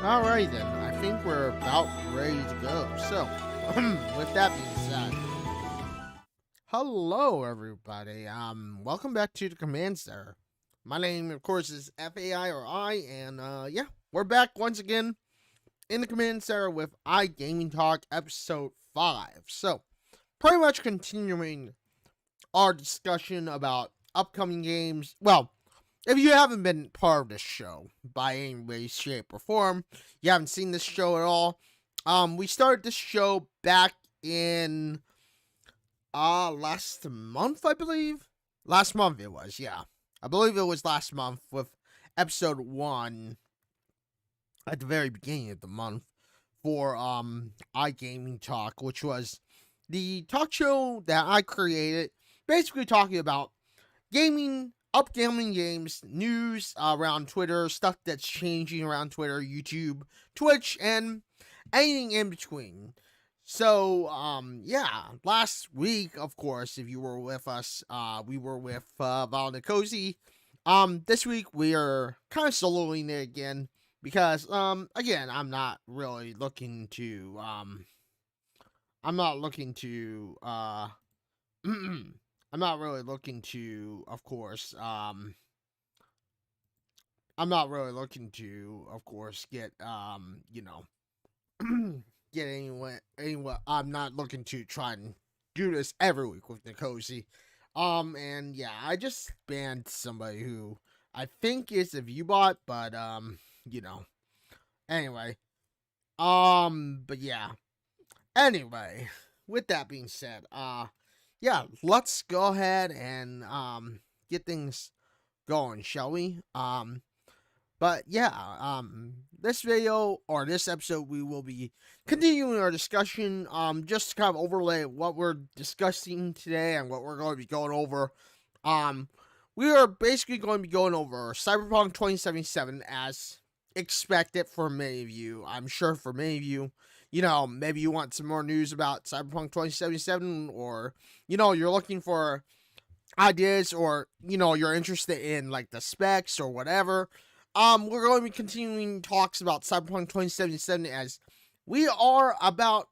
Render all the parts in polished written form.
Alright then, I think we're about ready to go. So, with that being said, hello everybody. Welcome back to the Command Center. My name, of course, is FAI, and yeah, we're back once again in the Command Center with Gaming Talk EP5. So, pretty much continuing our discussion about upcoming games. Well, if you haven't been part of this show by any way, shape, or form, you haven't seen this show at all. We started this show back in last month, I believe. Last month it was, yeah. I believe it was last month with episode 1 at the very beginning of the month for iGaming Talk, which was the talk show that I created, basically talking about gaming, upcoming games, news around Twitter, stuff that's changing around Twitter, YouTube, Twitch, and anything in between. So, yeah, last week, of course, if you were with us, we were with Val and Cozy. This week we are kind of soloing it again because, again, I'm not really looking to, I'm not really looking to, of course, get, get anyone, I'm not looking to try and do this every week with Nicosi. And yeah, I just banned somebody who I think is a viewbot, but, anyway. But yeah. Anyway, with that being said, yeah, let's go ahead and get things going, shall we? But yeah, this video or this episode, we will be continuing our discussion. Just to kind of overlay what we're discussing today and what we're going to be going over. We are basically going to be going over Cyberpunk 2077 as expected for many of you. I'm sure for many of you, maybe you want some more news about Cyberpunk 2077, or, you're looking for ideas, or, you're interested in, like, the specs or whatever. We're going to be continuing talks about Cyberpunk 2077 as we are about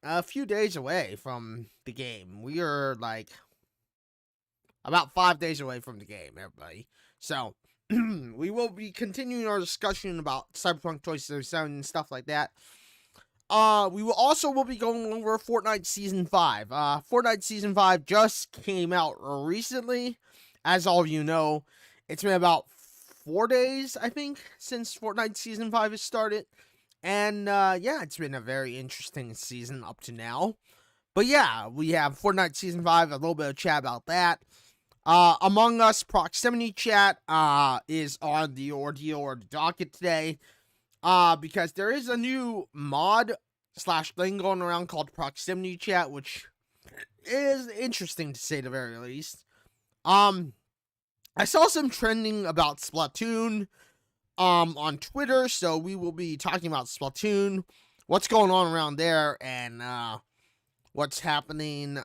a few days away from the game. We are, like, about 5 days away from the game, everybody. So, we will be continuing our discussion about Cyberpunk 2077 and stuff like that. We will be going over Fortnite Season 5. Fortnite Season 5 just came out recently. As all of you know, it's been about 4 days, I think, since Fortnite Season 5 has started. And, yeah, it's been a very interesting season up to now. But, yeah, we have Fortnite Season 5, a little bit of chat about that. Among Us Proximity Chat, is on the ordeal or the docket today. Because there is a new mod / thing going around called Proximity Chat, which is interesting to say the very least. I saw some trending about Splatoon, on Twitter, so we will be talking about Splatoon, what's going on around there, and, what's happening,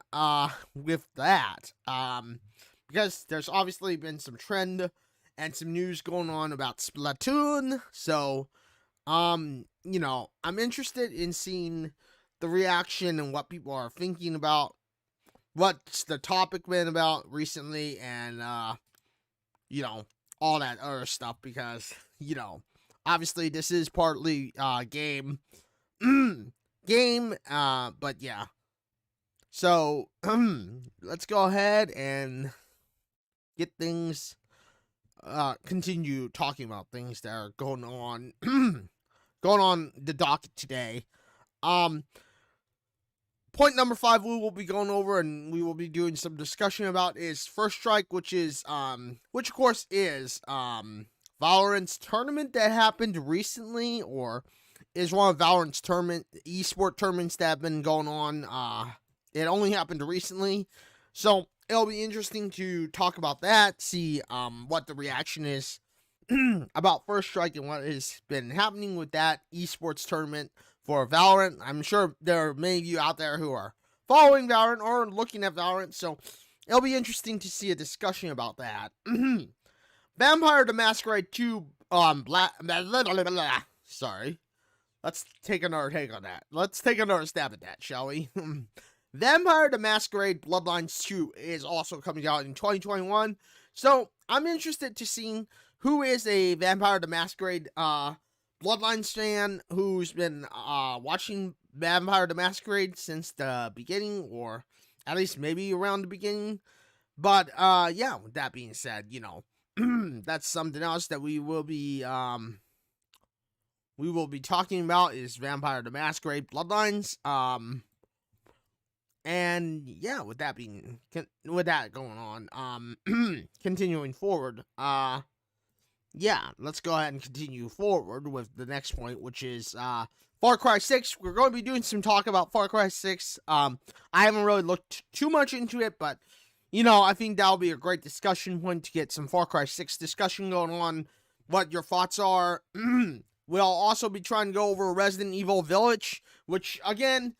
with that. Because there's obviously been some trend and some news going on about Splatoon, so, I'm interested in seeing the reaction and what people are thinking about what's the topic been about recently, and, all that other stuff, because, obviously this is partly, game, but yeah. So, let's go ahead and get things, continue talking about things that are going on, going on the docket today. Point number 5 we will be going over and we will be doing some discussion about is First Strike, which of course is Valorant's tournament that happened recently, or is one of Valorant's esport tournaments that have been going on. It only happened recently, so it'll be interesting to talk about that, see what the reaction is about First Strike and what has been happening with that esports tournament for Valorant. I'm sure there are many of you out there who are following Valorant or looking at Valorant, so it'll be interesting to see a discussion about that. Vampire the Masquerade 2, Sorry. Let's take another take on that. Let's take another stab at that, shall we? Vampire the Masquerade Bloodlines 2 is also coming out in 2021. So I'm interested to see who is a Vampire the Masquerade Bloodlines fan who's been watching Vampire the Masquerade since the beginning, or at least maybe around the beginning. But yeah, with that being said, that's something else that we will be talking about is Vampire the Masquerade Bloodlines. And yeah, with that going on, continuing forward, yeah, let's go ahead and continue forward with the next point, which is Far Cry 6. We're going to be doing some talk about Far Cry 6. I haven't really looked too much into it, but I think that'll be a great discussion point to get some Far Cry 6 discussion going on. What your thoughts are. We'll also be trying to go over Resident Evil Village, which again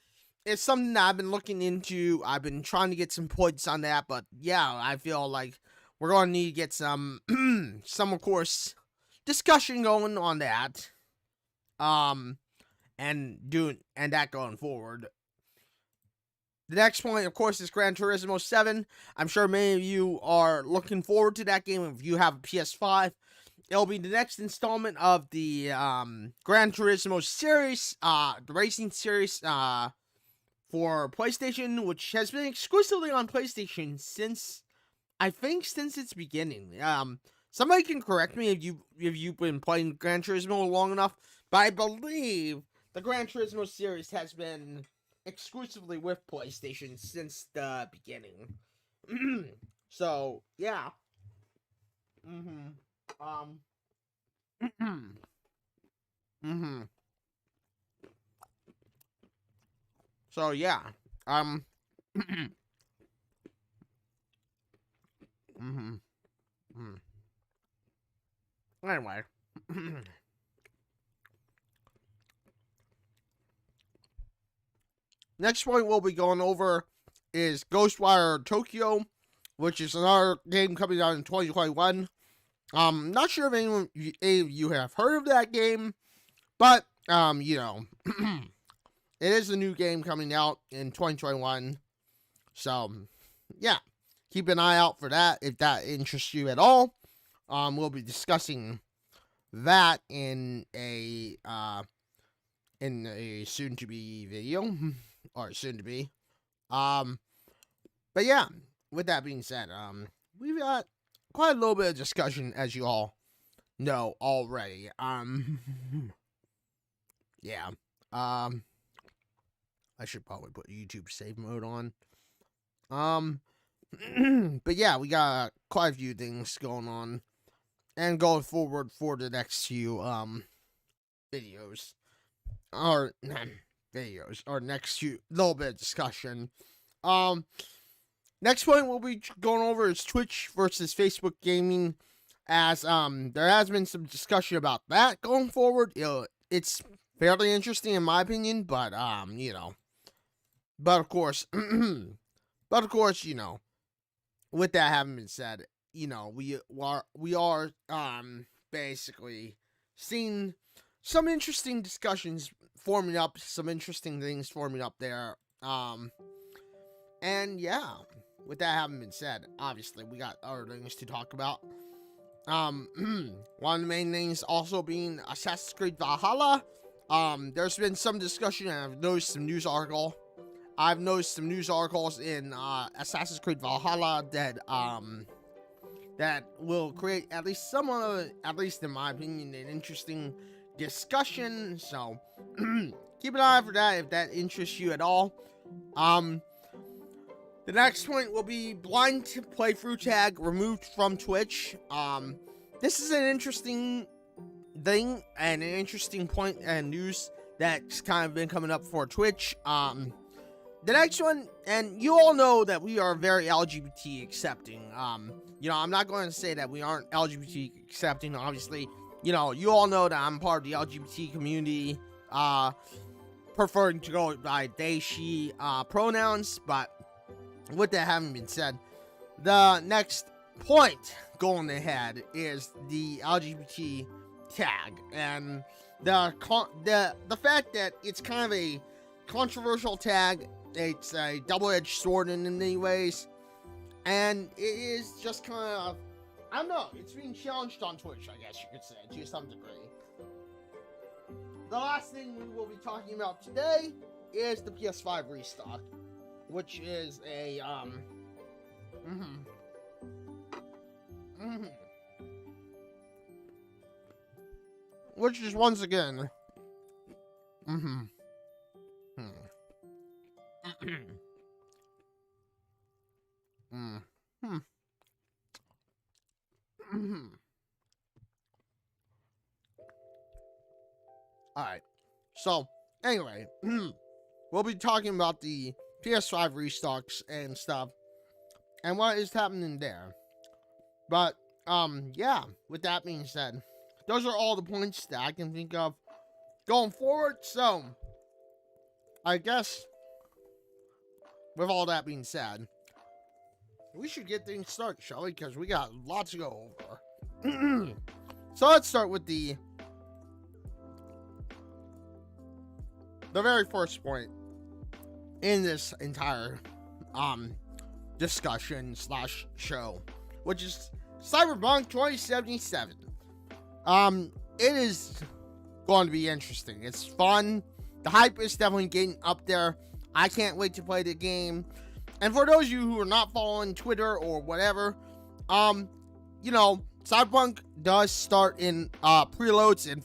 is something that I've been looking into. I've been trying to get some points on that, but yeah, I feel like we're going to need to get some, of course, discussion going on that. And that going forward. The next point, of course, is Gran Turismo 7. I'm sure many of you are looking forward to that game if you have a PS5. It'll be the next installment of the Gran Turismo series, the racing series for PlayStation, which has been exclusively on PlayStation since its beginning. Somebody can correct me if you've been playing Gran Turismo long enough, but I believe the Gran Turismo series has been exclusively with PlayStation since the beginning. So yeah. So yeah. Anyway. Next point we'll be going over is Ghostwire Tokyo, which is another game coming out in 2021. Not sure if any of you have heard of that game, but, it is a new game coming out in 2021. So, yeah, keep an eye out for that if that interests you at all. We'll be discussing that in a soon-to-be video, or soon-to-be. But yeah, with that being said, we've got quite a little bit of discussion, as you all know already. Yeah. I should probably put YouTube save mode on. But yeah, we got quite a few things going on and going forward for the next few videos. Or next few little bit of discussion. Next point we'll be going over is Twitch versus Facebook gaming, as there has been some discussion about that going forward. It's fairly interesting in my opinion, but but of course, with that having been said, we are basically seeing some interesting discussions forming up, some interesting things forming up there. And yeah, with that having been said, obviously we got other things to talk about. One of the main things also being Assassin's Creed Valhalla. There's been some discussion, and I've noticed some news articles in Assassin's Creed Valhalla that will create at least at least in my opinion, an interesting discussion. So keep an eye out for that if that interests you at all. The next point will be blind playthrough tag removed from Twitch. This is an interesting thing and an interesting point and news that's kind of been coming up for Twitch. The next one, and you all know that we are very LGBT accepting. I'm not going to say that we aren't LGBT accepting, obviously. You all know that I'm part of the LGBT community, preferring to go by they, she, pronouns, but with that having been said, the next point going ahead is the LGBT tag. And the fact that it's kind of a controversial tag. It's a double-edged sword in many ways, and it is just kind of, I don't know, it's being challenged on Twitch, I guess you could say, to some degree. The last thing we will be talking about today is the PS5 restock, which is a which is once again Alright, so anyway, we'll be talking about the PS5 restocks and stuff and what is happening there. But yeah, with that being said, those are all the points that I can think of going forward. So I guess with all that being said, we should get things started, shall we? Because we got lots to go over. So let's start with the very first point in this entire discussion slash show, which is Cyberpunk 2077. It is going to be interesting. It's fun. The hype is definitely getting up there. I can't wait to play the game. And for those of you who are not following Twitter or whatever, you know, Cyberpunk does start in preloads in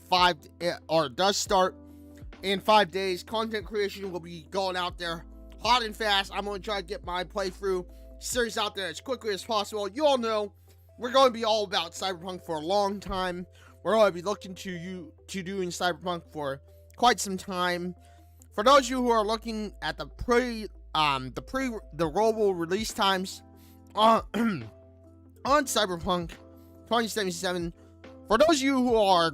5 days. Content creation will be going out there hot and fast. I'm going to try to get my playthrough series out there as quickly as possible. You all know we're going to be all about Cyberpunk for a long time. We're going to be looking to doing Cyberpunk for quite some time. For those of you who are looking at the rollable release times on Cyberpunk 2077, for those of you who are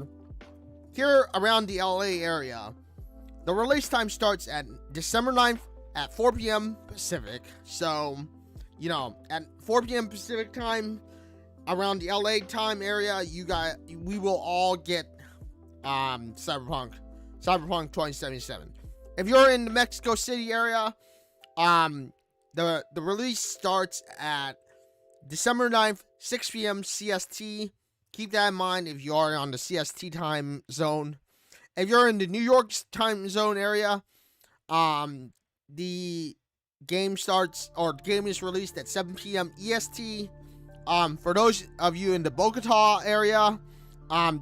here around the LA area, the release time starts at December 9th at 4 p.m. Pacific. So, you know, at 4 p.m. Pacific time, around the LA time area, we will all get Cyberpunk 2077. If you're in the Mexico City area, the release starts at December 9th, 6 p.m. CST. Keep that in mind if you are on the CST time zone. If you're in the New York time zone area, the game is released at 7 p.m. EST. For those of you in the Bogota area,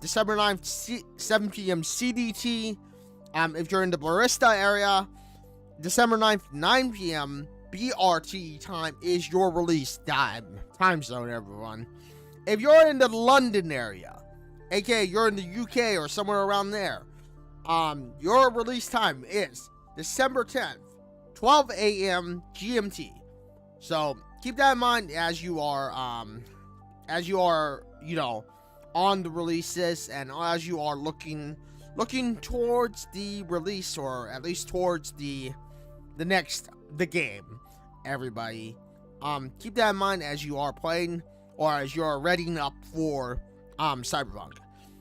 December 9th, 7 p.m. CDT. If you're in the Barista area, December 9th, 9 p.m. BRT time is your release time zone, everyone. If you're in the London area, aka you're in the UK or somewhere around there, your release time is December 10th, 12 a.m. GMT. So keep that in mind as you are, you know, on the releases and as you are looking towards the release, or at least towards the game. Everybody, keep that in mind as you are playing or as you are readying up for Cyberpunk.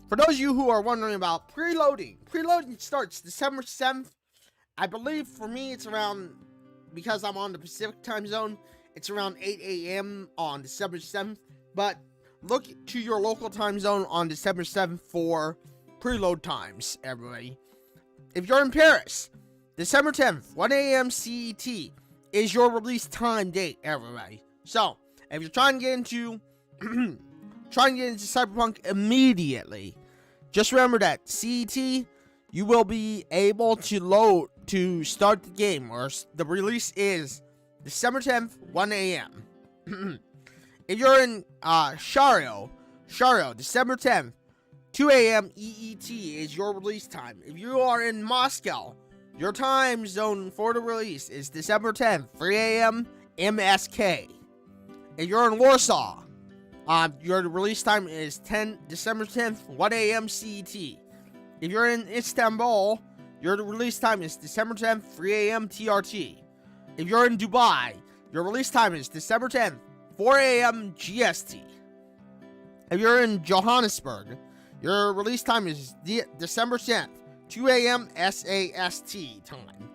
For those of you who are wondering about preloading starts December 7th. I believe for me it's around, because I'm on the Pacific time zone, it's around 8 a.m. on December 7th. But look to your local time zone on December 7th for preload times, everybody. If you're in Paris, December 10th, 1 a.m. CET is your release time date, everybody. So, if you're trying to get into Cyberpunk immediately, just remember that CET, you will be able to start the game, or the release is December 10th, 1 a.m. If you're in Shario, December 10th, 2 a.m. EET is your release time. If you are in Moscow, your time zone for the release is December 10th, 3 a.m. MSK. If you're in Warsaw, your release time is December 10th, 1 a.m. CET. If you're in Istanbul, your release time is December 10th, 3 a.m. TRT. If you're in Dubai, your release time is December 10th, 4 a.m. GST. If you're in Johannesburg, Your release time is December 10th, 2 a.m. SAST time.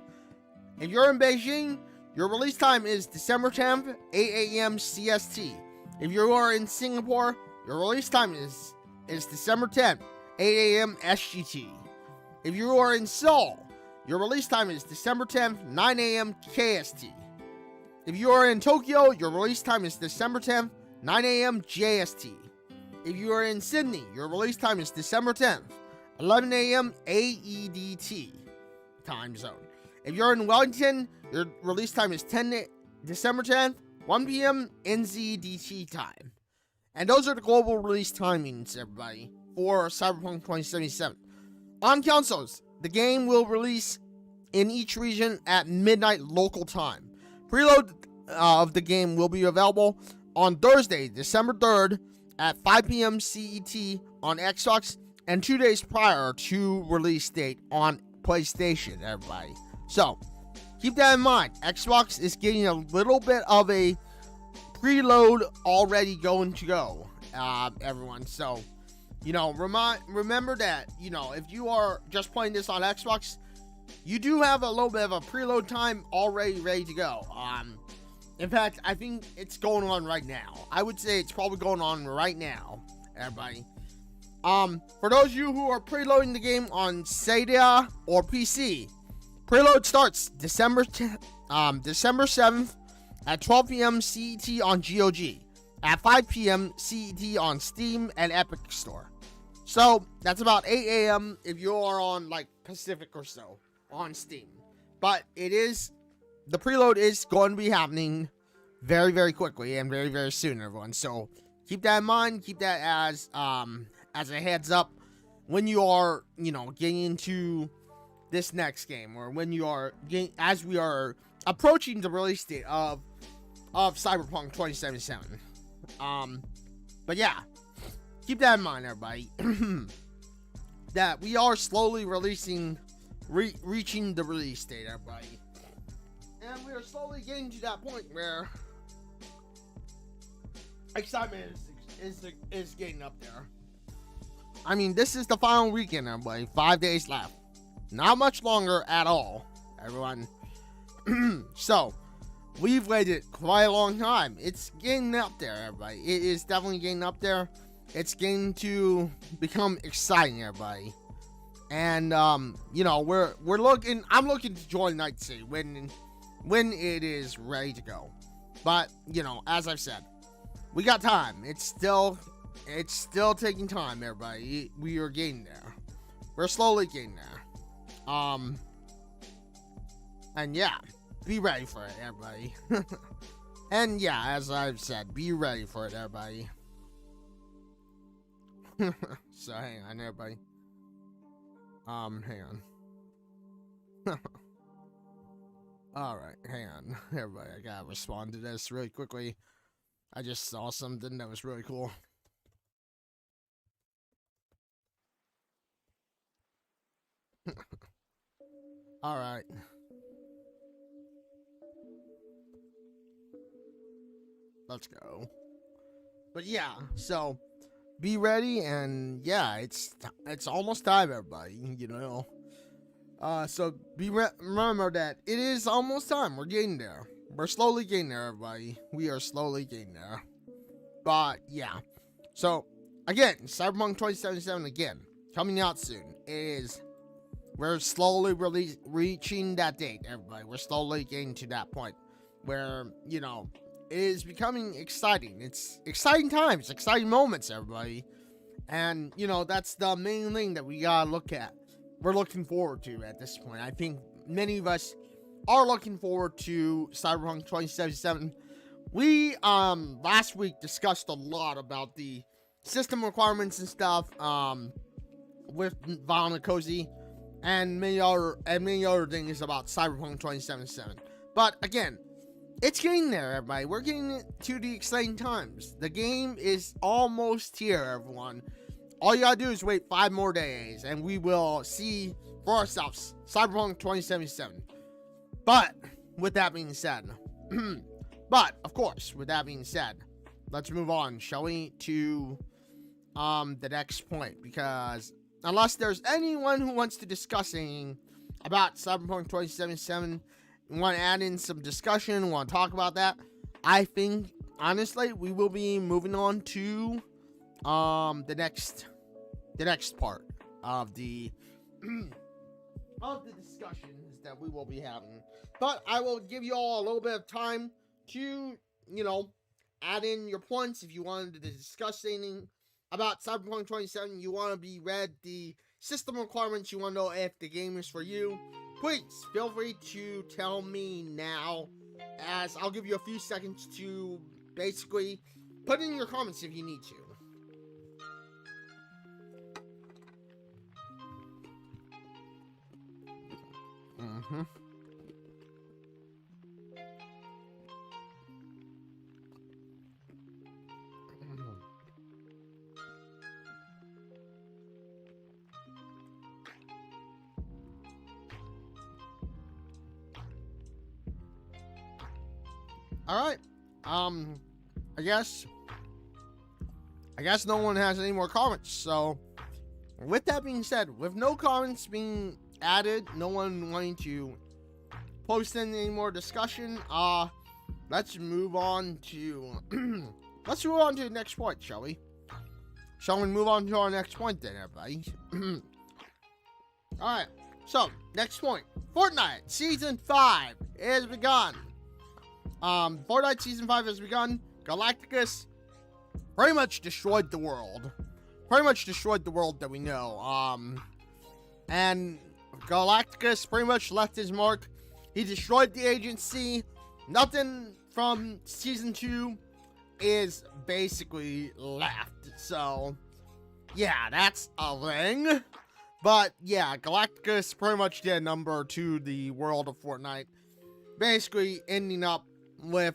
If you're in Beijing, your release time is December 10th, 8 a.m. CST. If you are in Singapore, your release time is December 10th, 8 a.m. SGT. If you are in Seoul, your release time is December 10th, 9 a.m. KST. If you are in Tokyo, your release time is December 10th, 9 a.m. JST. If you are in Sydney, your release time is December 10th, 11 a.m. AEDT time zone. If you're in Wellington, your release time is December 10th, 1 p.m. NZDT time. And those are the global release timings, everybody, for Cyberpunk 2077. On consoles, the game will release in each region at midnight local time. Preload of the game will be available on Thursday, December 3rd at 5 p.m. CET on Xbox and 2 days prior to release date on PlayStation, everybody. So, keep that in mind. Xbox is getting a little bit of a preload already going to go, everyone. So, remember that, if you are just playing this on Xbox, you do have a little bit of a preload time already ready to go. In fact, I think it's going on right now. I would say it's probably going on right now, everybody. For those of you who are preloading the game on Stadia or PC, preload starts December 7th at 12 p.m. CET on GOG, at 5 p.m. CET on Steam and Epic Store. So, that's about 8 a.m. if you are on, Pacific or so, on Steam. But the preload is going to be happening very, very quickly and very, very soon, everyone. So, keep that in mind. Keep that as a heads up when you are, getting into this next game, or when you are as we are approaching the release date of Cyberpunk 2077. But yeah, keep that in mind, everybody. That we are slowly reaching the release date, everybody. And we are slowly getting to that point where excitement is getting up there. I mean, this is the final weekend, everybody. 5 days left. Not much longer at all, everyone. So, we've waited quite a long time. It's getting up there, everybody. It is definitely getting up there. It's getting to become exciting, everybody. And I'm looking to join Night City when it is ready to go. But, as I've said, we got time. It's still taking time, everybody. We are getting there. We're slowly getting there. And yeah, be ready for it, everybody. And yeah, as I've said, be ready for it, everybody. So hang on, everybody. Hang on. Alright, hang on, everybody. I gotta respond to this really quickly. I just saw something that was really cool. Alright. Let's go. But yeah, so be ready, and yeah, it's almost time, everybody, so remember that it is almost time. We're getting there. We're slowly getting there, everybody. We are slowly getting there. But yeah. So again, Cyberpunk 2077 again, coming out soon. We're slowly reaching that date, everybody. We're slowly getting to that point where, it is becoming exciting. It's exciting times, exciting moments, everybody. And, that's the main thing that we gotta look at. We're looking forward to at this point. I think many of us are looking forward to Cyberpunk 2077. We, last week discussed a lot about the system requirements and stuff, with Vaughn and Cozy, and many other things about Cyberpunk 2077. But again, it's getting there, everybody. We're getting to the exciting times. The game is almost here, everyone. All you gotta do is wait 5 more days, and we will see for ourselves Cyberpunk 2077. But with that being said, let's move on, shall we, to the next point, because unless there's anyone who wants to discuss anything about Cyberpunk 2077, want to add in some discussion, want to talk about that, I think honestly we will be moving on to the next part of the of the discussions that we will be having. But I will give you all a little bit of time to, add in your points if you wanted to discuss anything about Cyberpunk 27. You want to be read the system requirements, you want to know if the game is for you. Please feel free to tell me now, as I'll give you a few seconds to basically put in your comments if you need to. Alright, I guess no one has any more comments, so with that being said, with no comments being added, no one wanting to post in any more discussion, let's move on to the next point, shall we? Shall we move on to our next point then, everybody? Alright, so, next point. Fortnite Season 5 has begun. Fortnite Season 5 has begun. Galacticus pretty much destroyed the world. Pretty much destroyed the world that we know. And Galacticus pretty much left his mark. He destroyed the agency. Nothing from Season 2 is basically left. So, yeah, that's a thing. But, yeah, Galacticus pretty much did a number to the world of Fortnite. Basically ending up with,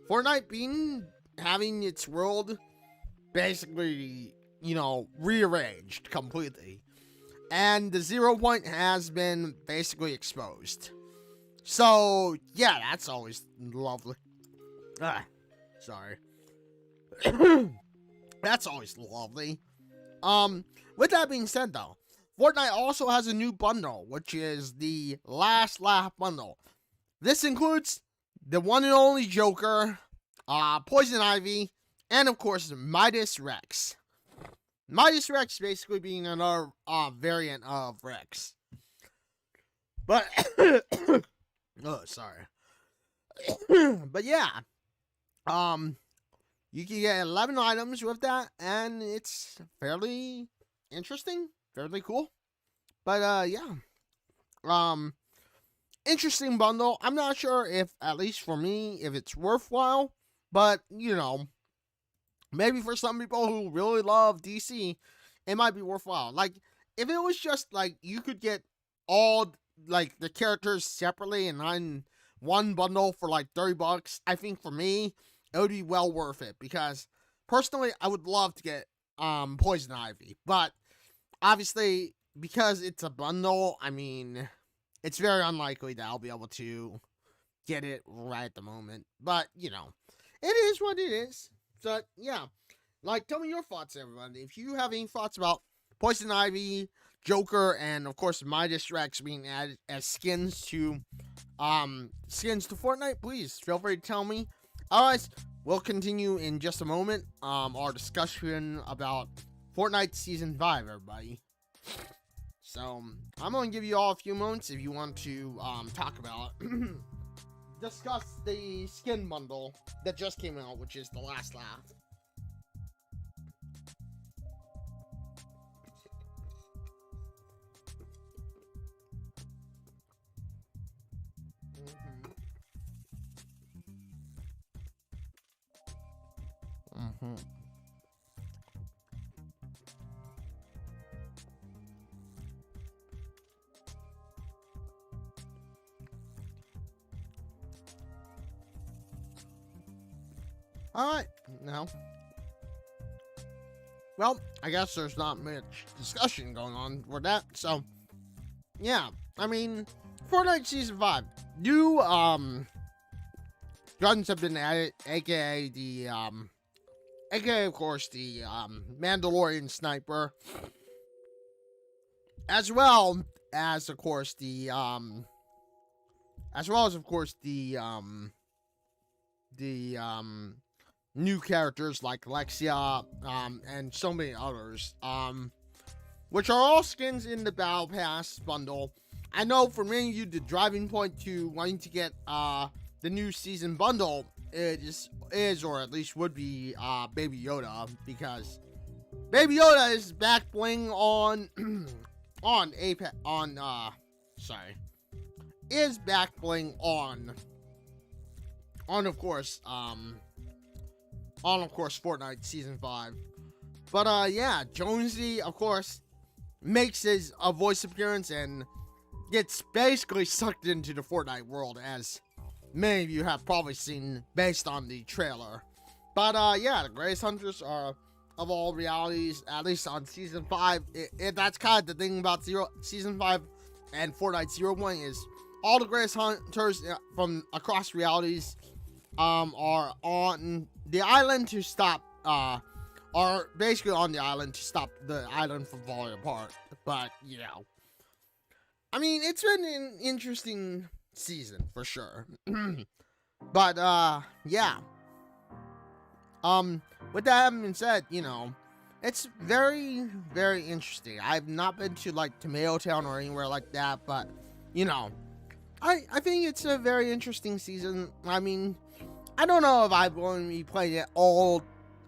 Fortnite having its world basically, rearranged completely. And the 0 point has been basically exposed. So, yeah, that's always lovely. Sorry. That's always lovely. With that being said, though, Fortnite also has a new bundle, which is the Last Laugh bundle. This includes the one and only Joker, Poison Ivy, and of course, Midas Rex. Midas Rex basically being another variant of Rex. But, oh, sorry. But yeah, you can get 11 items with that, and it's fairly interesting, fairly cool. But, yeah. Interesting bundle. I'm not sure if, at least for me, if it's worthwhile. But, maybe for some people who really love DC, it might be worthwhile. Like, if it was just, like, you could get all, like, the characters separately and on one bundle for, like, $30, I think for me, it would be well worth it. Because, personally, I would love to get, Poison Ivy. But, obviously, because it's a bundle, I mean, it's very unlikely that I'll be able to get it right at the moment. But, it is what it is. So, yeah. Like, tell me your thoughts, everybody. If you have any thoughts about Poison Ivy, Joker, and, of course, Midas Rex being added as skins to Fortnite, please feel free to tell me. Otherwise, we'll continue in just a moment, our discussion about Fortnite Season 5, everybody. So, I'm going to give you all a few moments if you want to talk about, discuss the skin bundle that just came out, which is the Last Laugh. Alright, now. Well, I guess there's not much discussion going on for that, so, yeah. I mean, Fortnite Season 5. New, guns have been added, aka the, aka of course the Mandalorian sniper, as well as of course the new characters like Lexia, and so many others, which are all skins in the Battle Pass bundle. I know for many of you, the driving point to wanting to get the new season bundle is or at least would be Baby Yoda, because Baby Yoda is back bling on is back bling on of course Fortnite Season 5. But yeah, Jonesy of course makes his voice appearance and gets basically sucked into the Fortnite world, as many of you have probably seen based on the trailer. But yeah, the greatest hunters are of all realities, at least on Season 5. That's kind of the thing about Season 5 and Fortnite 01 is all the greatest hunters from across realities are on the island to stop, are basically on the island to stop the island from falling apart. But, you know, I mean, it's been an interesting season for sure. But, yeah. With that having been said, you know, it's very, very interesting. I've not been to, like, Tomato Town or anywhere like that, but, you know, I think it's a very interesting season. I mean, I don't know if I'm going to be playing it all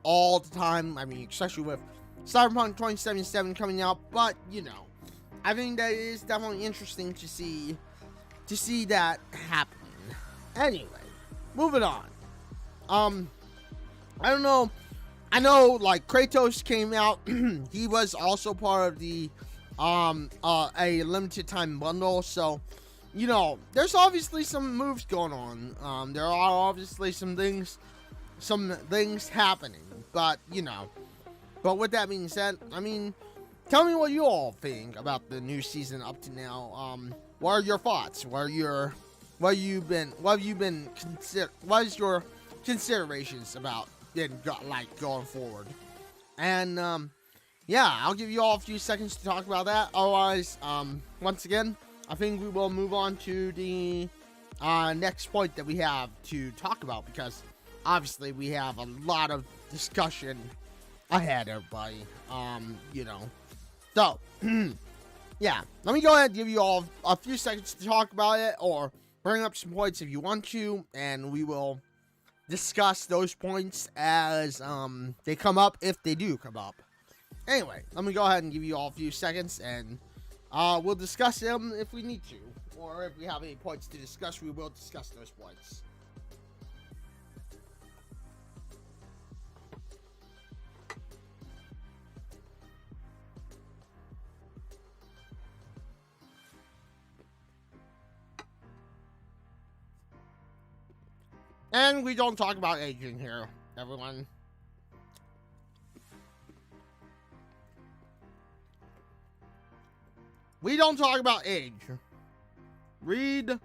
the time. I mean, especially with Cyberpunk 2077 coming out, but, you know, I think that it is definitely interesting to see that happening. Anyway, moving on. I don't know. I know, like, Kratos came out. He was also part of the a limited time bundle. So, you know, there's obviously some moves going on. There are obviously some things happening. But, you know, but with that being said, I mean, tell me what you all think about the new season up to now. What are your thoughts? What is your considerations about going forward? And yeah, I'll give you all a few seconds to talk about that. Otherwise, once again, I think we will move on to the next point that we have to talk about, because obviously we have a lot of discussion ahead, everybody. You know, so yeah, let me go ahead and give you all a few seconds to talk about it, or bring up some points if you want to, and we will discuss those points as they come up, if they do come up. Anyway, let me go ahead and give you all a few seconds, and we'll discuss them if we need to, or if we have any points to discuss, we will discuss those points. And we don't talk about aging here, everyone. We don't talk about age. Read.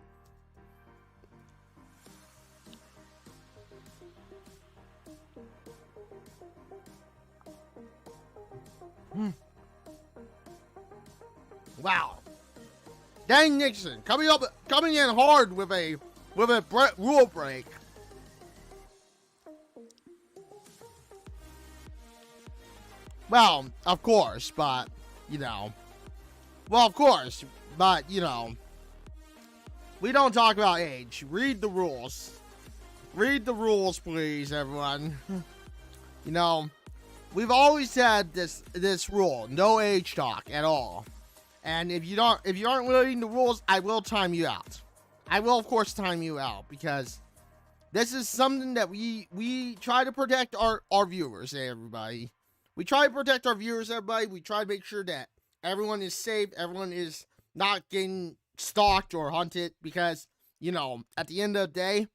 Wow. Dang Nixon, coming in hard with a rule break. Well, of course, but, you know. Well, of course, but, you know. We don't talk about age. Read the rules. Read the rules, please, everyone. You know, we've always had this rule. No age talk at all. And if you aren't reading the rules, I will time you out. I will, of course, time you out, because this is something that we try to protect our viewers, everybody. We try to protect our viewers, everybody. We try to make sure that everyone is safe, everyone is not getting stalked or hunted, because, you know, at the end of the day,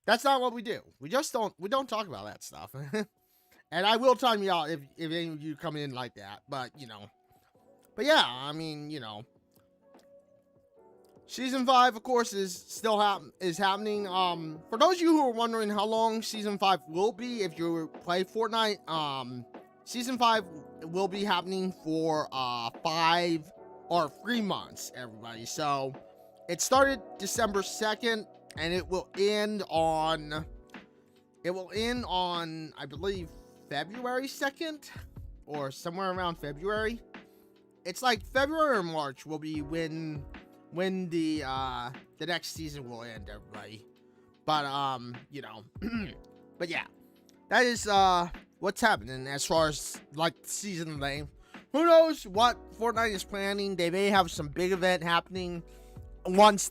that's not what we do. We don't talk about that stuff. And I will time you out if any of you come in like that, but, you know. But yeah, I mean, you know. Season 5, of course, is still happening. For those of you who are wondering how long Season 5 will be, if you play Fortnite, Season 5 will be happening for 3 months, everybody. So, it started December 2nd, and it will end on, I believe, February 2nd, or somewhere around February. It's like February or March will be when the next season will end, everybody. But you know, but yeah, that is what's happening as far as like season length. Who knows what Fortnite is planning? They may have some big event happening once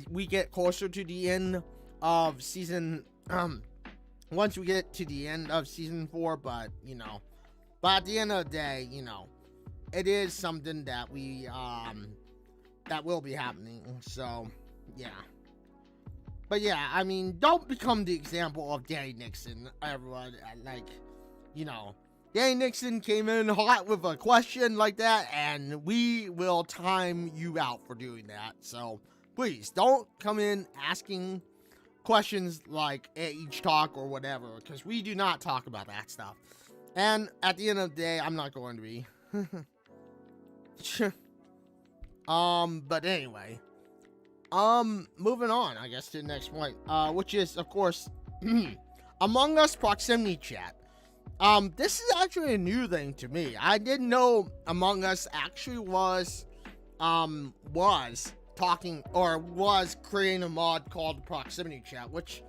we get closer to the end of season. Once we get to the end of season 4, but you know, but at the end of the day, you know, it is something that we that will be happening. So yeah, but yeah, I mean, don't become the example of Danny Nixon, everyone. Like, you know, Danny Nixon came in hot with a question like that, and we will time you out for doing that. So please don't come in asking questions like at each talk or whatever, because we do not talk about that stuff. And at the end of the day, I'm not going to be. But anyway, moving on, I guess, to the next point, which is, of course, Among Us proximity chat. This is actually a new thing to me. I didn't know Among Us actually was talking or was creating a mod called proximity chat, which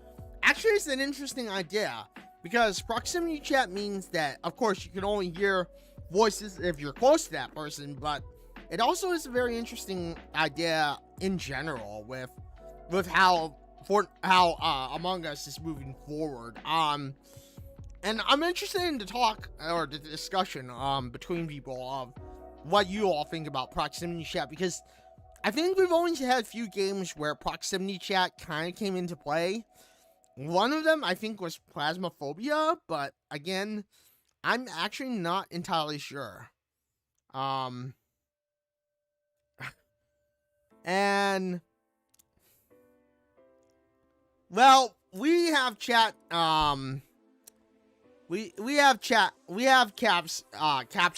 actually is an interesting idea, because proximity chat means that, of course, you can only hear voices if you're close to that person, but it also is a very interesting idea in general with how Among Us is moving forward. And I'm interested in the talk or the discussion between people of what you all think about proximity chat, because I think we've only had a few games where proximity chat kind of came into play. One of them, I think, was Phasmophobia, but again, I'm actually not entirely sure. And well, we have chat. We have caps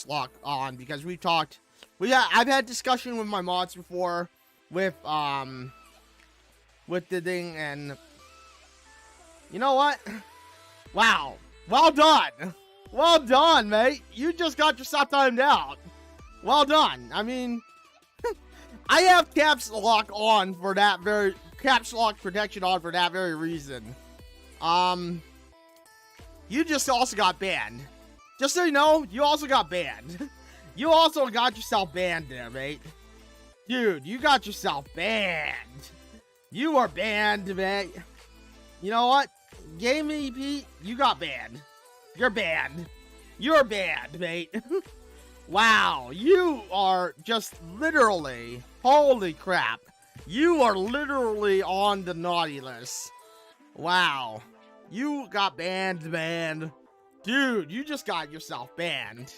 lock on, because we talked. I've had discussion with my mods before with the thing, and you know what? Wow. Well done, mate. You just got yourself timed out. Well done. I mean, I have caps lock on for that very caps lock protection on for that very reason. You just also got banned. Just so you know, you also got banned. You also got yourself banned there, mate. Dude, you got yourself banned. You are banned, mate. You know what? Game EP, you got banned. You're banned. You're banned, mate. Wow, you are just literally, holy crap. You are literally on the naughty list. Wow. You got banned, man. Dude, you just got yourself banned.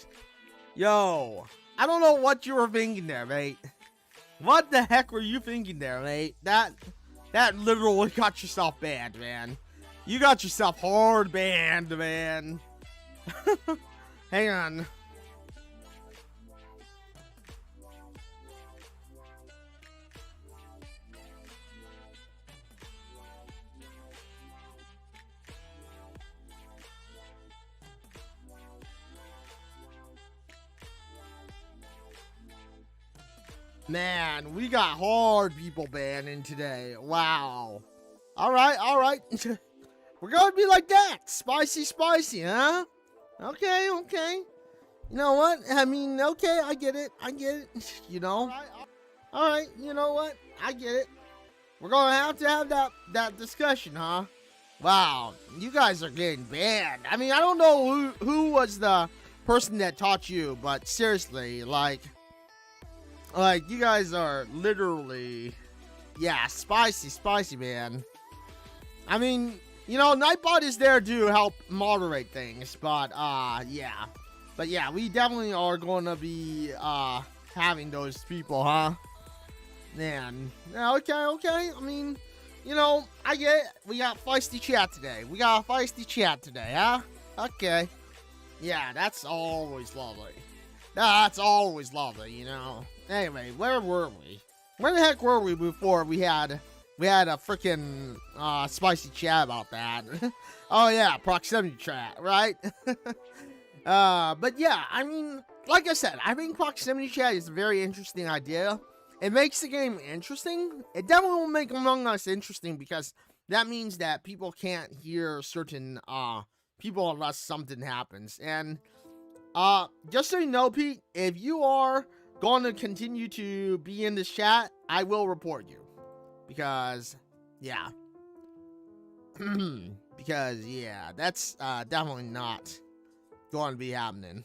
Yo, I don't know what you were thinking there, mate. What the heck were you thinking there, mate? That literally got yourself banned, man. You got yourself hard banned, man. Hang on. Man, we got hard people banning today. Wow. Alright. We're gonna be like that. Spicy, huh? Okay. You know what? I mean, okay, I get it. You know? Alright, you know what? I get it. We're gonna have to have that discussion, huh? Wow, you guys are getting banned. I mean, I don't know who was the person that taught you, but seriously, like you guys are literally, yeah, spicy, man. I mean, you know, Nightbot is there to help moderate things, but, yeah. But yeah, we definitely are going to be, having those people, huh? Man, yeah, okay. I mean, you know, I get it. We got feisty chat today. Huh? Okay. Yeah, that's always lovely. That's always lovely, you know. Anyway, where were we? Where the heck were we before we had a freaking spicy chat about that? Oh yeah, proximity chat, right? But yeah, I mean, like I said, I think proximity chat is a very interesting idea. It makes the game interesting. It definitely will make Among Us interesting because that means that people can't hear certain people unless something happens. And just so you know, Pete, if you are going to continue to be in this chat, I will report you. Because yeah. Because yeah, that's definitely not going to be happening.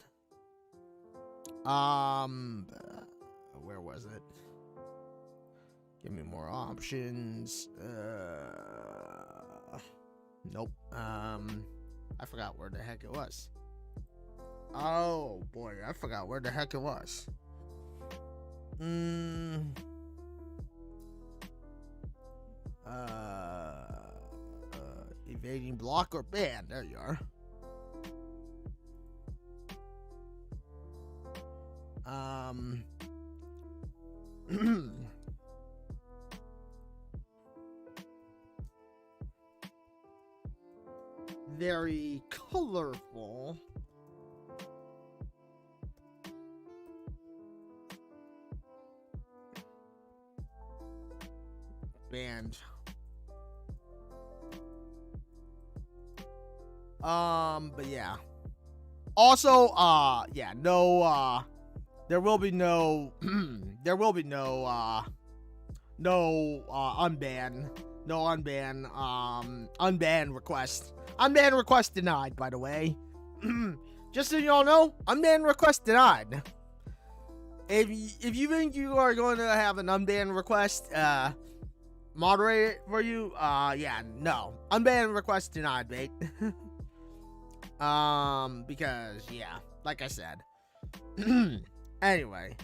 Where was it? Give me more options. Nope. I forgot where the heck it was. Oh boy, I forgot where the heck it was. Evading block or ban. There you are. Very colorful. Banned. But yeah. Also, yeah, no, there will be no, unban, unban request. Unban request denied, by the way. Just so you all know, unban request denied. If you think you are going to have an unban request, moderate it for you, yeah, no. Unban request denied, mate. Because, yeah, like I said. Anyway.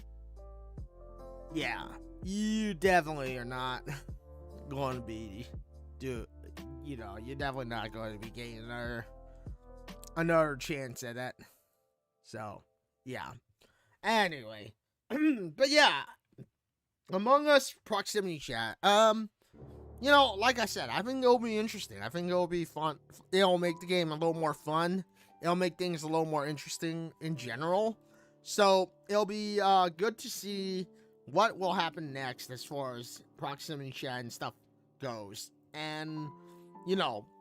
Yeah, you definitely are not going to be, you're definitely not going to be getting another chance at it. So, yeah. Anyway. But yeah, Among Us proximity chat. Like I said, I think it'll be interesting. I think it'll be fun. It'll make the game a little more fun. It'll make things a little more interesting in general. So it'll be good to see what will happen next as far as proximity chat and stuff goes. And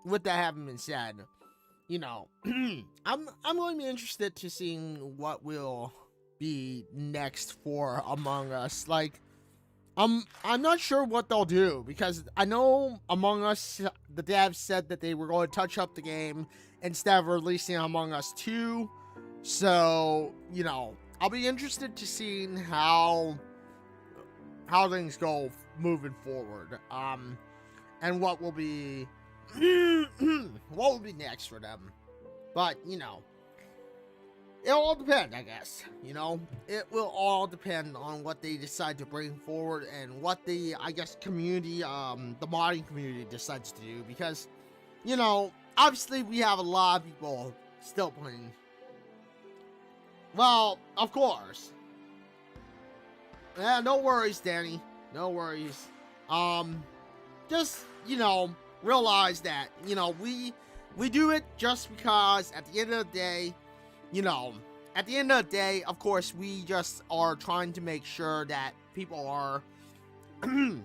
with that having been said, I'm going to be interested to seeing what will be next for Among Us. Like, I'm not sure what they'll do, because I know Among Us, the devs said that they were going to touch up the game instead of releasing Among Us 2. So, I'll be interested to see how things go moving forward. And what will be next for them. But, it'll all depend, I guess. It will all depend on what they decide to bring forward and what the, I guess, community, the modding community decides to do. Because, obviously we have a lot of people still playing. Well, of course. Yeah, no worries, Danny. No worries. Just, realize that, we do it just because at the end of the day, of course, we just are trying to make sure that people are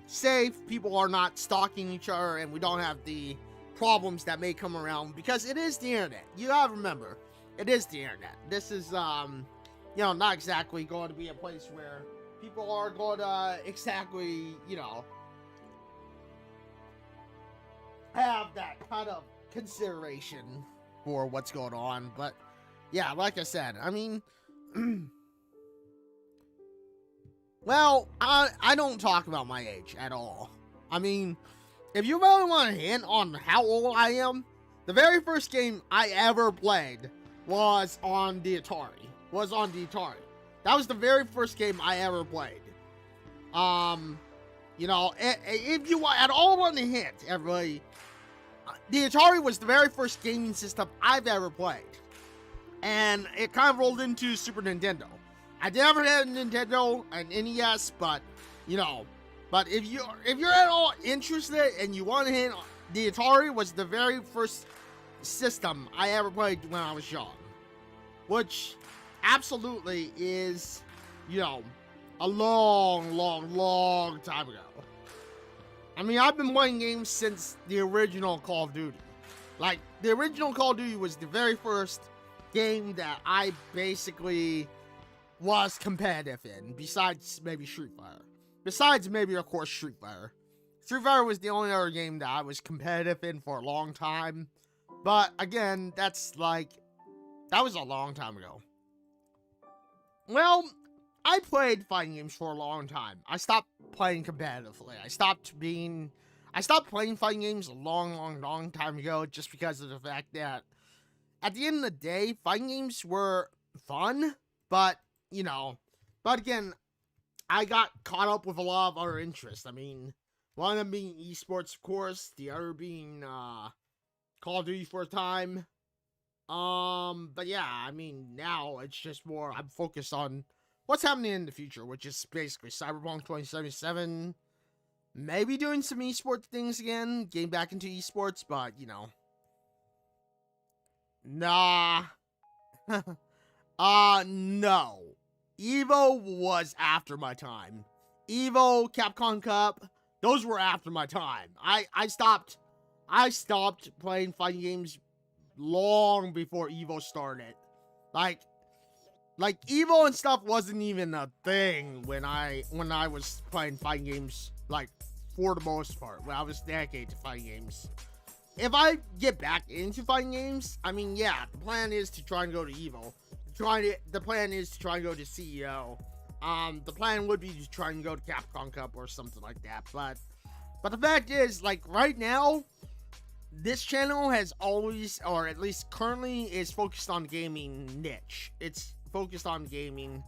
safe, people are not stalking each other, and we don't have the problems that may come around, because it is the internet. You gotta remember, it is the internet. This is, not exactly going to be a place where people are going to exactly, have that kind of consideration for what's going on. But yeah, like I said, I mean, well, I don't talk about my age at all. I mean, if you really want to hint on how old I am, the very first game I ever played was on the Atari. That was the very first game I ever played. You know, if you at all want to hint, everybody, the Atari was the very first gaming system I've ever played. And it kind of rolled into Super Nintendo. I never had a Nintendo, an NES, but, you know, but if you're at all interested and you want to hint, the Atari was the very first system I ever played when I was young. Which absolutely is, you know, a long time ago. I mean, I've been playing games since the original Call of Duty. Like, the original Call of Duty was the very first game that I basically was competitive in, besides maybe Street Fighter. Besides maybe, of course, Street Fighter. Street Fighter was the only other game that I was competitive in for a long time. But, again, that was a long time ago. Well, I played fighting games for a long time. I stopped playing competitively. I stopped playing fighting games a long time ago just because of the fact that at the end of the day, fighting games were fun, but, you know, but again, I got caught up with a lot of other interests. I mean, one of them being esports, of course, the other being Call of Duty for a time. But yeah, I mean, now it's just more, I'm focused on what's happening in the future, which is basically Cyberpunk 2077, maybe doing some esports things again, getting back into esports, but, you know, nah, no, Evo was after my time. Evo, Capcom Cup, those were after my time. I stopped playing fighting games long before Evo started. Like Evo and stuff wasn't even a thing when I was playing fighting games, like, for the most part, when I was dedicated to fighting games. If I get back into fighting games, I mean, yeah, the plan is to try and go to Evo. The plan is to try and go to CEO. The plan would be to try and go to Capcom Cup or something like that. But the fact is, like, right now, this channel has always, or at least currently, is focused on gaming niche. It's focused on gaming.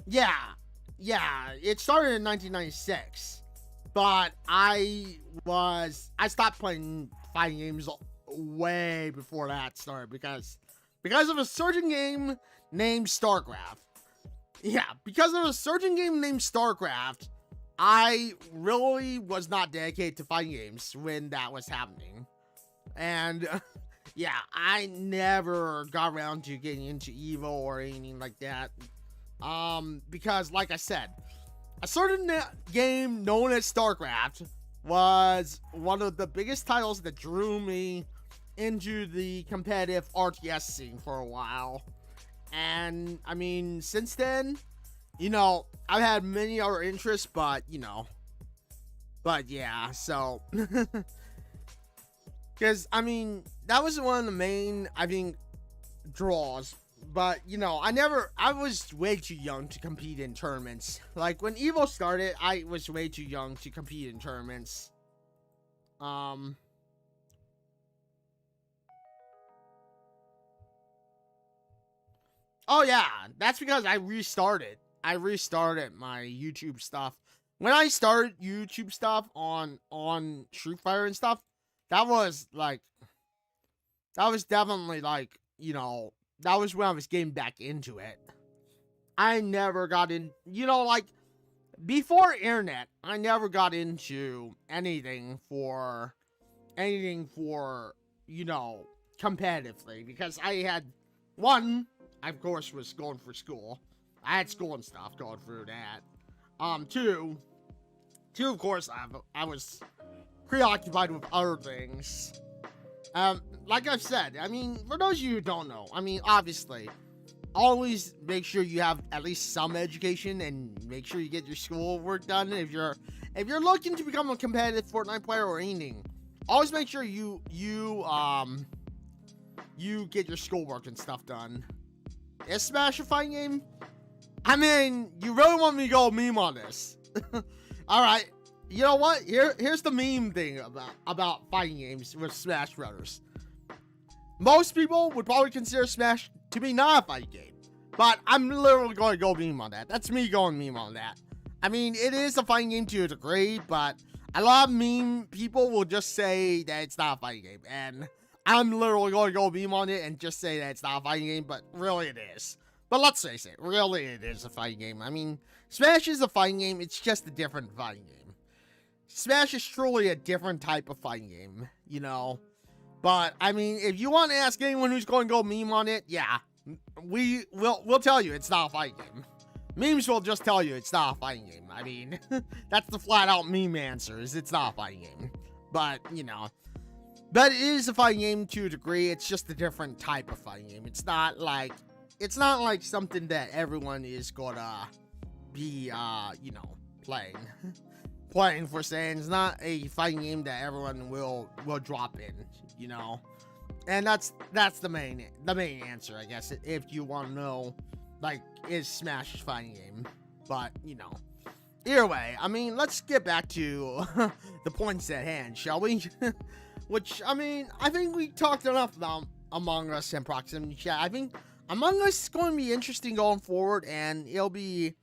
yeah, it started in 1996, but I stopped playing fighting games way before that started because of a certain game named StarCraft. Yeah, because of a certain game named StarCraft, I really was not dedicated to fighting games when that was happening. And yeah, I never got around to getting into Evo or anything like that. Because like I said, a certain game known as StarCraft was one of the biggest titles that drew me into the competitive RTS scene for a while. And I mean, since then, you know, I've had many other interests, but, you know, but yeah, so, because, I mean, that was one of the main, I think, draws, but, you know, I was way too young to compete in tournaments. Like, when Evo started, I was way too young to compete in tournaments. Oh yeah, that's because I restarted my YouTube stuff. When I started YouTube stuff on Street Fighter and stuff, that was definitely like, you know, that was when I was getting back into it. I never got in, you know, like, before internet, I never got into anything for, you know, competitively, because I had, one, I of course was going for school. I had school and stuff going through that. Two, of course, I was preoccupied with other things. Like I've said, I mean, for those of you who don't know, I mean, obviously, always make sure you have at least some education and make sure you get your schoolwork done. If you're looking to become a competitive Fortnite player or anything, always make sure you get your schoolwork and stuff done. Is Smash a fighting game? I mean, you really want me to go meme on this? All right. You know what? Here's the meme thing about fighting games with Smash Brothers. Most people would probably consider Smash to be not a fighting game, but I'm literally going to go meme on that. That's me going meme on that. I mean, it is a fighting game to a degree, but a lot of meme people will just say that it's not a fighting game, and I'm literally going to go meme on it and just say that it's not a fighting game, but really it is. But let's face it, really it is a fighting game. I mean, Smash is a fighting game, it's just a different fighting game. Smash is truly a different type of fighting game, you know? But, I mean, if you want to ask anyone who's going to go meme on it, yeah, we'll tell you it's not a fighting game. Memes will just tell you it's not a fighting game. I mean, that's the flat out meme answer, is it's not a fighting game. But, you know, but it is a fighting game to a degree. It's just a different type of fighting game. It's not like something that everyone is gonna be, you know, playing for saying. It's not a fighting game that everyone will drop in, you know. And that's the main answer, I guess, if you want to know, like, is Smash a fighting game. But, you know, either way, I mean, let's get back to the points at hand, shall we? Which, I mean, I think we talked enough about Among Us and Proximity Chat. I think Among Us is going to be interesting going forward, and it'll be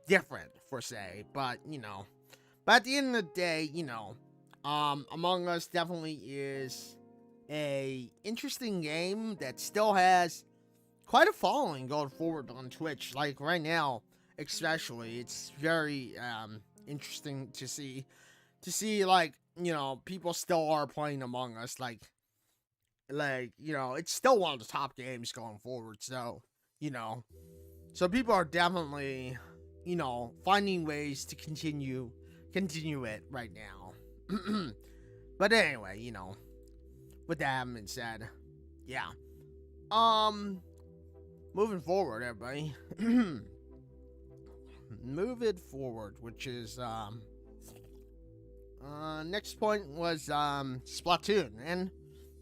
different, per se. But, you know, but at the end of the day, you know, Among Us definitely is a interesting game that still has quite a following going forward on Twitch. Like right now, especially, it's very interesting to see like, you know, people still are playing Among Us. Like you know, it's still one of the top games going forward. So, you know, so people are definitely, you know, finding ways to continue it right now. But anyway, you know, with that having been said, yeah, moving forward, everybody. Move it forward, which is next point was Splatoon, and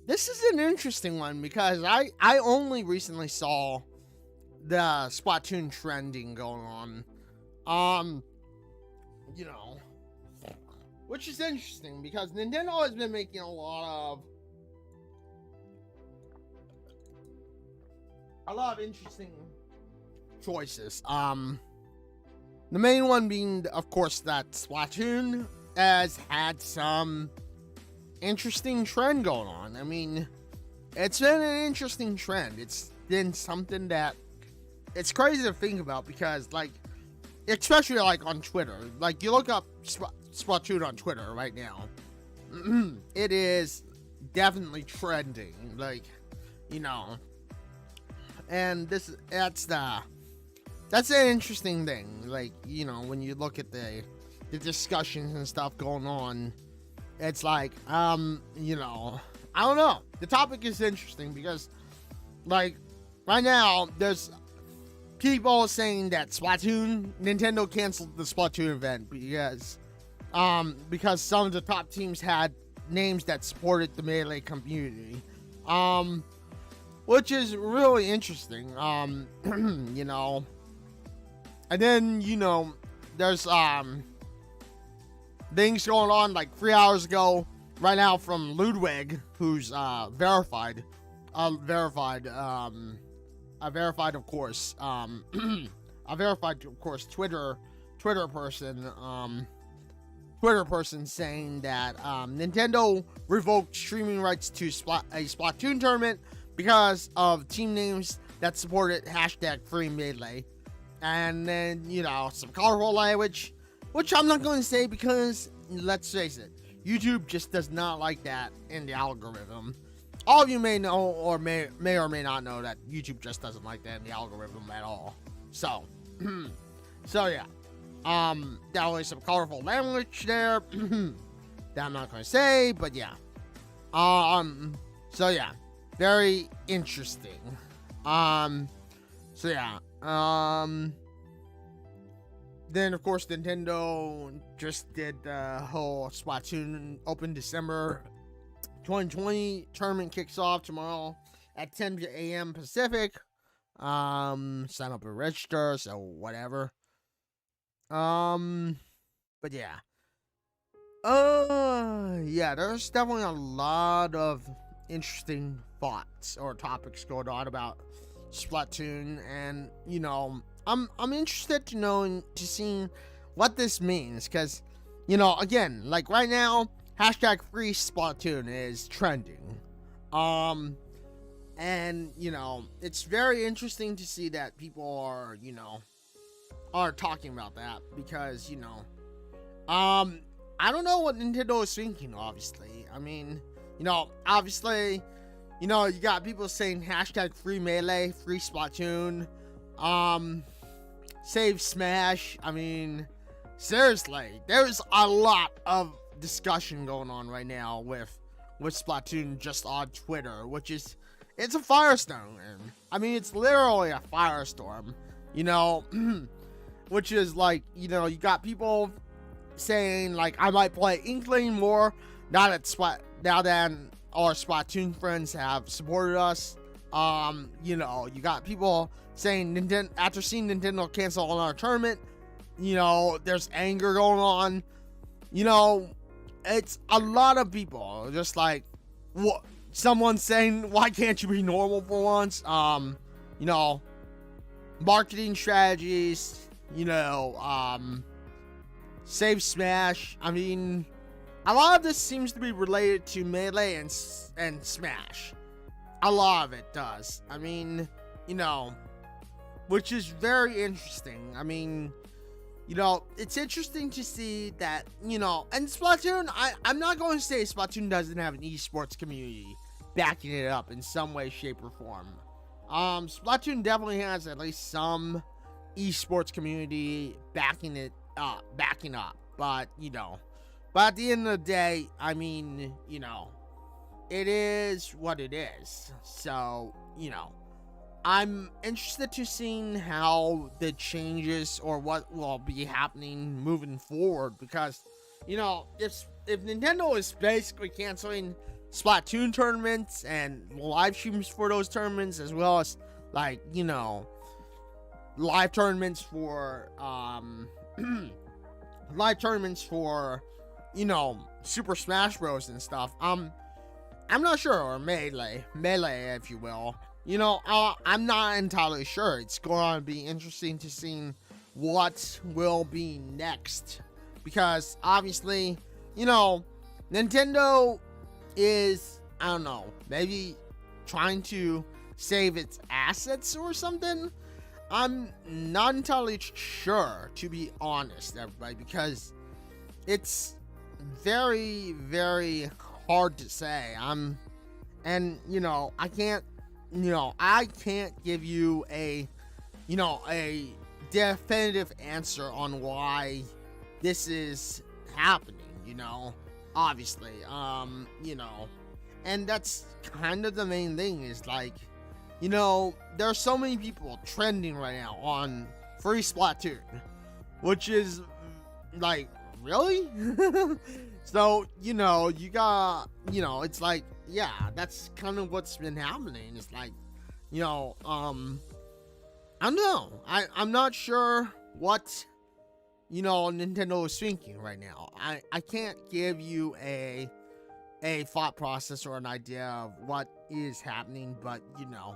this is an interesting one because I only recently saw the Splatoon trending going on, you know, which is interesting because Nintendo has been making a lot of interesting choices. The main one being, of course, that Splatoon has had some interesting trend going on. I mean, it's been an interesting trend. It's been something that it's crazy to think about because, like, especially like on Twitter, like you look up Splatoon on Twitter right now, it is definitely trending. Like, you know, and that's an interesting thing. Like, you know, when you look at the discussions and stuff going on, it's like, you know, I don't know. The topic is interesting because, like, right now, there's people saying that Nintendo canceled the Splatoon event because some of the top teams had names that supported the Melee community. Which is really interesting, you know. And then, you know, there's things going on like 3 hours ago right now from Ludwig, who's verified, of course, Twitter person saying that Nintendo revoked streaming rights to a Splatoon tournament because of team names that supported #FreeMelee. And then, you know, some colorful language, which I'm not going to say because, let's face it, YouTube just does not like that in the algorithm. All of you may know or may or may not know that YouTube just doesn't like that in the algorithm at all. So, so yeah. Definitely some colorful language there that I'm not going to say, but yeah. So yeah. Very interesting. So yeah. Then of course Nintendo just did the whole Splatoon Open December 2020 tournament kicks off tomorrow at 10 a.m. Pacific. Sign up and register, so whatever. But yeah. Yeah, there's definitely a lot of interesting thoughts or topics going on about Splatoon, and you know, I'm interested to know and to see what this means, because, you know, again, like right now, hashtag free Splatoon is trending. And, you know, it's very interesting to see that people are, you know, are talking about that, because, you know, I don't know what Nintendo is thinking, obviously. I mean, you know, obviously, you know, you got people saying hashtag free Melee, free Splatoon, save Smash. I mean, seriously, there's a lot of discussion going on right now with Splatoon just on Twitter, which is, it's a firestorm. I mean, it's literally a firestorm, you know, which is like, you know, you got people saying like, I might play Inkling more now that our Splatoon friends have supported us. You know, you got people saying after seeing Nintendo cancel on our tournament, you know, there's anger going on. You know, it's a lot of people just like, what? Someone saying, why can't you be normal for once? You know, marketing strategies, you know, save Smash. I mean, a lot of this seems to be related to Melee and Smash. A lot of it does. I mean, you know, which is very interesting. I mean, you know, it's interesting to see that, you know, and Splatoon, I'm not going to say Splatoon doesn't have an esports community backing it up in some way, shape, or form. Splatoon definitely has at least some esports community backing up. But, you know, at the end of the day, I mean, you know, it is what it is. So, you know, I'm interested to see how the changes or what will be happening moving forward, because, you know, if Nintendo is basically canceling Splatoon tournaments and live streams for those tournaments, as well as, like, you know, live tournaments for you know, Super Smash Bros. And stuff, I'm not sure, or Melee, if you will. You know, I'm not entirely sure. It's going to be interesting to see what will be next, because obviously, you know, Nintendo is, I don't know, maybe trying to save its assets or something. I'm not entirely sure, to be honest, everybody, because it's very, very hard to say. And, you know, I can't give you a definitive answer on why this is happening, you know, obviously, you know, and that's kind of the main thing, is like, you know, there are so many people trending right now on free Splatoon, which is like, really? So, you know, you got, you know, it's like, yeah, that's kind of what's been happening. It's like, you know, I don't know. I'm not sure what, you know, Nintendo is thinking right now. I can't give you a thought process or an idea of what is happening, but you know,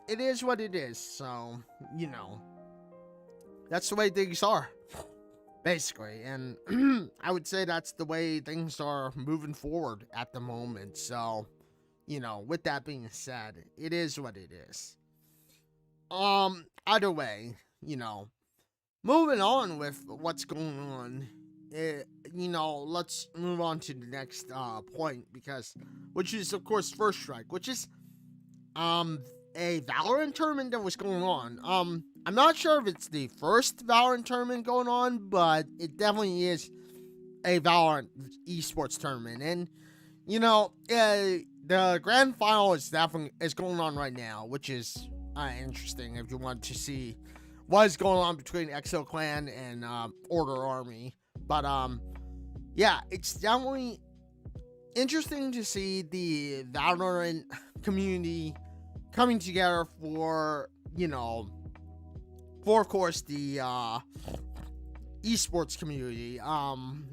it is what it is. So, you know, that's the way things are, basically. And I would say that's the way things are moving forward at the moment. So, you know, with that being said, it is what it is. Either way, you know, moving on with what's going on, you know, let's move on to the next point, which is, of course, First Strike, which is a Valorant tournament that was going on. I'm not sure if it's the first Valorant tournament going on, but it definitely is a Valorant esports tournament. And, you know, the grand final is going on right now, which is interesting if you want to see what is going on between EXO Clan and Order Army. But yeah, it's definitely interesting to see the Valorant community coming together for, you know, for, of course, the esports community.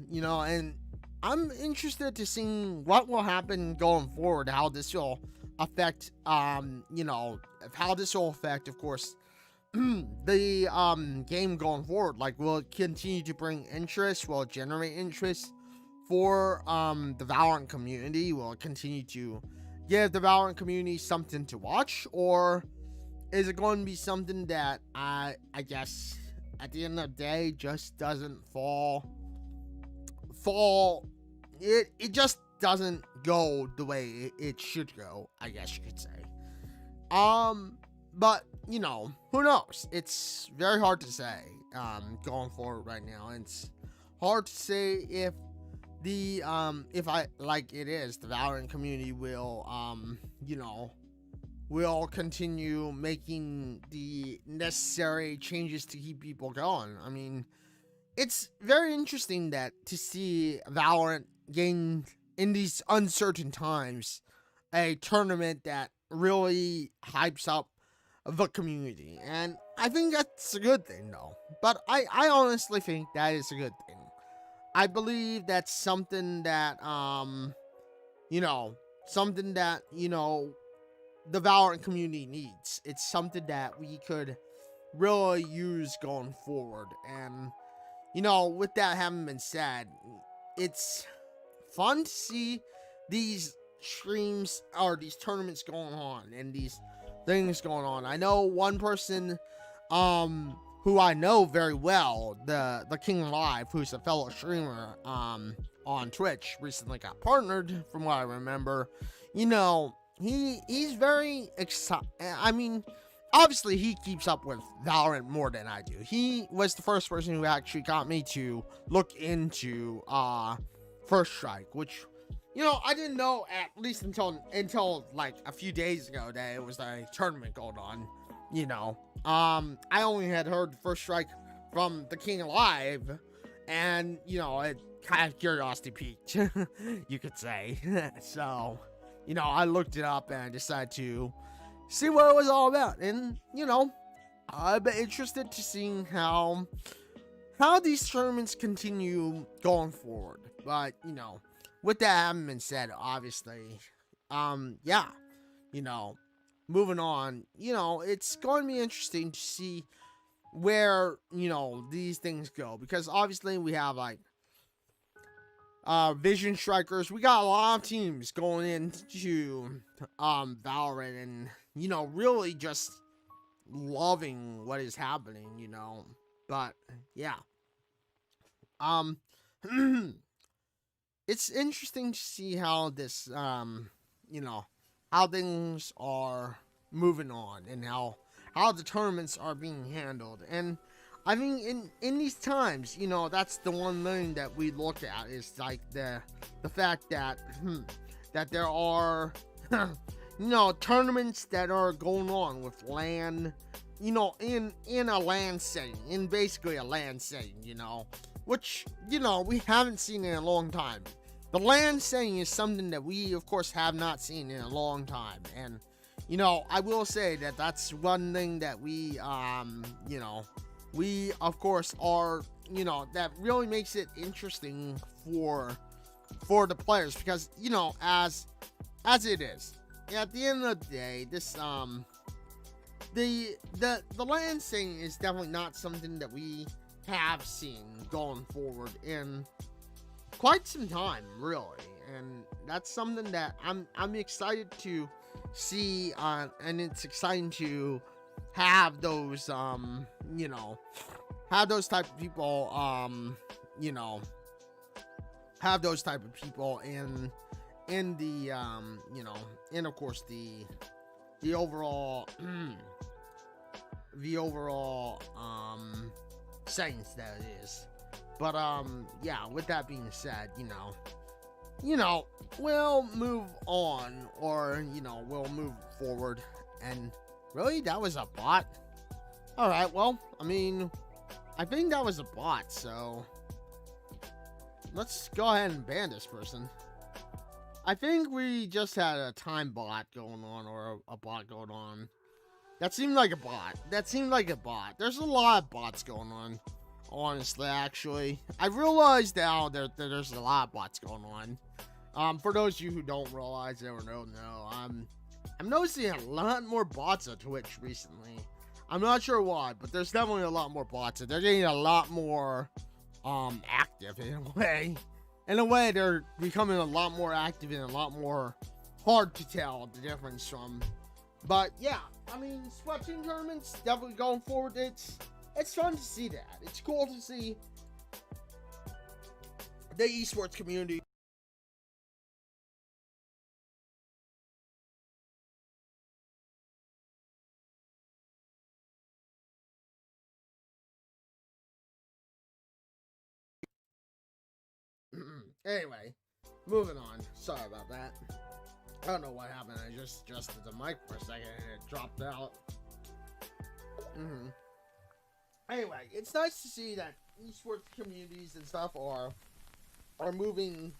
You know, and I'm interested to see what will happen going forward, how this will affect, you know, how this will affect, of course, the game going forward? Like, will it continue to bring interest? Will it generate interest for the Valorant community? Will it continue to give the Valorant community something to watch, or is it going to be something that I guess at the end of the day just doesn't fall it just doesn't go the way it should go, I guess you could say. But you know, who knows? It's very hard to say going forward right now. It's hard to say if the if I like it is the Valorant community will will continue making the necessary changes to keep people going. I mean, it's very interesting that to see Valorant gain in these uncertain times a tournament that really hypes up the community, and I think that's a good thing though. But I honestly think that is a good thing. I believe that's something that the Valorant community needs. It's something that we could really use going forward. And with that having been said, it's fun to see these streams or these tournaments going on and these things going on. I know one person who I know very well, the King Live, who's a fellow streamer on Twitch, recently got partnered from what I remember. He's very excited. I mean, obviously he keeps up with Valorant more than I do. He was the first person who actually got me to look into First Strike, which I didn't know at least until like a few days ago that it was a tournament going on. I only had heard First Strike from the King Alive, and it kind of curiosity piqued, you could say. So, I looked it up and I decided to see what it was all about, and I've been interested to see how these tournaments continue going forward. But with that having been said, obviously, moving on, it's going to be interesting to see where, these things go. Because obviously we have, like, Vision Strikers. We got a lot of teams going into, Valorant and, really just loving what is happening, But, yeah. It's interesting to see how this, how things are moving on and how the tournaments are being handled. And I think in these times, that's the one thing that we look at is like the fact that that there are tournaments that are going on with LAN, in a LAN setting, in basically a LAN setting, which we haven't seen in a long time. The LAN setting is something that we, of course, have not seen in a long time. And, I will say that that's one thing that we, we, of course, are, that really makes it interesting for the players. Because, as it is, at the end of the day, this, the LAN setting is definitely not something that we have seen going forward in quite some time, really, and that's something that I'm excited to see, and it's exciting to have those have those type of people have those type of people in the and of course the overall settings that it is. But with that being said, we'll move on, or we'll move forward. And really, that was a bot. All right, well, I mean, I think that was a bot, so let's go ahead and ban this person. I think we just had a time bot going on, or a bot going on. That seemed like a bot. There's a lot of bots going on. Honestly, actually, I realized now that there's a lot of bots going on. For those of you who don't realize it or don't know, I'm noticing a lot more bots on Twitch recently. I'm not sure why, but there's definitely a lot more bots. And they're getting a lot more active in a way. In a way, they're becoming a lot more active and a lot more hard to tell the difference from. But yeah, I mean, Splatoon tournaments definitely going forward. It's fun to see that. It's cool to see the esports community. Anyway, moving on. Sorry about that. I don't know what happened. I just adjusted the mic for a second and it dropped out. Anyway, it's nice to see that esports communities and stuff are moving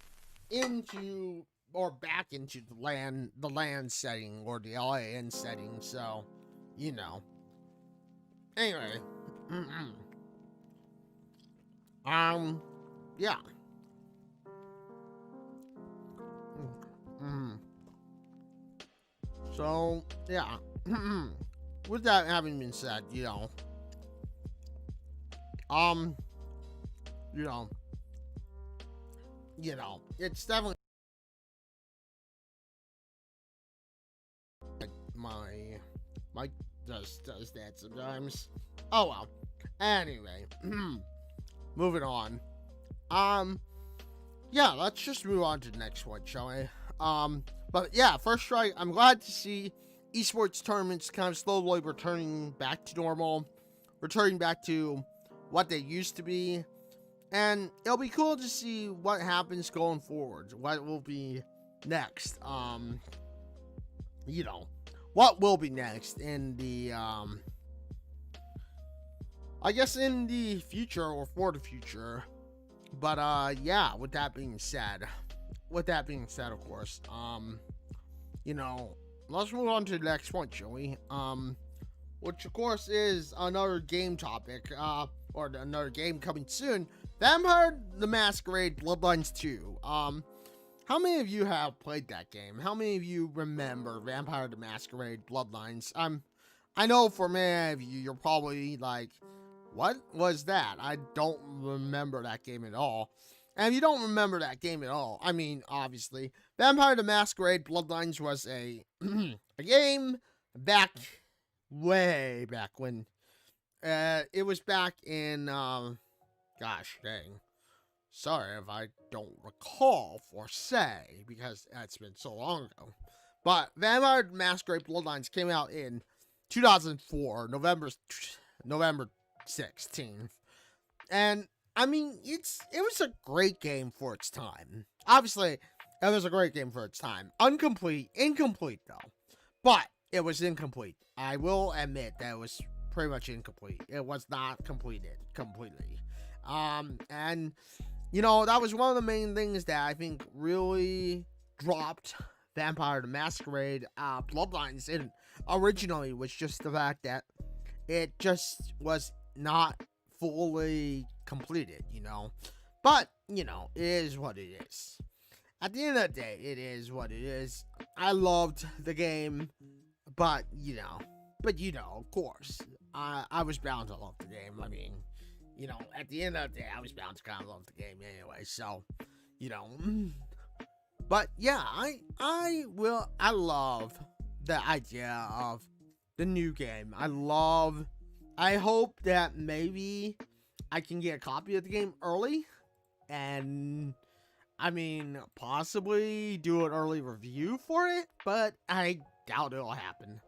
into or back into the LAN setting or the LAN setting. So, you know. Anyway, yeah. So, yeah. With that having been said, you know, it's definitely my mic does that sometimes. Oh well. Anyway, moving on. Yeah, let's just move on to the next one, shall we? But yeah, first strike. I'm glad to see esports tournaments kind of slowly returning back to normal, returning back to what they used to be. And it'll be cool to see what happens going forward. What will be next? What will be next in the I guess in the future or for the future. But yeah, with that being said, of course, let's move on to the next one, shall we? Which of course is another game topic, or another game coming soon. Vampire the Masquerade Bloodlines 2. How many of you have played that game? How many of you remember Vampire the Masquerade Bloodlines? I know for many of you, you're probably like, what was that? I don't remember that game at all. And if you don't remember that game at all, I mean, obviously, Vampire the Masquerade Bloodlines was a a game way back when. It was back in, gosh dang. Sorry if I don't recall for say, because that's been so long ago. But Vampire the Masquerade Bloodlines came out in 2004, November 16th. And I mean, it was a great game for its time. Obviously, it was a great game for its time. Incomplete though. But it was incomplete. I will admit that it was pretty much incomplete. It was not completed completely. And that was one of the main things that I think really dropped Vampire the Masquerade Bloodlines in originally, was just the fact that it just was not fully completed, But, it is what it is. At the end of the day, it is what it is. I loved the game, but, of course, I was bound to love the game. I mean, at the end of the day, I was bound to kind of love the game anyway, so, But, yeah, I love the idea of the new game. I hope that maybe I can get a copy of the game early, and I mean, possibly do an early review for it, but I doubt it'll happen.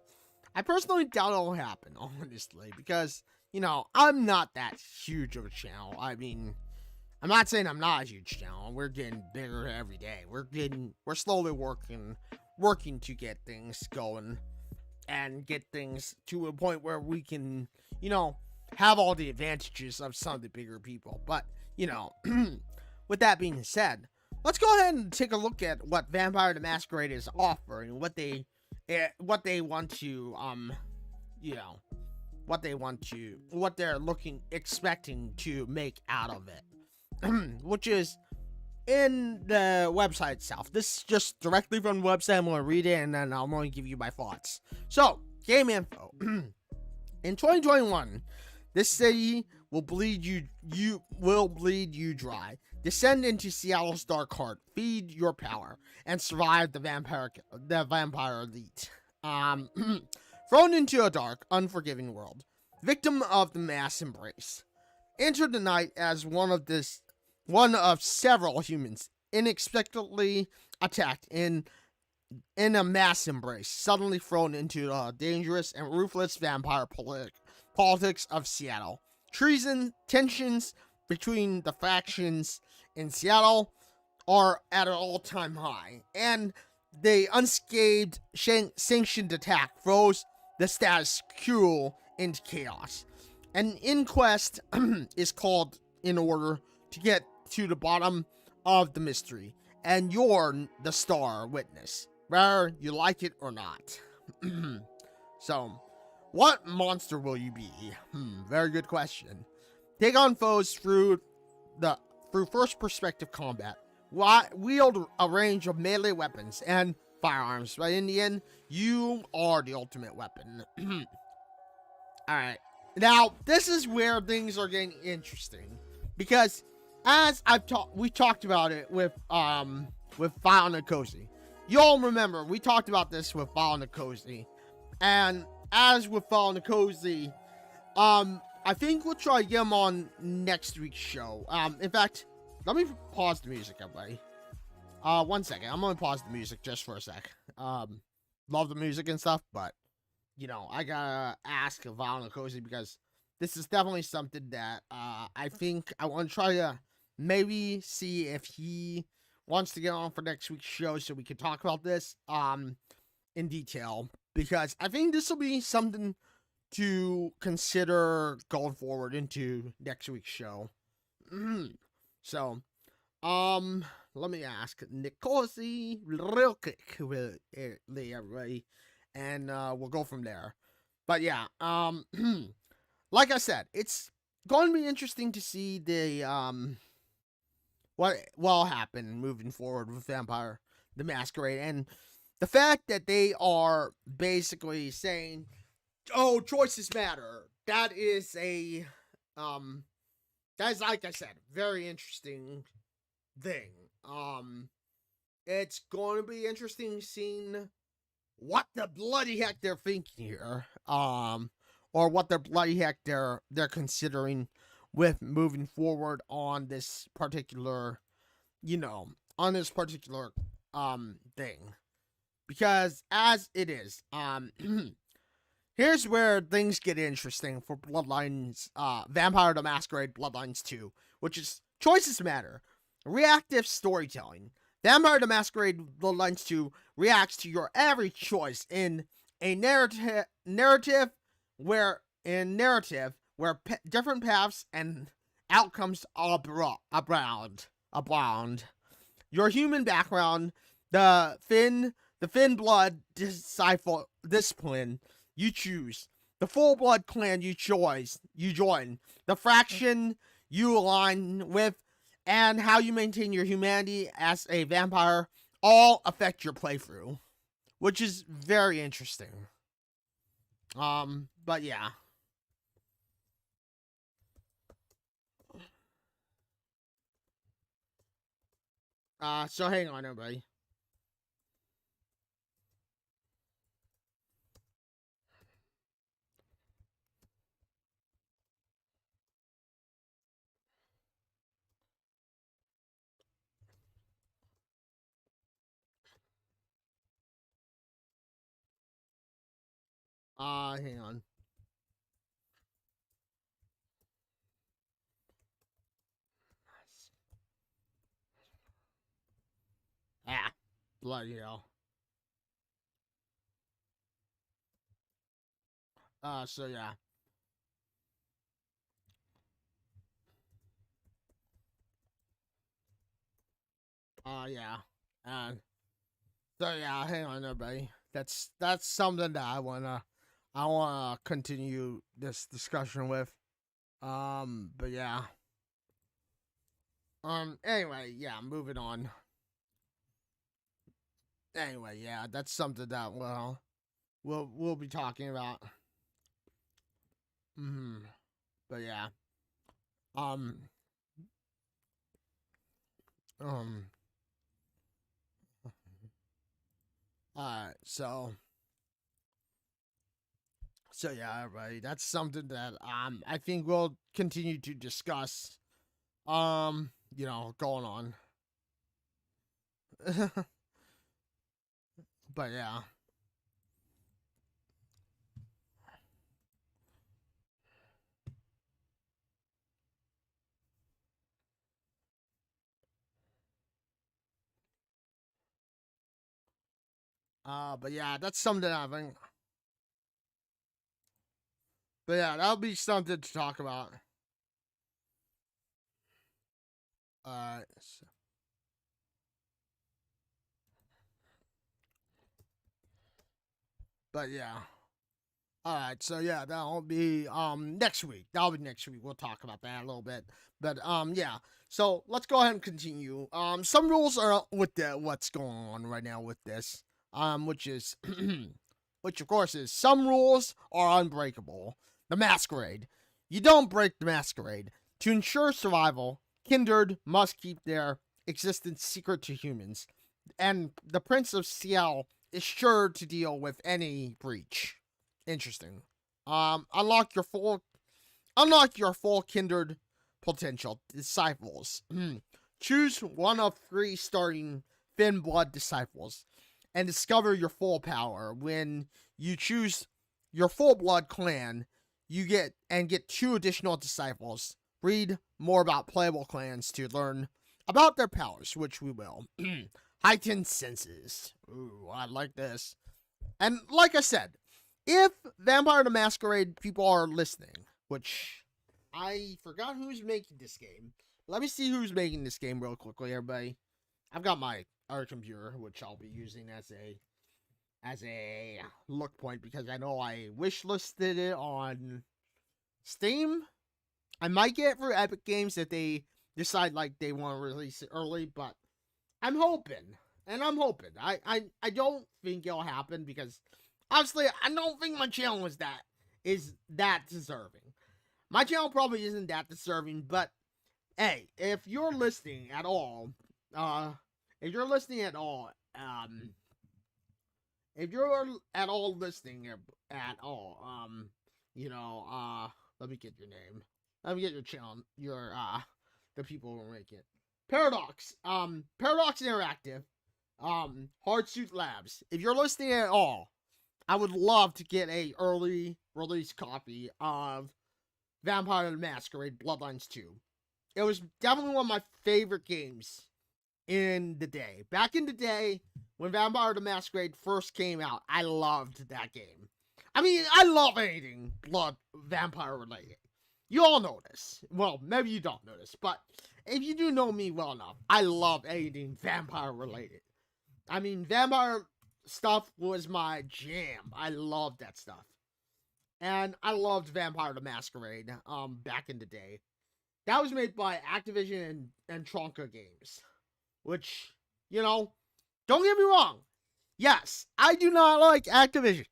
I personally doubt it'll happen, honestly, because, I'm not that huge of a channel. I mean, I'm not saying I'm not a huge channel. We're getting bigger every day. We're slowly working to get things going and get things to a point where we can, have all the advantages of some of the bigger people. But, with that being said, let's go ahead and take a look at what Vampire the Masquerade is offering, what they want to, what they're expecting to make out of it, which is in the website itself. This is just directly from the website. I'm going to read it and then I'm going to give you my thoughts. So, game info. In 2021, this city will bleed you dry. Descend into Seattle's dark heart, feed your power, and survive the vampire elite. Um, thrown into a dark, unforgiving world, victim of the mass embrace. Enter the night as one of several humans inexplicably attacked in a mass embrace, suddenly thrown into the dangerous and ruthless vampire politics of Seattle. Treason, tensions between the factions in Seattle are at an all-time high, and the unscathed sanctioned attack throws the status quo into chaos. An inquest is called in order to get to the bottom of the mystery, and you're the star witness, whether you like it or not. So, what monster will you be? Very good question. Take on foes through first perspective combat. Wield a range of melee weapons and firearms, but in the end, you are the ultimate weapon. Alright. Now, this is where things are getting interesting. Because as we talked about it with Violent and Cozy. You all remember, we talked about this with Violent and Cozy. And as with Violent and Cozy, I think we'll try to get him on next week's show. In fact, let me pause the music, everybody. 1 second. I'm gonna pause the music just for a sec. Love the music and stuff, but you know, I gotta ask Violent and Cozy because this is definitely something that I think I want to try to maybe see if he wants to get on for next week's show so we can talk about this in detail, because I think this will be something to consider going forward into next week's show. So, let me ask Nicosi real quick, everybody, and we'll go from there. But yeah, like I said, it's going to be interesting to see what will happen moving forward with Vampire the Masquerade, and the fact that they are basically saying, "Oh, choices matter." That is like I said, very interesting thing. It's going to be interesting seeing what the bloody heck they're thinking here, or what the bloody heck they're considering with moving forward on this particular, thing. Because as it is, here's where things get interesting for Bloodlines, Vampire the Masquerade Bloodlines 2, which is choices matter. Reactive storytelling. Vampire the Masquerade Bloodlines 2 reacts to your every choice in a narrative where different paths and outcomes abound. Your human background, the Finn blood discipline you choose, the full blood clan you join, the fraction you align with, and how you maintain your humanity as a vampire all affect your playthrough, which is very interesting. But yeah. So hang on, everybody. Hang on. Bloody hell. So yeah. Yeah. And so yeah, hang on, everybody. That's something that I wanna continue this discussion with. But yeah. Anyway, yeah, moving on. Anyway, yeah, that's something that we'll be talking about. But yeah. Um. Um. So. So yeah, everybody. That's something that I think we'll continue to discuss. Going on. But yeah. But yeah, that's something I think. But yeah, that'll be something to talk about. Uh. But yeah. All right, so yeah, that'll be next week. That'll be next week. We'll talk about that a little bit. But yeah. So let's go ahead and continue. Some rules are with what's going on right now with this. Which is which of course is some rules are unbreakable. The masquerade. You don't break the masquerade. To ensure survival, kindred must keep their existence secret to humans. And the Prince of Ciel is sure to deal with any breach. Interesting. Um, unlock your full unlock your full kindred potential disciples. Choose one of 3 starting Thin Blood disciples and discover your full power. When you choose your full blood clan, you get 2 additional disciples. Read more about playable clans to learn about their powers, which we will. Heightened senses. Ooh, I like this. And like I said, if Vampire the Masquerade people are listening, which I forgot who's making this game. Let me see who's making this game real quickly, everybody. I've got my other computer, which I'll be using as a look point because I know I wish listed it on Steam. I might get it for Epic Games if they decide like they want to release it early, but I'm hoping. And I'm hoping. I don't think it'll happen because honestly, I don't think my channel is that deserving. My channel probably isn't that deserving, but hey, if you're listening at all, if you're at all listening at all, let me get your name. Let me get your channel, the people who make it. Paradox Interactive, Hardsuit Labs. If you're listening at all, I would love to get a early release copy of Vampire the Masquerade Bloodlines 2. It was definitely one of my favorite games in the day. Back in the day, when Vampire the Masquerade first came out, I loved that game. I mean, I love anything blood vampire related. You all know this. Well, maybe you don't know this, but if you do know me well enough, I love anything vampire related. I mean, vampire stuff was my jam. I loved that stuff. And I loved Vampire the Masquerade back in the day. That was made by Activision and Tronka Games. Which, don't get me wrong. Yes, I do not like Activision.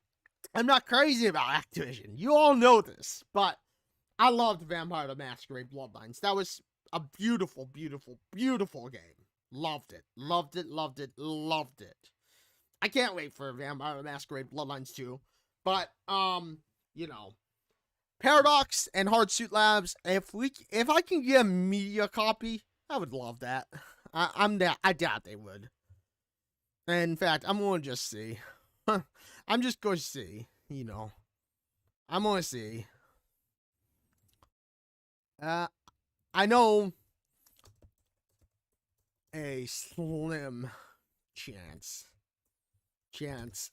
I'm not crazy about Activision. You all know this. But I loved Vampire the Masquerade Bloodlines. That was a beautiful, beautiful, beautiful game. Loved it. Loved it, loved it, loved it. I can't wait for Vampire the Masquerade Bloodlines 2. But, Paradox and Hardsuit Labs, if I can get a media copy, I would love that. I doubt they would. And in fact, I'm gonna just see. I'm just going to see, I'm gonna see. I know a slim chance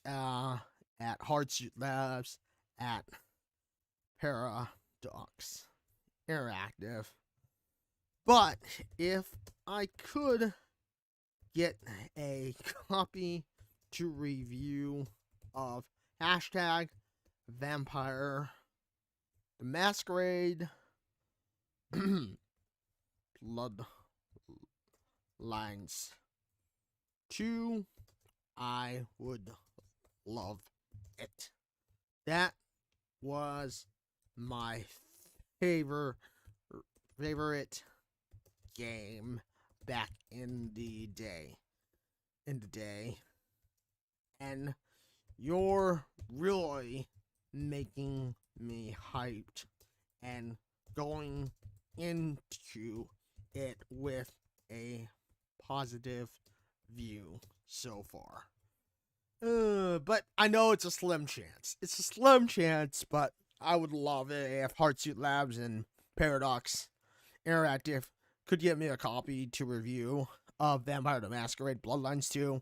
at Hardsuit Labs, at Paradox Interactive. But if I could get a copy to review of hashtag Vampire the Masquerade Bloodlines 2, I would love it. That was my favorite favorite game back in the day. And you're really making me hyped and going into it with a positive view so far. But I know it's a slim chance. It's a slim chance, but I would love it if Heartsuit Labs and Paradox Interactive could get me a copy to review of Vampire the Masquerade Bloodlines 2.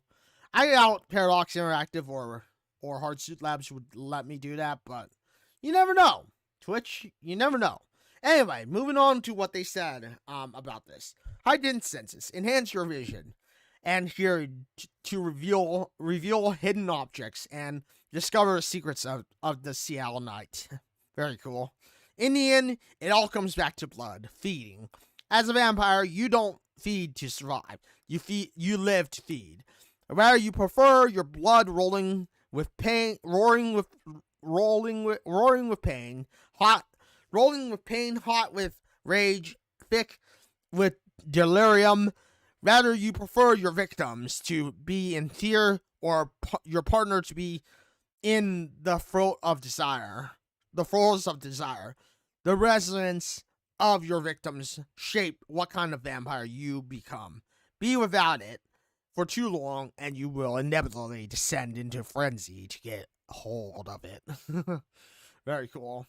I doubt Paradox Interactive or Heartsuit Labs would let me do that, but you never know. Twitch, you never know. Anyway, moving on to what they said about this. Heightened senses, enhance your vision, and here to reveal hidden objects and discover secrets of the Seattle night. Very cool. In the end, it all comes back to blood, feeding. As a vampire, you don't feed to survive. You live to feed. Rather, you prefer your blood rolling with pain, roaring with pain, hot with rage, thick with delirium. Rather, you prefer your victims to be in fear or your partner to be in the throes of desire. The resonance of your victims shape what kind of vampire you become. Be without it for too long, and you will inevitably descend into frenzy to get hold of it. Very cool.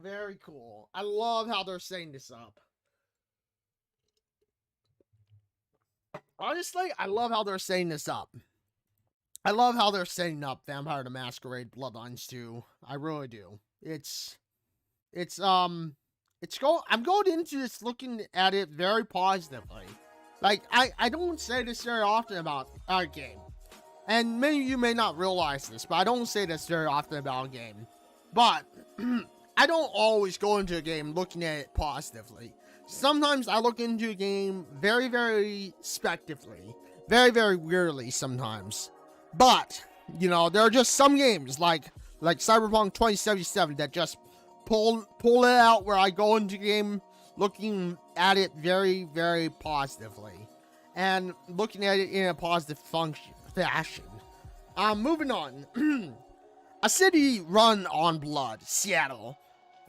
Very cool. I love how they're setting this up. Honestly, I love how they're setting this up. I love how they're setting up Vampire the Masquerade Bloodlines 2. I really do. I'm going into this looking at it very positively. Like, I don't say this very often about our game. And many of you may not realize this, but I don't say this very often about a game. But I don't always go into a game looking at it positively. Sometimes I look into a game very, very speculatively. Very, very weirdly sometimes. But, you know, there are just some games like Cyberpunk 2077 that just pull it out where I go into game looking at it very, very positively. And looking at it in a positive fashion. Moving on. A city run on blood, Seattle.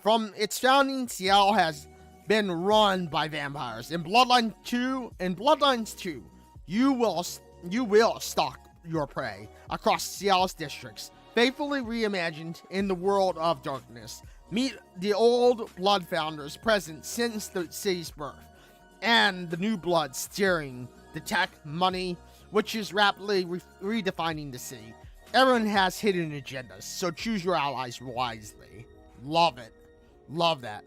From its founding, Seattle has been run by vampires. In Bloodlines 2, you will stalk your prey across Seattle's districts, faithfully reimagined in the world of darkness. Meet the old blood founders present since the city's birth, and the new blood steering the tech, money, which is rapidly redefining the city. Everyone has hidden agendas, so choose your allies wisely. Love it. Love that.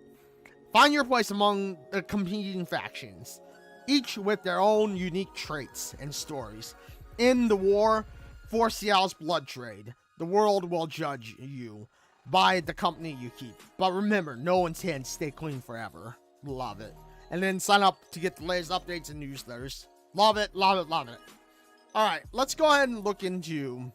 Find your place among the competing factions, each with their own unique traits and stories. In the war for Seattle's blood trade, the world will judge you by the company you keep. But remember, no one's hands stay clean forever. Love it. And then sign up to get the latest updates and newsletters. Love it, love it, love it. Alright, let's go ahead and look into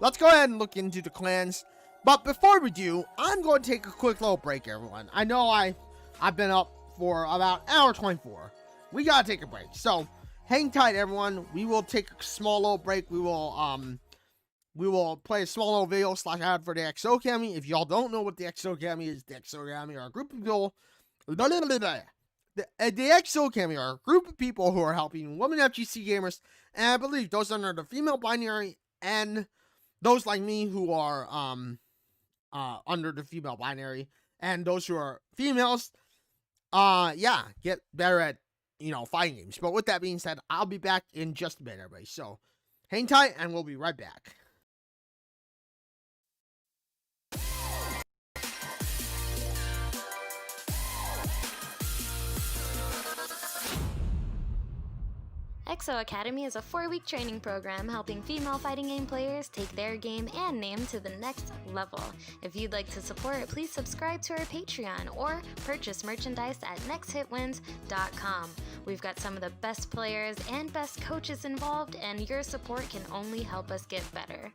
the clans. But before we do, I'm going to take a quick little break, everyone. I know I've been up for about an hour 24. We gotta take a break. So hang tight, everyone. We will take a small little break. We will play a small little video /ad for the XO Academy. If y'all don't know what the XO Academy is, the XO Academy are a group of people. The XO Academy are a group of people who are helping women FGC gamers, and I believe those under the female binary and those like me who are under the female binary, and those who are females, get better at, fighting games. But with that being said, I'll be back in just a bit, everybody. So hang tight, and we'll be right back. XO Academy is a 4-week training program helping female fighting game players take their game and name to the next level. If you'd like to support, please subscribe to our Patreon or purchase merchandise at nexthitwins.com. We've got some of the best players and best coaches involved, and your support can only help us get better.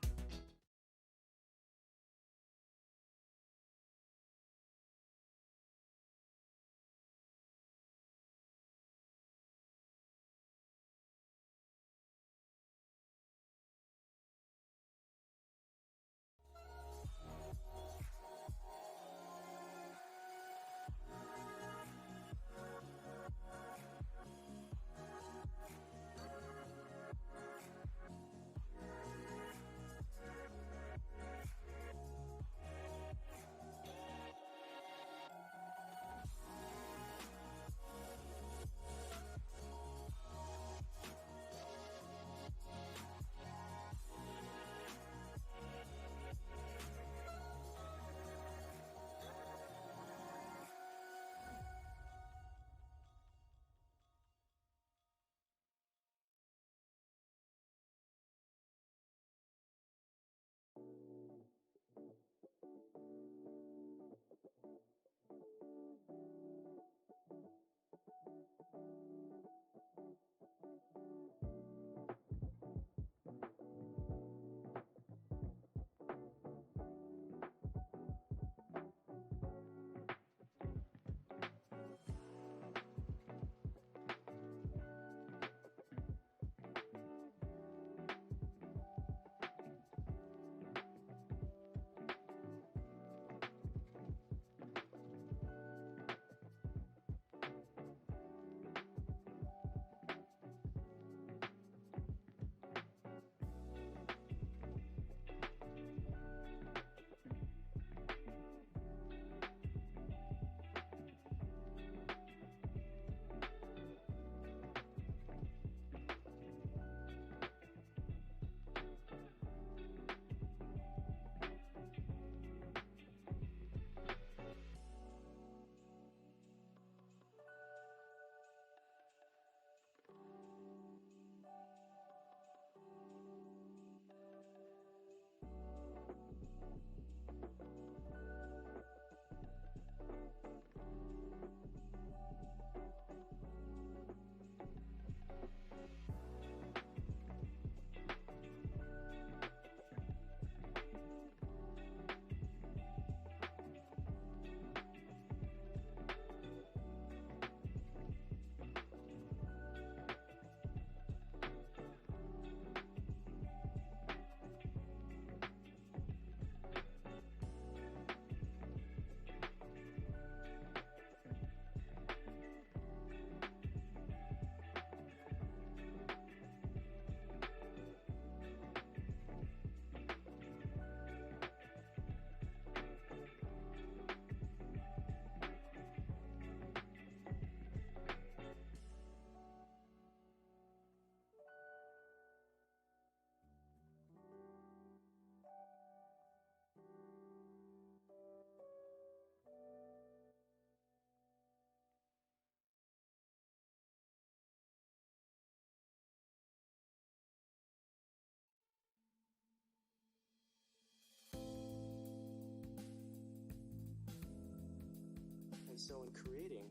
And so in creating,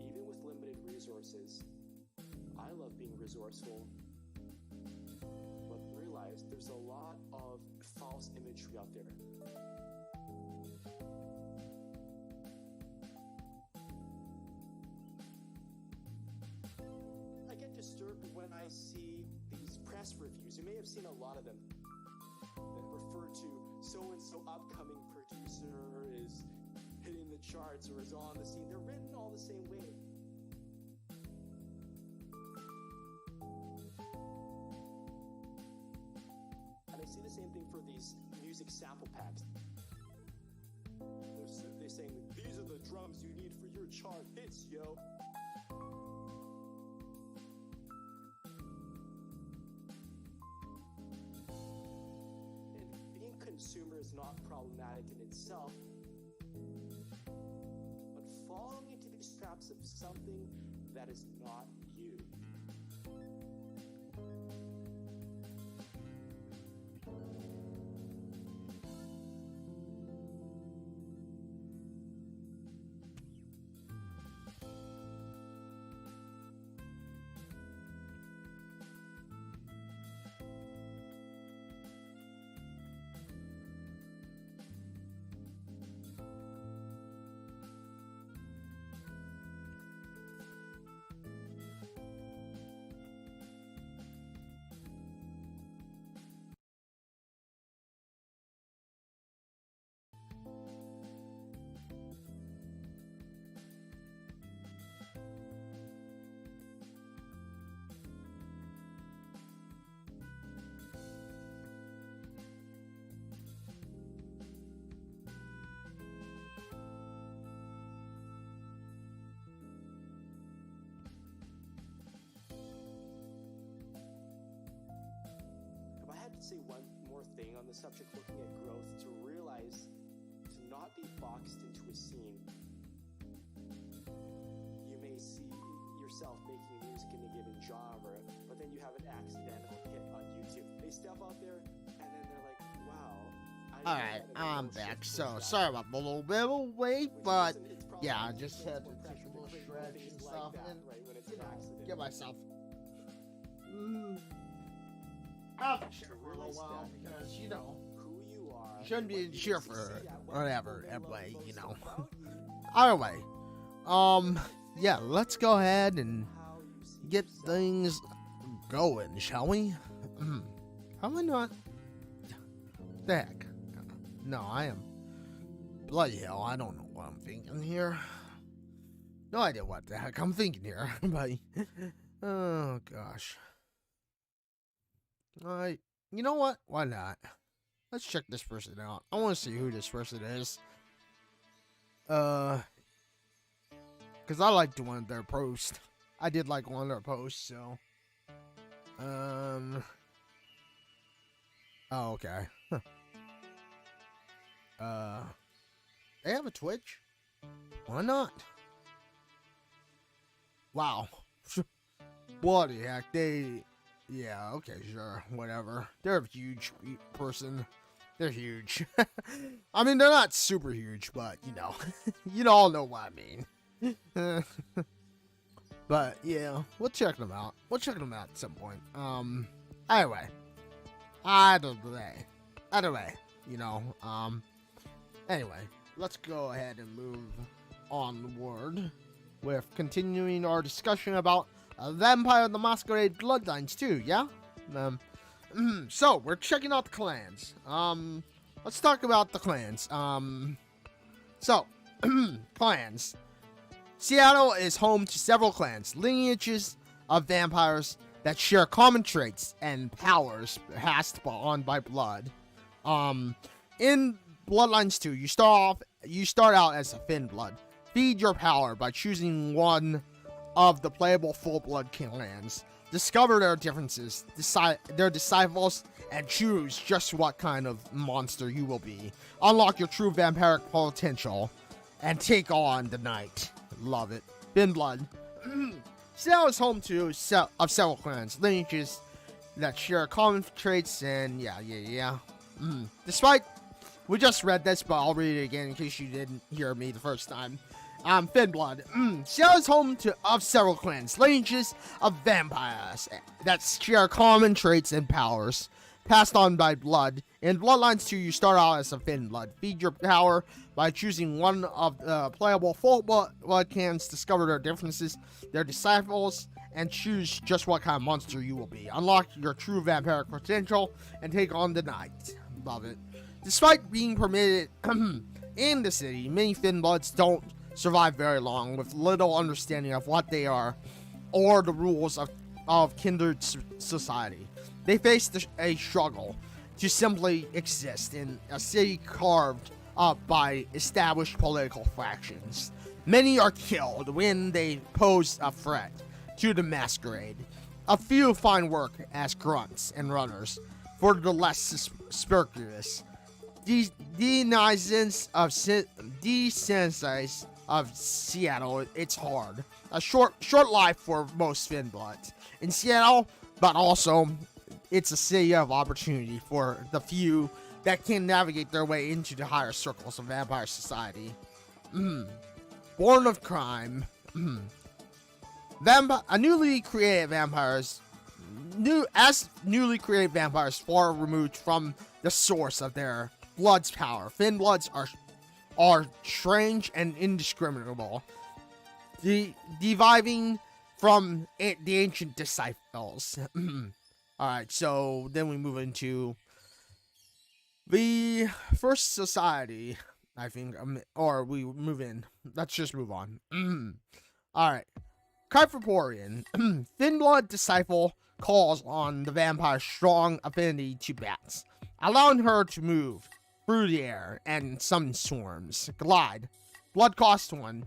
even with limited resources, I love being resourceful, but realize there's a lot of false imagery out there. I get disturbed when I see these press reviews. You may have seen a lot of them that refer to so-and-so upcoming producer is hitting the charts or is on the scene. They're written all the same way. And I see the same thing for these music sample packs. They're saying, these are the drums you need for your chart hits, yo. And being consumer is not problematic in itself, but falling into these traps of something that is not you. Say one more thing on the subject, looking at growth, to realize to not be boxed into a scene. You may see yourself making music in a given genre, but then you have an accidental hit on YouTube. They step out there and then they're like, wow. Alright, I'm back. So, sorry about the little bit of wait, but yeah, I just had to take a little stretch and stuff that, and right, when it's you an know, accident. get myself. I'll cheer for a little while because you know Who you are. you shouldn't be what in you cheer can for succeed at, what whatever people may everybody, love you most know. about you, Either way, yeah, let's go ahead and how you see get yourself. things going, shall we? How am I not? The heck? No, I am. Bloody hell, I don't know what I'm thinking here. No idea what the heck I'm thinking here, but oh gosh. Alright, you know what? Why not? Let's check this person out. I want to see who this person is. Because I liked one of their posts. I did like one of their posts, so. Oh, okay. They have a Twitch? Why not? Wow. What the heck? Yeah, okay, sure. Whatever. They're a huge person. They're huge. I mean, they're not super huge, but, you know. You all know what I mean. But, yeah, we'll check them out. We'll check them out at some point. Anyway. Either way, you know, anyway, let's go ahead and move onward with continuing our discussion about Vampire the Masquerade Bloodlines 2, yeah? So, we're checking out the clans. Let's talk about the clans. So, clans. Seattle is home to several clans, lineages of vampires that share common traits and powers passed on by blood. In Bloodlines 2, you start out as a Thin Blood. Feed your power by choosing one of the playable full blood clans. Discover their differences, decide their disciples, and choose just what kind of monster you will be. Unlock your true vampiric potential and take on the night. Love it. Thin Blood. Seattle is home to several clans, lineages that share common traits, and yeah. Despite, we just read this, but I'll read it again in case you didn't hear me the first time. Thin Blood. Seattle is home of several clans, lineages of vampires that share common traits and powers passed on by blood. In Bloodlines 2, you start out as a Thin Blood. Feed your power by choosing one of the playable full blood clans, discover their differences, their disciples, and choose just what kind of monster you will be. Unlock your true vampiric potential and take on the night. Love it. Despite being permitted in the city, many Thin Bloods don't survive very long with little understanding of what they are or the rules of kindred society. They face a struggle to simply exist in a city carved up by established political factions. Many are killed when they pose a threat to the masquerade. A few find work as grunts and runners for the less suspicious. Denizens of Seattle, it's hard. A short life for most Thin Bloods in Seattle, but also it's a city of opportunity for the few that can navigate their way into the higher circles of vampire society. Born of crime. Newly created vampires far removed from the source of their blood's power. Thin Bloods are strange and indiscriminable, deriving from the ancient disciples. Alright, so then we move into the first society, I think, or we move in. Let's just move on. Alright. Kyphoporian. Thin Blood disciple calls on the vampire's strong affinity to bats, allowing her to move through the air and summon swarms. Glide. Blood cost 1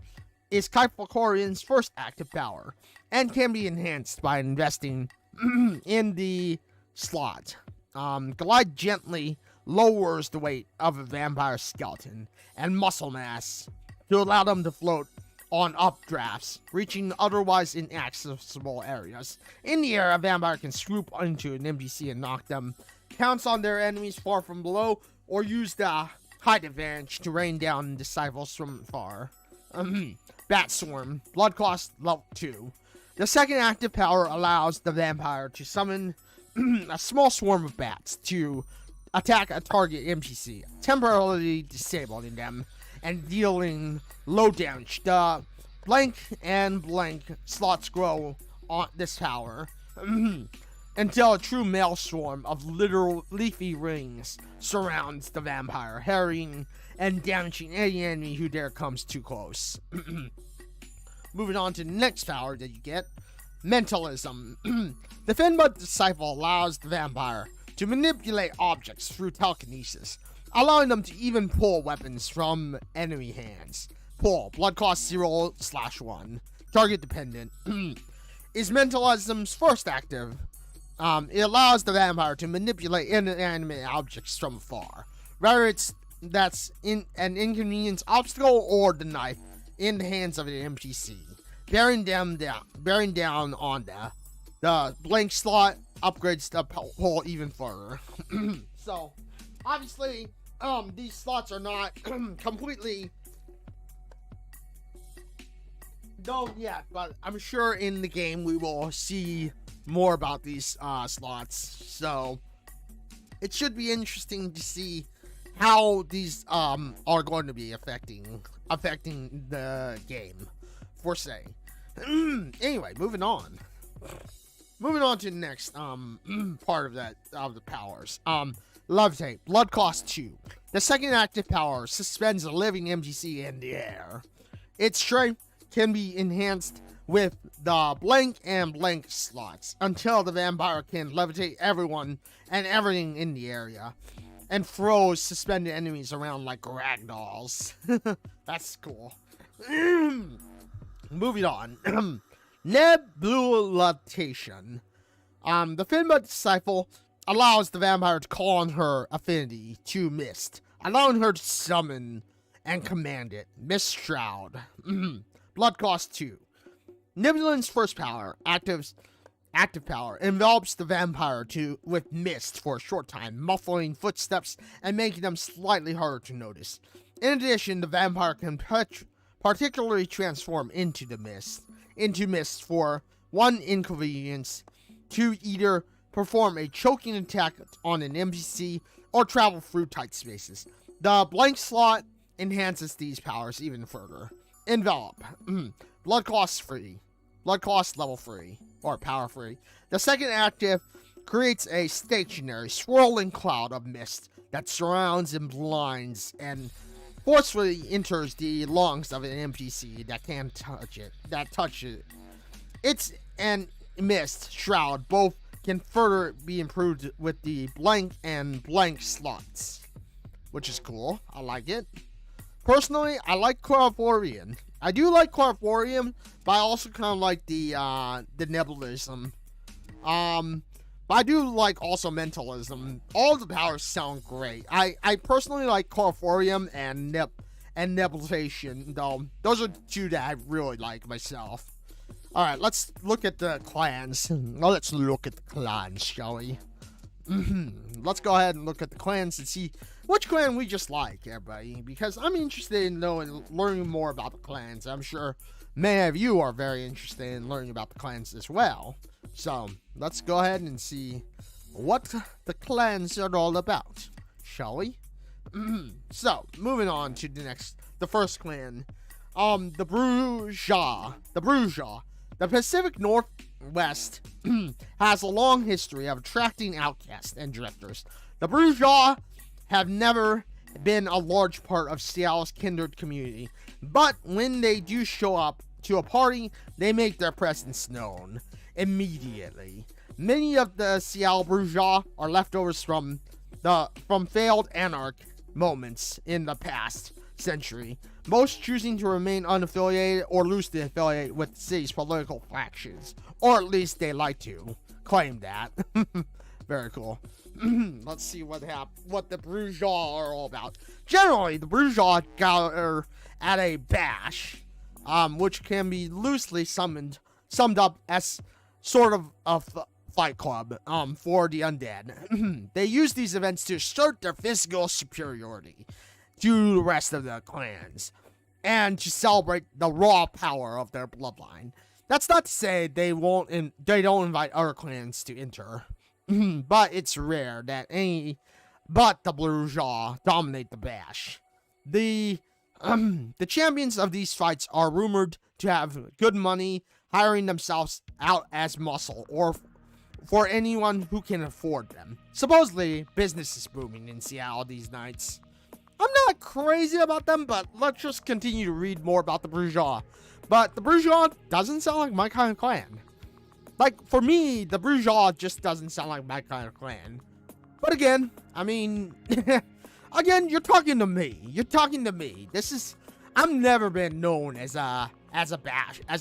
is Kyphoporian's first active power and can be enhanced by investing in the slot. Glide gently lowers the weight of a vampire skeleton and muscle mass to allow them to float on updrafts, reaching otherwise inaccessible areas. In the air, a vampire can swoop into an NPC and knock them, pounce on their enemies far from below, or use the height advantage to rain down disciples from far. Bat Swarm, Blood Cost level 2. The second active power allows the vampire to summon a small swarm of bats to attack a target NPC, temporarily disabling them and dealing low damage. The blank and blank slots grow on this power until a true maelstrom of literal leafy rings surrounds the vampire, harrying and damaging any enemy who dare comes too close. Moving on to the next power that you get, Mentalism. The Finbud Disciple allows the vampire to manipulate objects through telekinesis, allowing them to even pull weapons from enemy hands. Pull, blood cost 0/1, target dependent. Is Mentalism's first active. It allows the vampire to manipulate inanimate objects from afar, whether that's an inconvenience obstacle or the knife in the hands of an NPC, bearing down on the blank slot upgrades the pull even further. So, obviously, these slots are not completely known yet, but I'm sure in the game we will see more about these slots. So, it should be interesting to see how these are going to be affecting the game, for say. Anyway, moving on to the next part of the powers. Levitate, blood cost 2. The second active power suspends a living NPC in the air. Its strength can be enhanced with the blank and blank slots until the vampire can levitate everyone and everything in the area and throws suspended enemies around like ragdolls. That's cool. Moving on. Nebulation. The Finbud Disciple allows the vampire to call on her affinity to Mist, allowing her to summon and command it. Mist Shroud. Blood cost 2. Nebulan's first power, active power, envelops the vampire with mist for a short time, muffling footsteps and making them slightly harder to notice. In addition, the vampire can particularly transform into mist for one inconvenience, to either perform a choking attack on an NPC or travel through tight spaces. The blank slot enhances these powers even further. Envelop. Blood cost free. Blood cost level 3, or power 3. The second active creates a stationary, swirling cloud of mist that surrounds and blinds and forcefully enters the lungs of an NPC that can touch it. It's and mist shroud both can further be improved with the blank and blank slots, which is cool. I like it. Personally, I like Clairvoyant. I do like Clairvoyant, but I also kind of like the Nebulism. But I do like also Mentalism. All of the powers sound great. I personally like Clairvoyant and Nebulation, though. Those are two that I really like myself. Alright, let's look at the clans. Let's look at the clans, shall we? Let's go ahead and look at the clans and see which clan we just like, everybody. Because I'm interested in learning more about the clans. I'm sure many of you are very interested in learning about the clans as well. So, let's go ahead and see what the clans are all about, shall we? So, moving on to the first clan. The Bruja. The Pacific Northwest has a long history of attracting outcasts and drifters. The Bruja have never been a large part of Seattle's kindred community, but when they do show up to a party, they make their presence known immediately. Many of the Seattle Bruja are leftovers from failed anarch moments in the past century, most choosing to remain unaffiliated or loosely affiliate with the city's political factions, or at least they like to claim that. Very cool. Let's see what the Bruja are all about. Generally, the Bruja gather at a bash, which can be loosely summed up as sort of a fight club for the undead. They use these events to assert their physical superiority to the rest of the clans. and to celebrate the raw power of their bloodline. That's not to say they don't invite other clans to enter, but it's rare that any but the Bourgeois dominate the bash. The champions of these fights are rumored to have good money, hiring themselves out as muscle, or for anyone who can afford them. Supposedly, business is booming in Seattle these nights. I'm not crazy about them, but let's just continue to read more about the Bourgeois. But the Bourgeois doesn't sound like my kind of clan. Like, for me, the Bourgeois just doesn't sound like my kind of clan. But again, I mean, again, you're talking to me. I've never been known as a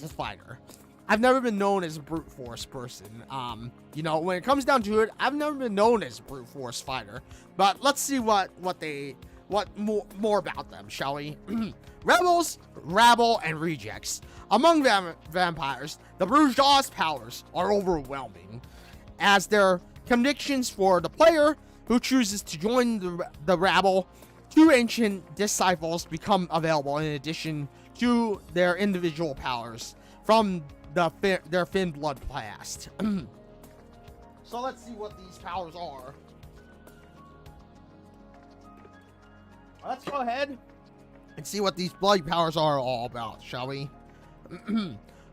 fighter. I've never been known as a brute force person. When it comes down to it, I've never been known as a brute force fighter. But let's see what more about them, shall we? Rebels, rabble, and rejects. Among vampires, the Bourgeois' powers are overwhelming, as their convictions for the player who chooses to join the rabble, 2 ancient disciples become available in addition to their individual powers from their Finn blood past. So let's see what these powers are. Let's go ahead and see what these blood powers are all about, shall we?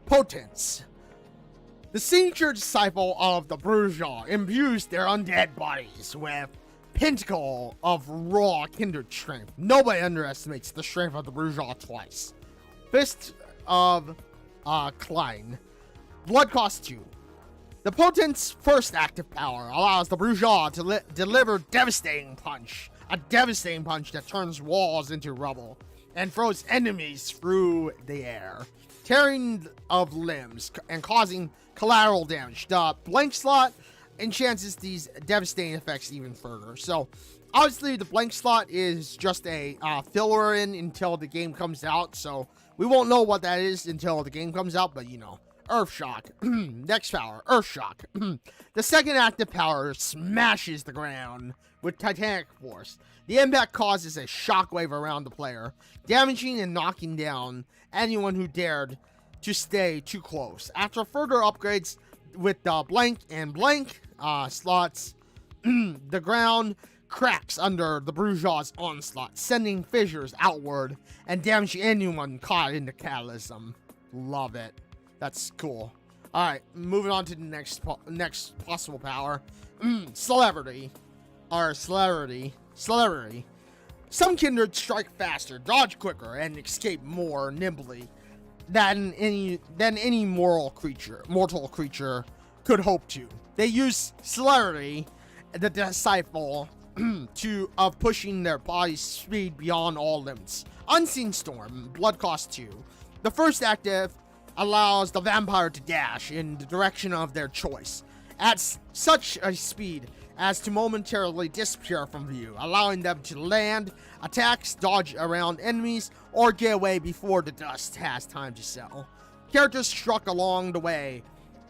Potence. The signature disciple of the Bourgeois imbues their undead bodies with pentacle of raw kindred strength. Nobody underestimates the strength of the Bourgeois twice. Fist of Klein. Blood cost 2. The Potent's first active power allows the Bourgeois to deliver devastating punch. A devastating punch that turns walls into rubble and throws enemies through the air, tearing of limbs and causing collateral damage. The blank slot enhances these devastating effects even further. So, obviously, the blank slot is just a filler in until the game comes out. So, we won't know what that is until the game comes out, but Earth Shock. Next power, Earth Shock. The second active power smashes the ground with titanic force. The impact causes a shockwave around the player, damaging and knocking down anyone who dared to stay too close. After further upgrades with the blank and blank slots, the ground cracks under the Bourgeois' onslaught, sending fissures outward and damaging anyone caught in the catalysm. Love it. That's cool. Alright, moving on to the next possible power. Celebrity. Some kindred strike faster, dodge quicker, and escape more nimbly than any mortal creature could hope to. They use celerity, the disciple, of pushing their body's speed beyond all limits. Unseen Storm, blood cost 2. The first active allows the vampire to dash in the direction of their choice at such a speed as to momentarily disappear from view, allowing them to land attacks, dodge around enemies, or get away before the dust has time to settle. Characters struck along the way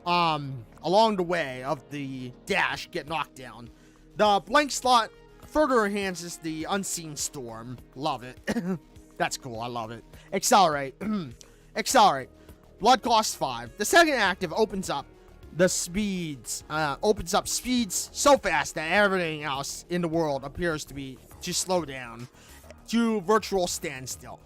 of the dash get knocked down. The blank slot further enhances the Unseen Storm. Love it. That's cool. I love it. Accelerate. Accelerate. Blood cost 5. The second active opens up speeds so fast that everything else in the world appears to slow down to virtual standstill.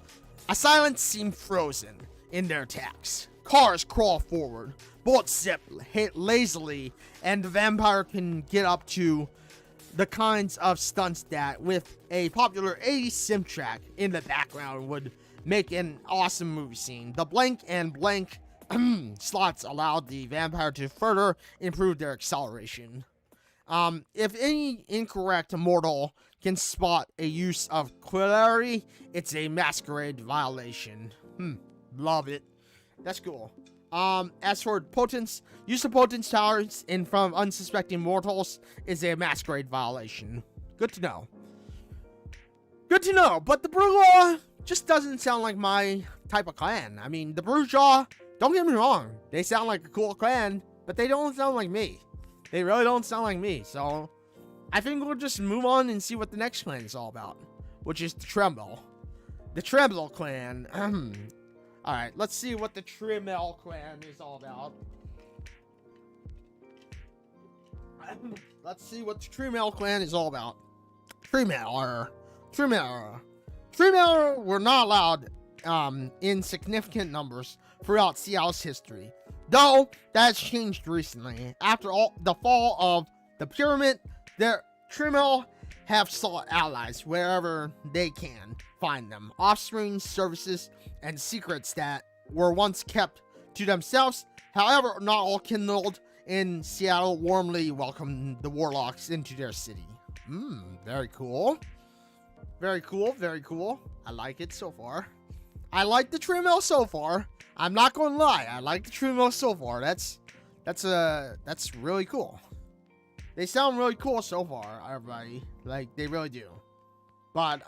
Assailants seem frozen in their attacks. Cars crawl forward, bullets zip hit lazily, and the vampire can get up to the kinds of stunts that, with a popular 80s sim track in the background, would make an awesome movie scene. The blank and blank slots allowed the vampire to further improve their acceleration. If any incorrect mortal can spot a use of celerity, it's a masquerade violation. Love it. That's cool. As for potence, use of potence towers in front of unsuspecting mortals is a masquerade violation. Good to know. Good to know, but the Bourgeois just doesn't sound like my type of clan. I mean, the Bourgeois, don't get me wrong, they sound like a cool clan, but they don't sound like me. They really don't sound like me, so I think we'll just move on and see what the next clan is all about, which is the Tremble. The Tremble clan. Alright, let's see what the Tremble clan is all about. Let's see what the Tremble clan is all about. Tremble were not allowed in significant numbers throughout Seattle's history, though that has changed recently. After the fall of the pyramid, their Tremble have sought allies wherever they can find them. Offspring, services, and secrets that were once kept to themselves. However, not all kindled in Seattle warmly welcome the warlocks into their city. Very cool. Very cool, very cool. I like it so far. I like the Tremble so far. I'm not gonna lie, I like the Tremble so far. That's really cool. They sound really cool so far, everybody. Like, they really do. But,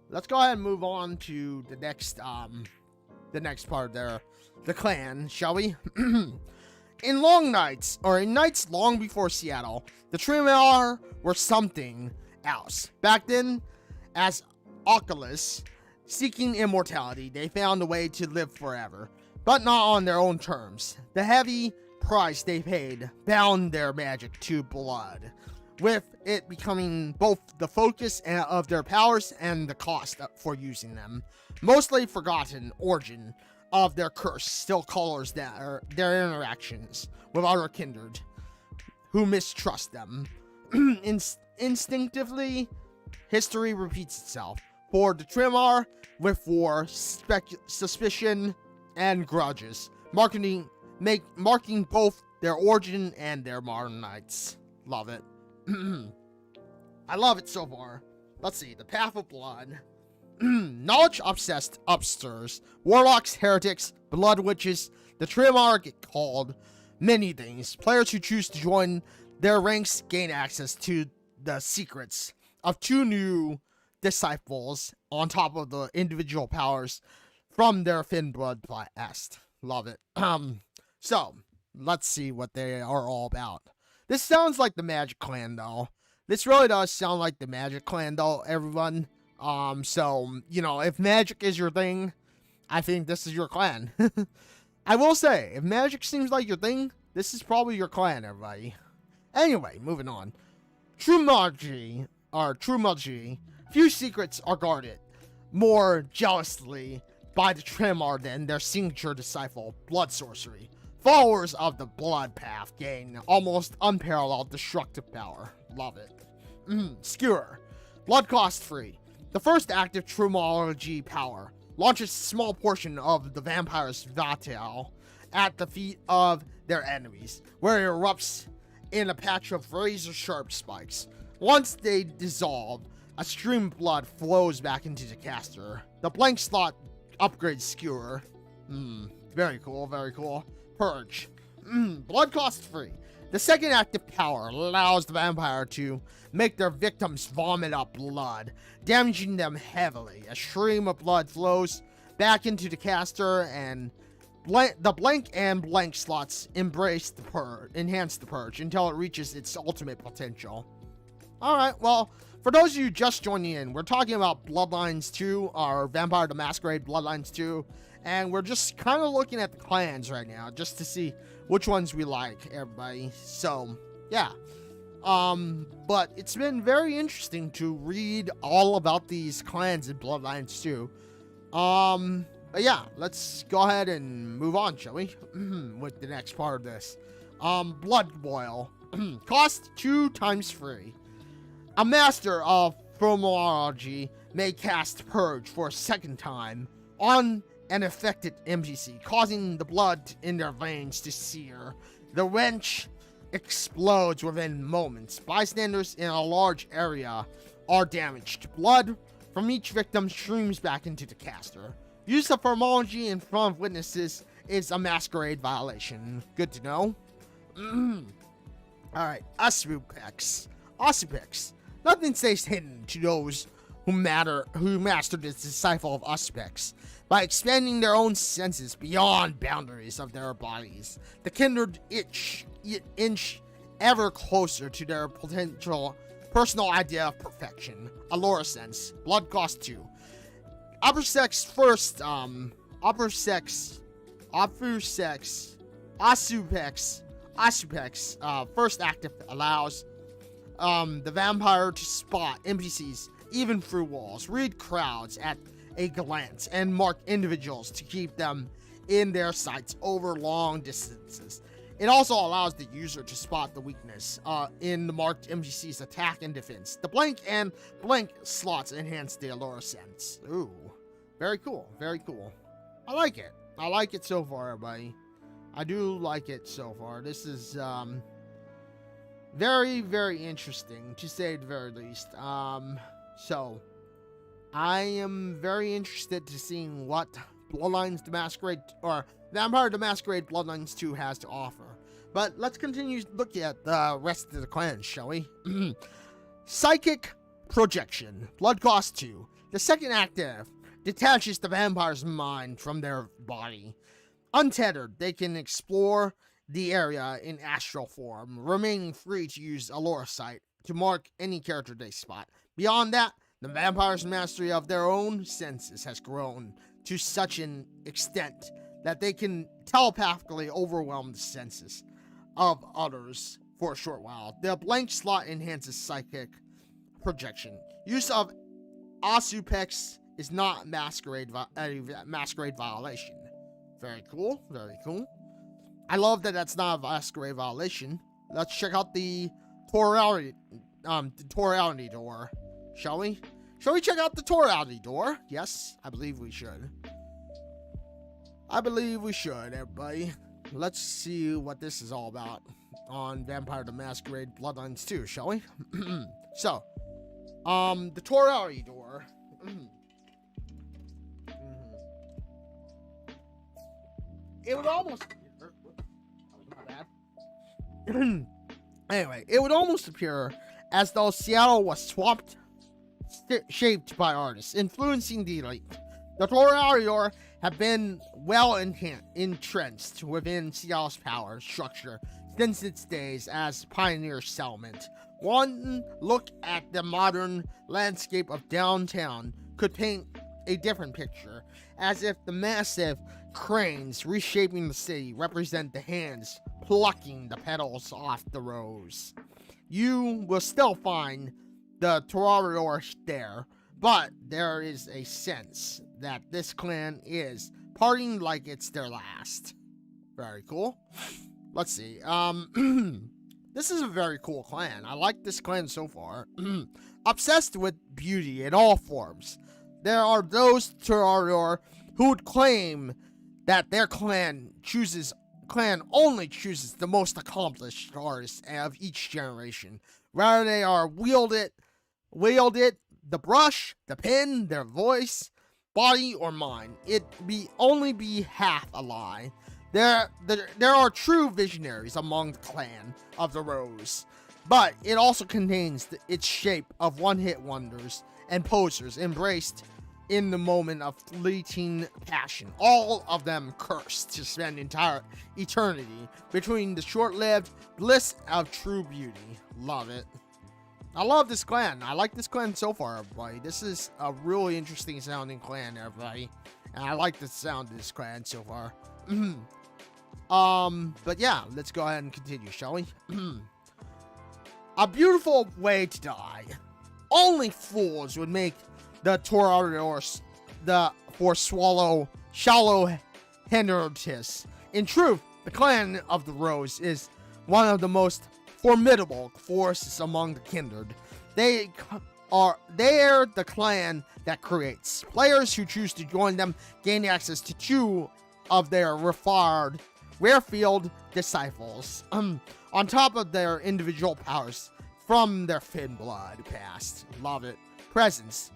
let's go ahead and move on to the next part there. The clan, shall we? In nights long before Seattle, the Tremere were something else. Back then, as Oculus, seeking immortality, they found a way to live forever, but not on their own terms. The heavy price they paid bound their magic to blood, with it becoming both the focus of their powers and the cost for using them. Mostly forgotten origin of their curse still colors their interactions with other kindred who mistrust them. Instinctively, history repeats itself for the Tremere, with war, suspicion, and grudges, marking both their origin and their modern nights. Love it. I love it so far. Let's see. The Path of Blood. Knowledge-obsessed upstairs, warlocks, heretics, blood witches. The Tremere get called many things. Players who choose to join their ranks gain access to the secrets of 2 new disciples on top of the individual powers from their thin blood blast. Love it. So let's see what they are all about. This sounds like the Magic Clan, though. This really does sound like the Magic Clan, though, everyone. So, you know, if magic is your thing, I think this is your clan. I will say, if magic seems like your thing, this is probably your clan, everybody. Anyway, moving on. True magie. Few secrets are guarded more jealously by the Tremere than their signature disciple, blood sorcery. Followers of the blood path gain almost unparalleled destructive power. Love it. Skewer. Blood cost free. The first active Tremology power launches a small portion of the vampire's vital at the feet of their enemies, where it erupts in a patch of razor-sharp spikes. Once they dissolve, a stream of blood flows back into the caster. The blank slot upgrades Skewer. Very cool, very cool. Purge. Blood cost free. The second active power allows the vampire to make their victims vomit up blood, damaging them heavily. A stream of blood flows back into the caster, and the blank and blank slots enhance the purge until it reaches its ultimate potential. Alright, well, for those of you just joining in, we're talking about Bloodlines 2, or Vampire the Masquerade Bloodlines 2, and we're just kind of looking at the clans right now, just to see which ones we like, everybody. So, yeah. But it's been very interesting to read all about these clans in Bloodlines 2. But yeah, let's go ahead and move on, shall we? With the next part of this. Blood Boil. Cost 2 times free. A master of Thermology may cast Purge for a second time on an affected NPC, causing the blood in their veins to sear. The wrench explodes within moments. Bystanders in a large area are damaged. Blood from each victim streams back into the caster. Use of Thermology in front of witnesses is a masquerade violation. Good to know. Alright, Asupex. Nothing stays hidden to those who master the disciple of Asupex. By expanding their own senses beyond boundaries of their bodies, the kindred inch ever closer to their potential personal idea of perfection. Allura sense. Blood cost 2. Upper sex first, upper sex, Asupex, first active allows the vampire to spot NPCs even through walls, read crowds at a glance, and mark individuals to keep them in their sights over long distances. It also allows the user to spot the weakness in the marked NPC's attack and defense. The blank and blank slots enhance the allure sense. Ooh, very cool, very cool. I like it. I like it so far, everybody. I do like it so far. This is very, very interesting, to say the very least. So I am very interested to seeing what Bloodlines the Masquerade, or Vampire the Masquerade Bloodlines 2 has to offer. But let's continue looking at the rest of the clans, shall we? Psychic Projection, Blood Cost 2. The second active detaches the vampire's mind from their body. Untethered, they can explore the area in astral form, remaining free to use Allure Sight to mark any character they spot. Beyond that, the vampire's mastery of their own senses has grown to such an extent that they can telepathically overwhelm the senses of others for a short while. The blank slot enhances psychic projection. Use of Asupex is not masquerade violation. Very cool, very cool. I love that that's not a masquerade violation. Let's check out the Torality door, shall we? Shall we check out the Torality door? Yes, I believe we should. I believe we should, everybody. Let's see what this is all about on Vampire the Masquerade Bloodlines 2, shall we? So, the Torality door. It would almost... Anyway, it would almost appear as though Seattle was shaped by artists, influencing the elite. The Torality have been well entrenched within Seattle's power structure since its days as pioneer settlement. One look at the modern landscape of downtown could paint a different picture, as if the massive cranes reshaping the city represent the hands plucking the petals off the rose. You will still find the Torality there, but there is a sense that this clan is partying like it's their last. Very cool. Let's see. This is a very cool clan. I like this clan so far. Obsessed with beauty in all forms. There are those Torality who would claim that their clan only chooses the most accomplished artists of each generation. Whether they are wielded the brush, the pen, their voice, body, or mind, it only be half a lie. There are true visionaries among the clan of the Rose, but it also contains its shape of one-hit wonders and posers embraced in the moment of fleeting passion, all of them cursed to spend entire eternity between the short-lived bliss of true beauty. Love it. I love this clan. I like this clan so far, everybody. This is a really interesting sounding clan, everybody. And I like the sound of this clan so far. But yeah, let's go ahead and continue, shall we? A beautiful way to die. Only fools would make the Torality shallow Henritis. In truth, the clan of the Rose is one of the most formidable forces among the kindred. They are the clan that creates. Players who choose to join them gain access to two of their rarefield disciples, on top of their individual powers from their thin blood past. Love it. Presence.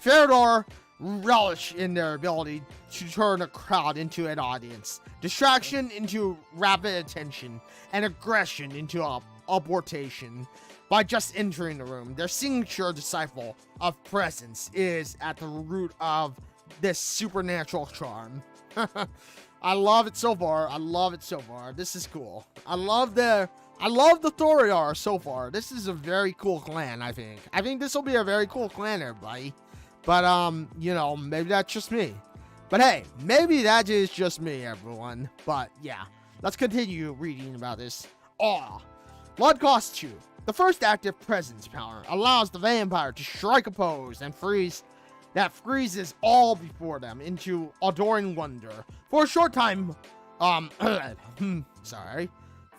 Feridor relish in their ability to turn a crowd into an audience, distraction into rapid attention, and aggression into abortation by just entering the room. Their signature disciple of presence is at the root of this supernatural charm. I love it so far. I love it so far. This is cool. I love the Thoriar so far. This is a very cool clan, I think. I think this will be a very cool clan, everybody. But, maybe that's just me. But hey, maybe that is just me, everyone. But yeah, let's continue reading about this. Blood Cost 2. The first active presence power allows the vampire to strike a pose and freezes all before them into adoring wonder. For a short time,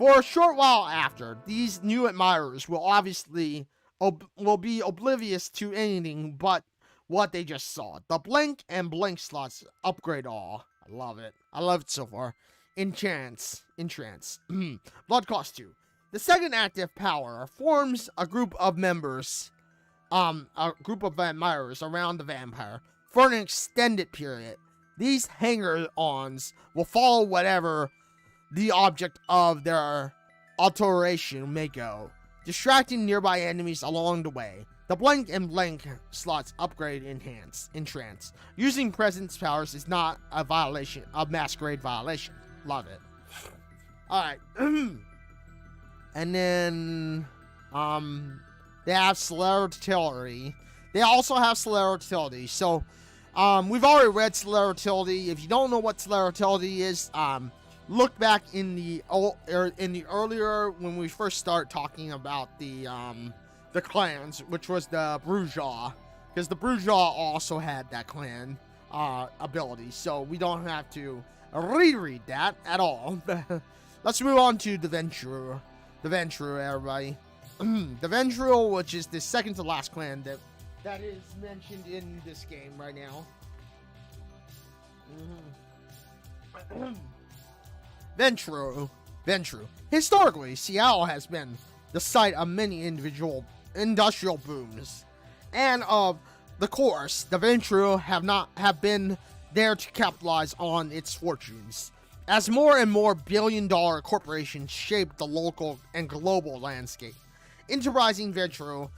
For a short while after, these new admirers will obviously will be oblivious to anything but what they just saw. The blink and blink slots upgrade all. I love it. I love it so far. Entrance. Blood Cost 2. The second active power forms a group of admirers around the vampire for an extended period. These hanger-ons will follow whatever the object of their alteration may go, distracting nearby enemies along the way. The blink and blink slots upgrade in trance. Using presence powers is not a masquerade violation. Love it. Alright. And then, they have Celerity. They also have Celerity. So, we've already read Celerity. If you don't know what Celerity is, look back in the earlier, when we first start talking about the clans, which was the Bourgeois, because the Bourgeois also had that clan ability, so we don't have to reread that at all. Let's move on to the Ventrue, everybody. The Ventrue, which is the second to last clan that is mentioned in this game right now. Ventrue. Historically, Seattle has been the site of many industrial booms, and of the course, the Ventrue have been there to capitalize on its fortunes. As more and more billion-dollar corporations shape the local and global landscape, enterprising Ventrue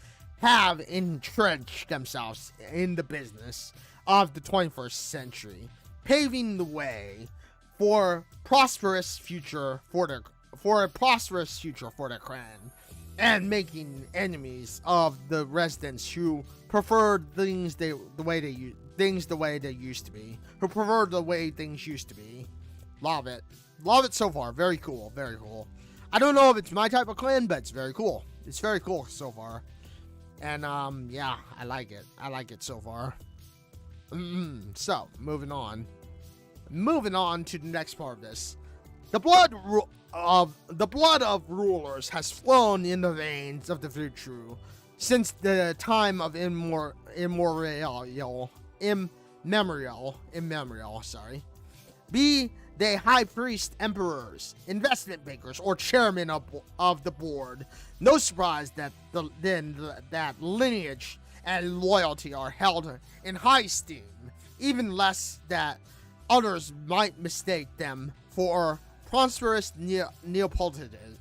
have entrenched themselves in the business of the 21st century, paving the way for a prosperous future for their clan, and making enemies of the residents who prefer things the way they used to be. Love it so far. Very cool. I don't know if it's my type of clan, but it's very cool. It's very cool so far. And yeah, I like it so far. So moving on to the next part of this. The blood of rulers has flown in the veins of the Ventrue since the time of immemorial. Be they high priest, emperors, investment bankers, or chairman of the board, no surprise that that lineage and loyalty are held in high esteem, even less that others might mistake them for prosperous Neapolitans.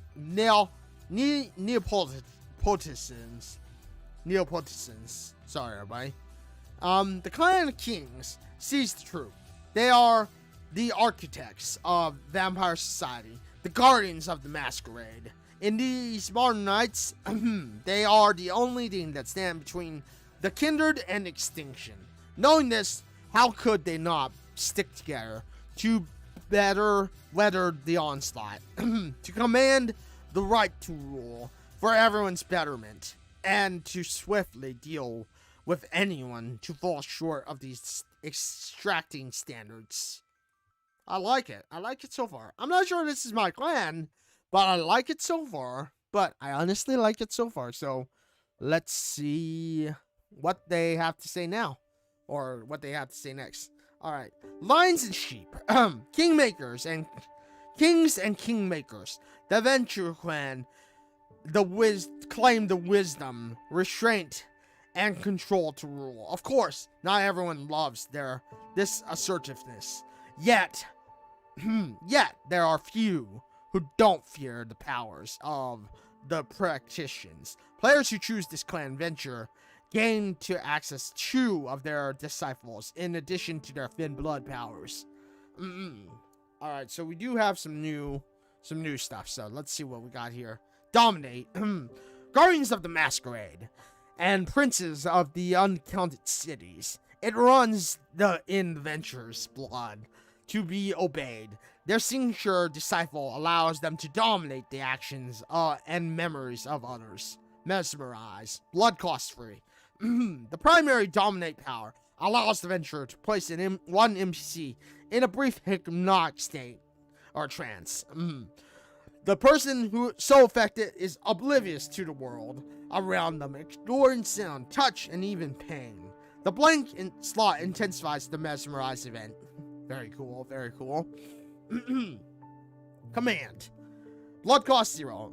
Sorry, everybody. The clan kings sees the truth. They are the architects of vampire society, the guardians of the masquerade. In these modern nights, they are the only thing that stand between the kindred and extinction. Knowing this, how could they not stick together to better weather the onslaught, to command the right to rule for everyone's betterment, and to swiftly deal with anyone to fall short of these extracting standards? I like it so far. I'm not sure this is my clan, but I like it so far. But I honestly like it so far. So let's see what they have to say now, or what they have to say next. All right, lions and sheep, kingmakers and kings and kingmakers. The Ventrue clan, claim the wisdom, restraint, and control to rule. Of course, not everyone loves this assertiveness. Yet there are few who don't fear the powers of the practitioners. Players who choose this clan venture gain to access 2 of their disciples in addition to their thin blood powers. Alright, so we do have some new stuff, so let's see what we got here. Dominate. Guardians of the Masquerade. and princes of the uncounted cities. It runs in the Venture's blood to be obeyed. Their signature disciple allows them to dominate the actions and memories of others. Mesmerize. Blood cost free. The primary dominate power allows the Venturer to place one NPC in a brief hypnotic state or trance. The person who so affected is oblivious to the world around them, ignoring sound, touch, and even pain. The blank slot intensifies the mesmerize event. Very cool, very cool. Command. Blood cost 0.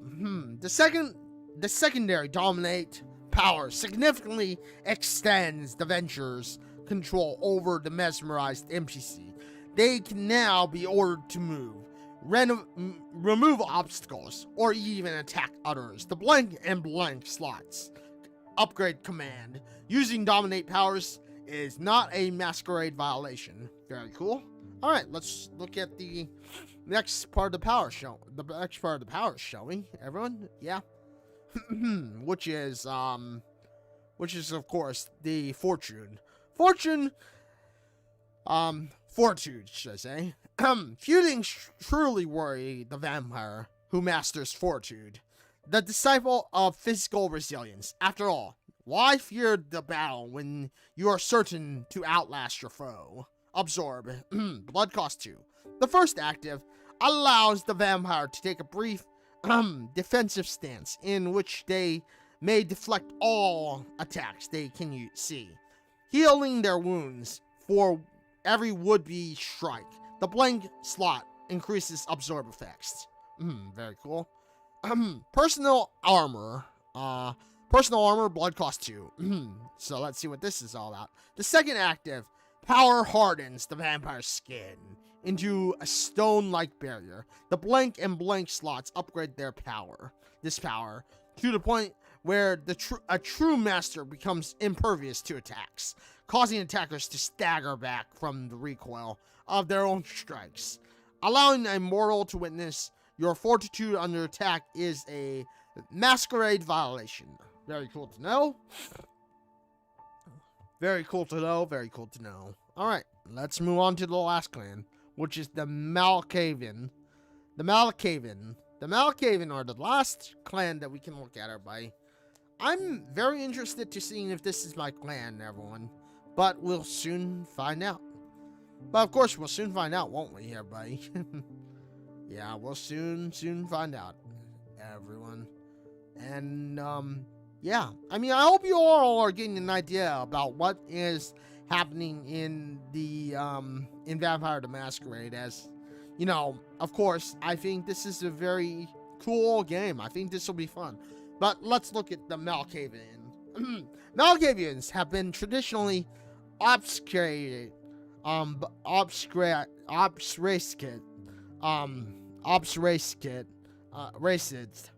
The secondary dominate power significantly extends the Venture's control over the mesmerized NPC. They can now be ordered to move, remove obstacles, or even attack others. The blank and blank slots upgrade command. Using dominate powers is not a masquerade violation. Very cool. All right, let's look at the next part of the power show. The next part of the power showing. Everyone, yeah. which is of course the fortitude, should I say. Few things truly worry the vampire who masters fortitude, the disciple of physical resilience. After all, why fear the battle when you are certain to outlast your foe? Absorb. Blood cost 2. The first active allows the vampire to take a brief defensive stance in which they may deflect all attacks they can see, healing their wounds for every would-be strike. The blank slot increases absorb effects. Very cool. Personal armor. Blood cost 2. So let's see what this is all about. The second active, power hardens the vampire's skin into a stone-like barrier. The blank and blank slots upgrade this power, to the point where a true master becomes impervious to attacks, causing attackers to stagger back from the recoil of their own strikes. Allowing a mortal to witness your fortitude under attack is a masquerade violation. Very cool to know. Very cool to know. Very cool to know. Alright, let's move on to the last clan, which is the Malkavian. The Malkavian are the last clan that we can look at, everybody. I'm very interested to seeing if this is my clan, everyone. But we'll soon find out. But of course, we'll soon find out, won't we, everybody? Yeah, we'll soon find out, everyone. And, yeah. I mean, I hope you all are getting an idea about what is happening in the, in Vampire the Masquerade. As, you know, of course, I think this is a very cool game. I think this will be fun. But let's look at the Malkavian. Malkavians have been traditionally obfuscated, racist,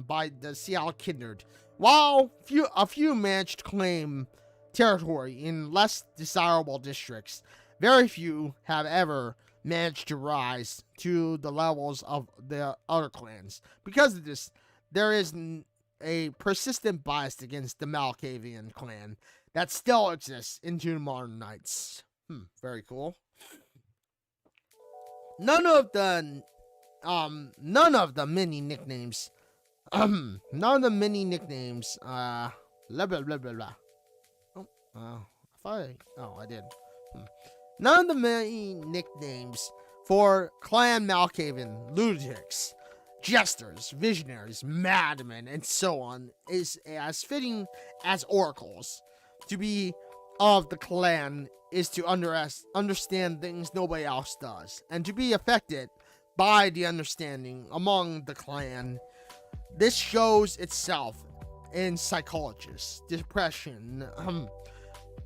by the Seattle Kindred. While a few managed to claim territory in less desirable districts, very few have ever managed to rise to the levels of the other clans. Because of this, there is a persistent bias against the Malkavian clan that still exists into modern nights. Very cool. None of the many nicknames, blah blah blah blah blah. I did. None of the many nicknames for Clan Malkavian, lunatics, jesters, visionaries, madmen, and so on is as fitting as oracles. To be of the clan is to understand things nobody else does, and to be affected by the understanding among the clan. This shows itself in psychologists, depression,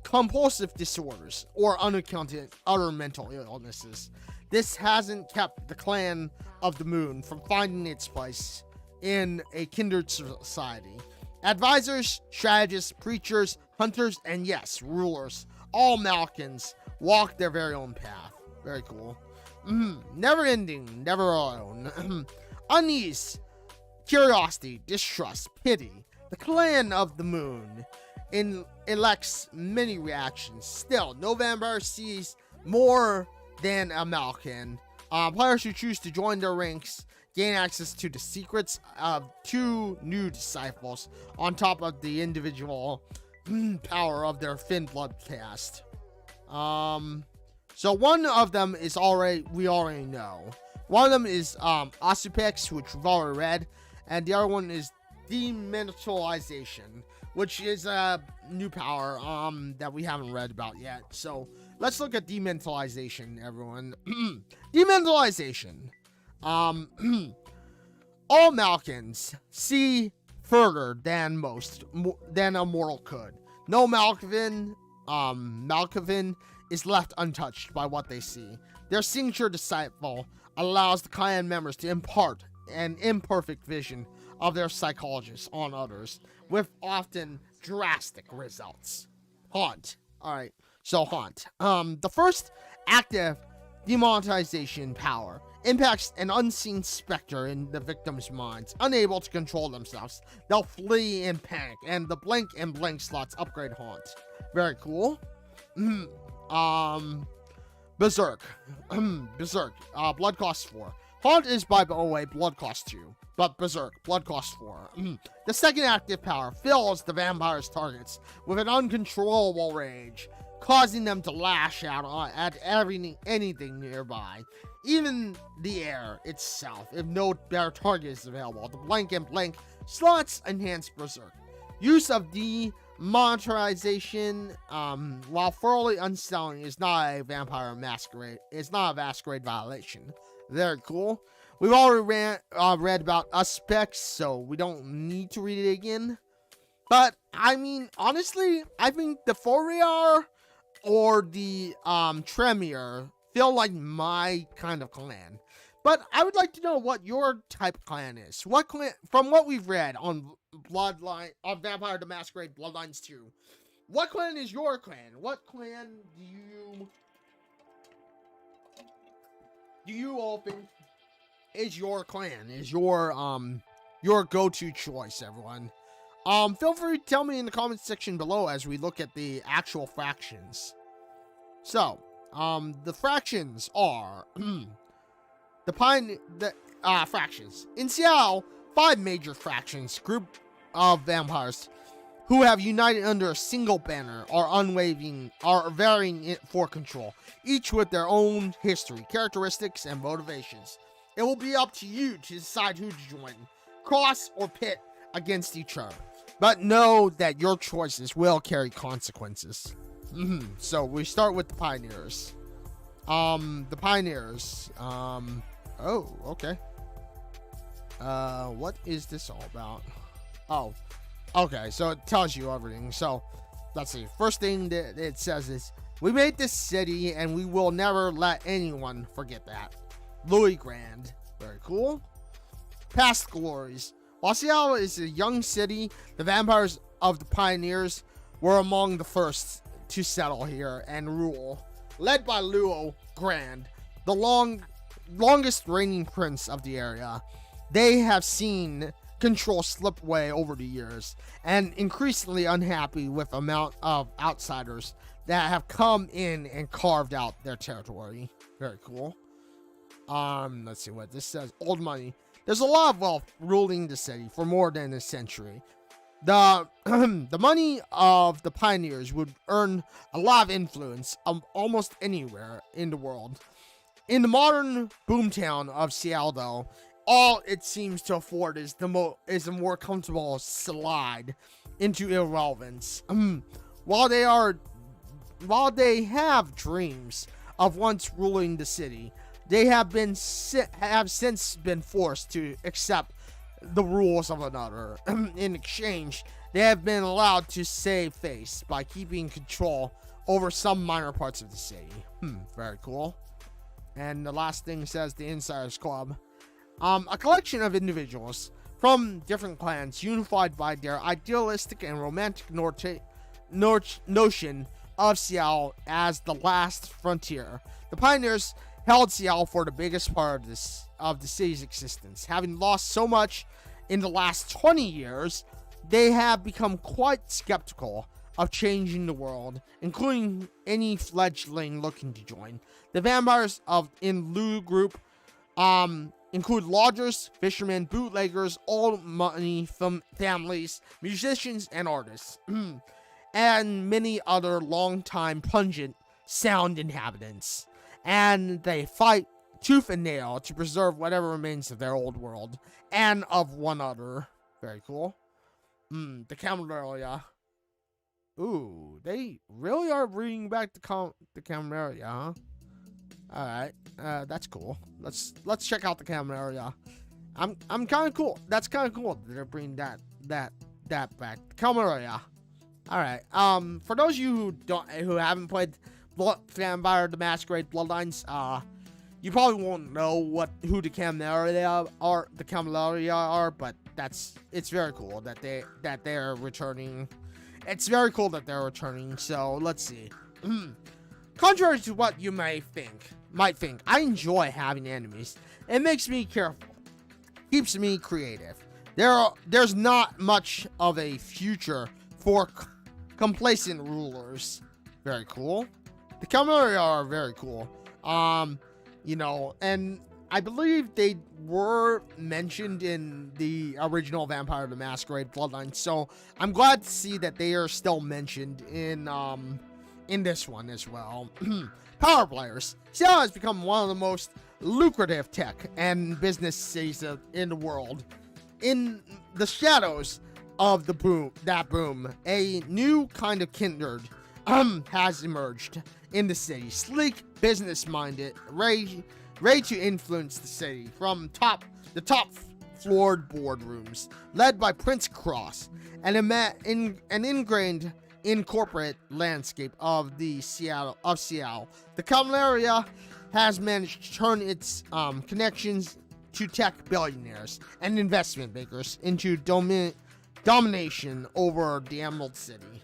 compulsive disorders, or unaccounted other mental illnesses. This hasn't kept the clan of the moon from finding its place in a kindred society. Advisors, strategists, preachers, hunters, and yes, rulers, all Malkans, walk their very own path. Very cool. Never ending, never alone. Unease, curiosity, distrust, pity, The Clan of the Moon elects many reactions. Still, no vampire sees more than a Malkin. Players who choose to join their ranks gain access to the secrets of 2 new disciples on top of the individual power of their Fin Blood cast. So one of them is we already know. One of them is Asupex, which we've already read, and the other one is Dementalization, which is a new power that we haven't read about yet. So let's look at Dementalization, everyone. Dementalization. All Malkins see further than a mortal could. No Malkovin is left untouched by what they see. Their signature disciple allows the clan members to impart an imperfect vision of their psychologists on others, with often drastic results. Haunt. Alright, so Haunt. The first active demonetization power impacts an unseen specter in the victim's minds. Unable to control themselves, they'll flee in panic, and the blink and blink slots upgrade Haunt. Very cool. Berserk. Berserk. Blood cost 4. Haunt is, by the way, blood cost 2. But Berserk, blood cost 4. The second active power fills the vampire's targets with an uncontrollable rage, causing them to lash out at anything nearby, even the air itself, if no better target is available. The blank and blank slots enhance Berserk. Use of demonetization, while thoroughly unsettling, is not a vampire masquerade. It's not a masquerade violation. Very cool. We've already read about Uspex, so we don't need to read it again. But, I mean, honestly, I think the Fourier or the Tremere feel like my kind of clan. But I would like to know what your type of clan is. What clan, from what we've read on Vampire the Masquerade Bloodlines 2, what clan is your clan? What clan do you all think is your clan, is your go-to choice, everyone? Feel free to tell me in the comments section below as we look at the actual factions. So, the fractions are fractions. In Seattle, 5 major fractions, group of vampires who have united under a single banner, are varying for control, each with their own history, characteristics, and motivations. It will be up to you to decide who to join, cross, or pit against each other. But know that your choices will carry consequences. So we start with the Pioneers. The Pioneers. Oh, okay. What is this all about? Oh, okay. So it tells you everything. So let's see. First thing that it says is, we made this city and we will never let anyone forget that. Louis Grand. Very cool. Past glories. While Seattle is a young city, the vampires of the Pioneers were among the first to settle here and rule. Led by Louis Grand, the longest reigning prince of the area, they have seen control slip away over the years, and increasingly unhappy with the amount of outsiders that have come in and carved out their territory. Very cool. Let's see what this says. Old money. There's a lot of wealth ruling the city for more than a century. The money of the Pioneers would earn a lot of influence almost anywhere in the world. In the modern boomtown of Seattle, though, all it seems to afford is a more comfortable slide into irrelevance. While they have dreams of once ruling the city, they have since been forced to accept the rules of another. In exchange, they have been allowed to save face by keeping control over some minor parts of the city. Very cool. And the last thing says the Insiders Club. A collection of individuals from different clans unified by their idealistic and romantic notion of Seattle as the last frontier. The Pioneers held Seattle for the biggest part of the city's existence. Having lost so much in the last 20 years, they have become quite skeptical of changing the world, including any fledgling looking to join. The vampires in Lulu Group include lodgers, fishermen, bootleggers, old money from families, musicians, and artists, and many other long-time pungent sound inhabitants. And they fight tooth and nail to preserve whatever remains of their old world and of one another. Very cool. The Camarilla. Ooh, they really are bringing back the Camarilla, huh? All right, that's cool. Let's check out the Camarilla. I'm kind of cool. That's kind of cool that they're bringing that back. Camarilla. All right. For those of you who haven't played Vampire the Masquerade Bloodlines, you probably won't know who the Camarilla are, but it's very cool that they're returning. It's very cool that they're returning. So let's see. Contrary to what you might think, I enjoy having enemies. It makes me careful, keeps me creative. There's not much of a future for complacent rulers. Very cool. The Camarilla are very cool. And I believe they were mentioned in the original Vampire the Masquerade Bloodline, so I'm glad to see that they are still mentioned in this one as well. Power players. Seattle has become one of the most lucrative tech and business cities in the world. In the shadows of the boom, a new kind of kindred has emerged in the city. Sleek, business-minded, ready to influence the city from the top floored boardrooms, led by Prince Cross, and ingrained in corporate landscape of Seattle. The Camarilla has managed to turn its connections to tech billionaires and investment bankers into domination over the Emerald City.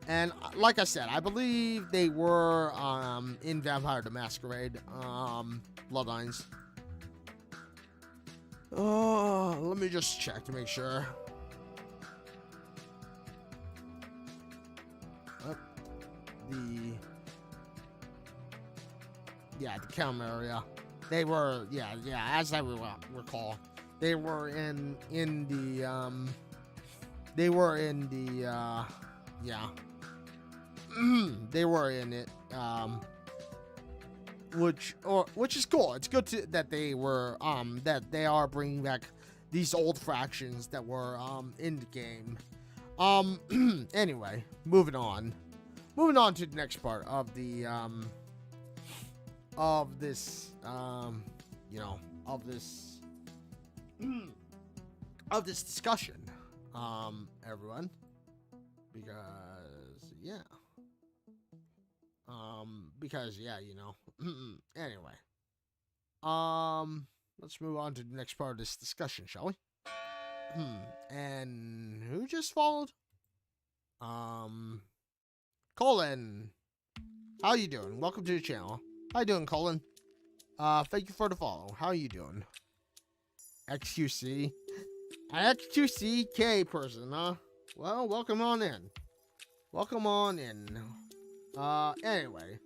And like I said, I believe they were in Vampire the Masquerade Bloodlines. Oh, let me just check to make sure. The Camarilla. They were, as I recall, they were in the they were in it, which is cool. It's good that they were that they are bringing back these old fractions that were in the game. Anyway, moving on to the next part of the of this discussion, everyone, because anyway, let's move on to the next part of this discussion, shall we? And who just followed? Colin, how you doing? Welcome to the channel. How you doing, Colin? Thank you for the follow. How are you doing? XQC. An XQCK person, huh? Well, welcome on in. Anyway.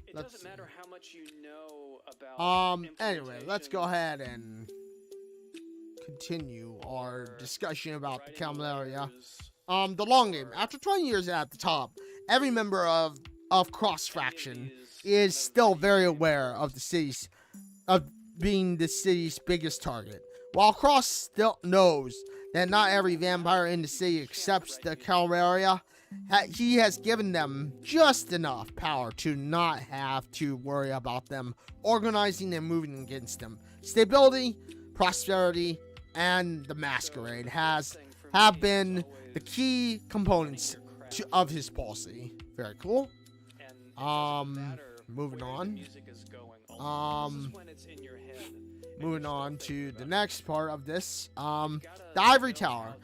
It doesn't matter how much you know about anyway, let's go ahead and continue our discussion about the Camarilla. The long game. After 20 years at the top, every member of Cross Faction is still very aware of being the city's biggest target. While Cross still knows that not every vampire in the city accepts the Camarilla, he has given them just enough power to not have to worry about them organizing and moving against them. Stability, prosperity, and the Masquerade have been the key components of his policy. Very cool. Moving on. Moving on to the next part of this. The Ivory Tower.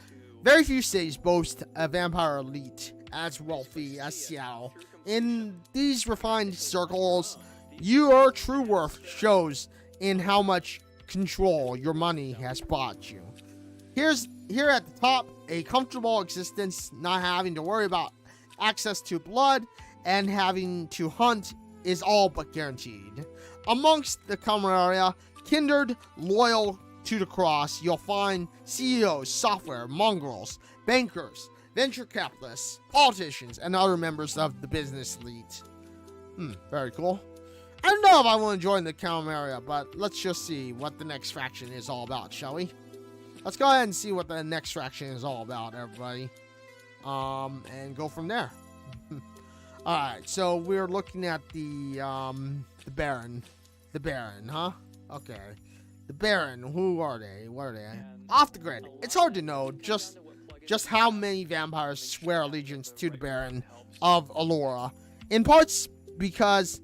Very few cities boast a vampire elite as wealthy as Seattle. In these refined circles, your true worth shows in how much control your money has bought you. Here's here at the top, a comfortable existence, not having to worry about access to blood and having to hunt is all but guaranteed. Amongst the camaraderie, kindred, loyal to the cross, you'll find CEOs, software, mongrels, bankers, venture capitalists, politicians, and other members of the business elite. Very cool. I don't know if I want to join the camaraderie, but let's just see what the next faction is all about, shall we? Let's go ahead and see what the next faction is all about, everybody. And go from there. Alright, so we're looking at the Baron. The Baron, huh? Okay. The Baron, who are they? What are they? Off the grid. It's hard to know just how many vampires swear allegiance to the Baron of Allura. In parts because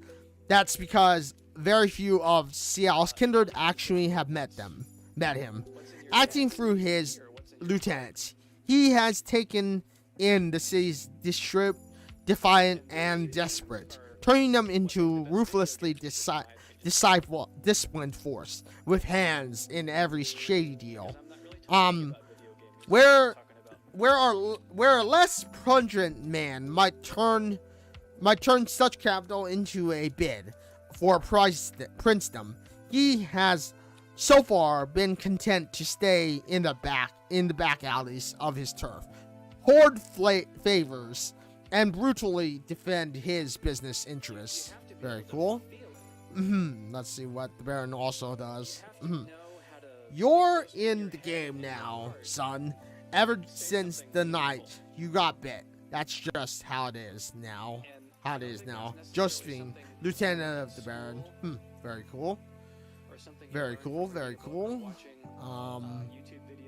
very few of Cial's kindred actually have met him. Acting through his lieutenants, he has taken in the city's district, defiant and desperate, turning them into ruthlessly disciplined force with hands in every shady deal. Where a less pungent man might turn such capital into a bid for princedom, he has so far been content to stay in the back alleys of his turf, hoard favors, and brutally defend his business interests. Very cool. Let's see what the Baron also does. You're in the game now, son. Ever since the night you got bit. That's just how it is now. Josephine, Lieutenant of the Baron. Very cool. Very cool.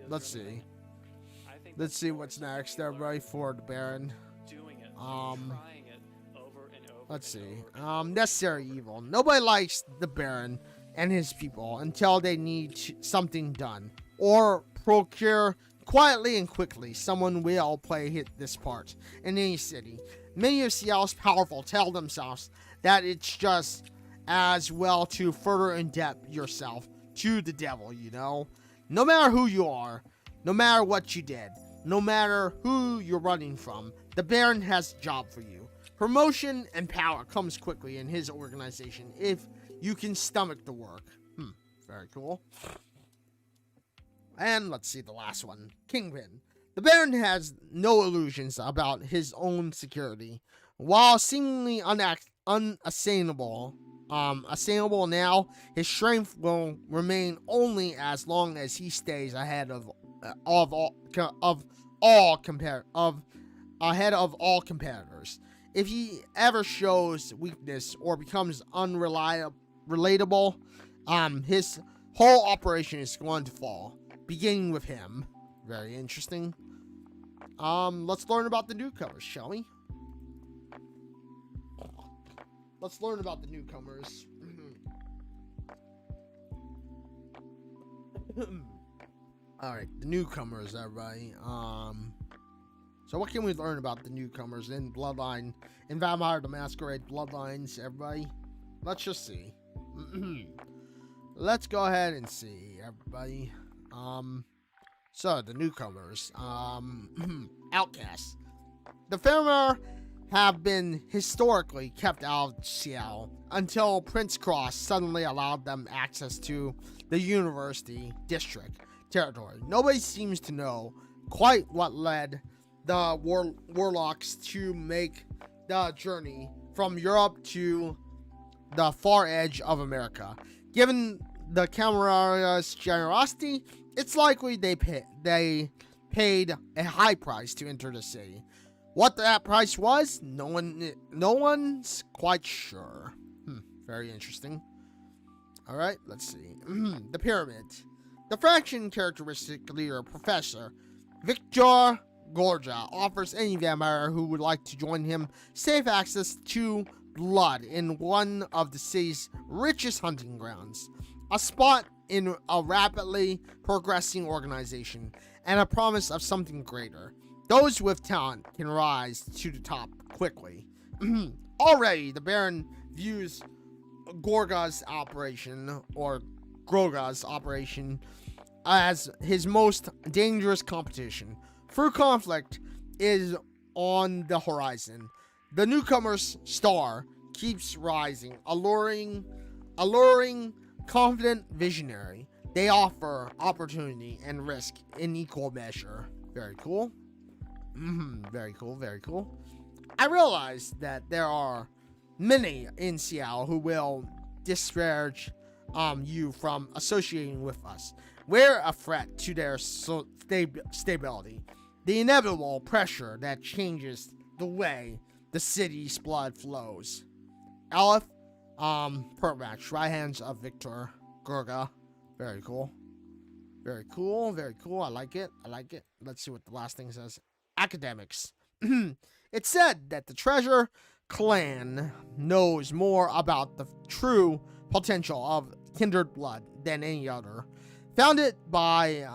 Let's see. Let's see what's next, everybody, for the Baron. Let's see. Necessary evil. Nobody likes the Baron and his people until they need something done, or procure quietly and quickly. Someone will play this part in any city. Many of Cial's powerful tell themselves that it's just as well to further indebt yourself to the devil, you know? No matter who you are, no matter what you did, no matter who you're running from, the Baron has a job for you. Promotion and power comes quickly in his organization if you can stomach the work. Very cool. And let's see the last one. Kingpin. The Baron has no illusions about his own security. While seemingly unassailable now, his strength will remain only as long as he stays ahead of all competitors. If he ever shows weakness or becomes unrelatable, his whole operation is going to fall, beginning with him. Very interesting. Let's learn about the newcomers, shall we? Let's learn about the newcomers. Alright, the newcomers, everybody. So what can we learn about the newcomers in Bloodline, in Vampire the Masquerade Bloodlines, everybody? Let's just see. Let's go ahead and see, everybody. So the newcomers, outcasts. The Faramir have been historically kept out of Cial until Prince Cross suddenly allowed them access to the University District territory. Nobody seems to know quite what led the warlocks to make the journey from Europe to the far edge of America. Given the Camararia's generosity, it's likely they paid a high price to enter the city. What that price was, no one's quite sure. Very interesting. All right, let's see. The Pyramid. The faction characteristic leader, Professor Victor Gorja, offers any vampire who would like to join him safe access to blood in one of the city's richest hunting grounds, a spot in a rapidly progressing organization, and a promise of something greater. Those with talent can rise to the top quickly. Already, the Baron views Groga's operation as his most dangerous competition. True conflict is on the horizon. The newcomer's star keeps rising, alluring, confident visionary. They offer opportunity and risk in equal measure. Very cool. Very cool, very cool. I realize that there are many in Seattle who will disparage you from associating with us. We're a threat to their stability. The inevitable pressure that changes the way the city's blood flows. Aleph, Pertmatch, right hands of Victor Gurga. Very cool. Very cool, very cool. I like it. Let's see what the last thing says. Academics. It's said that the Treasure Clan knows more about the true potential of kindred blood than any other. Founded by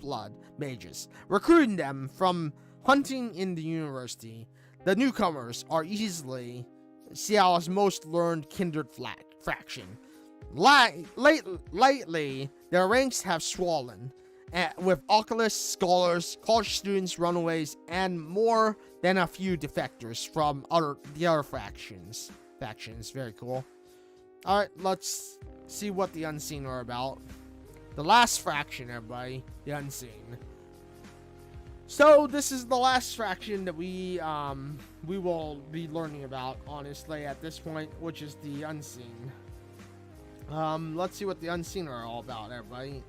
blood mages, recruiting them from hunting in the university. The newcomers are easily Seattle's most learned kindred faction. Lately, their ranks have swollen, with occultists, scholars, college students, runaways, and more than a few defectors from the other factions. Very cool. Alright, let's see what the Unseen are about. The last faction, everybody. The Unseen. So, this is the last faction that we will be learning about, honestly, at this point, which is the Unseen. Let's see what the Unseen are all about, everybody.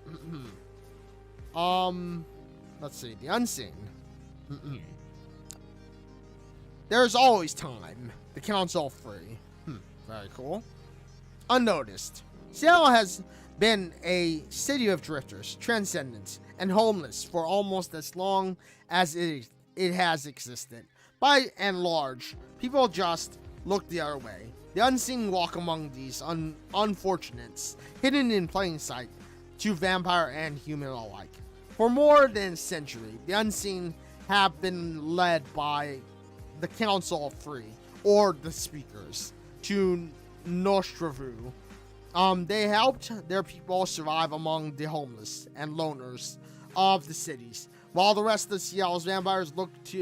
Let's see, the Unseen. There's always time. The council free. Very cool. Unnoticed. Seattle has been a city of drifters, transcendents, and homeless for almost as long as it has existed. By and large, people just look the other way. The Unseen walk among these unfortunates, hidden in plain sight to vampire and human alike. For more than a century, the Unseen have been led by the Council of Three, or the Speakers, to Nostravu. They helped their people survive among the homeless and loners of the cities, while the rest of Seattle's vampires looked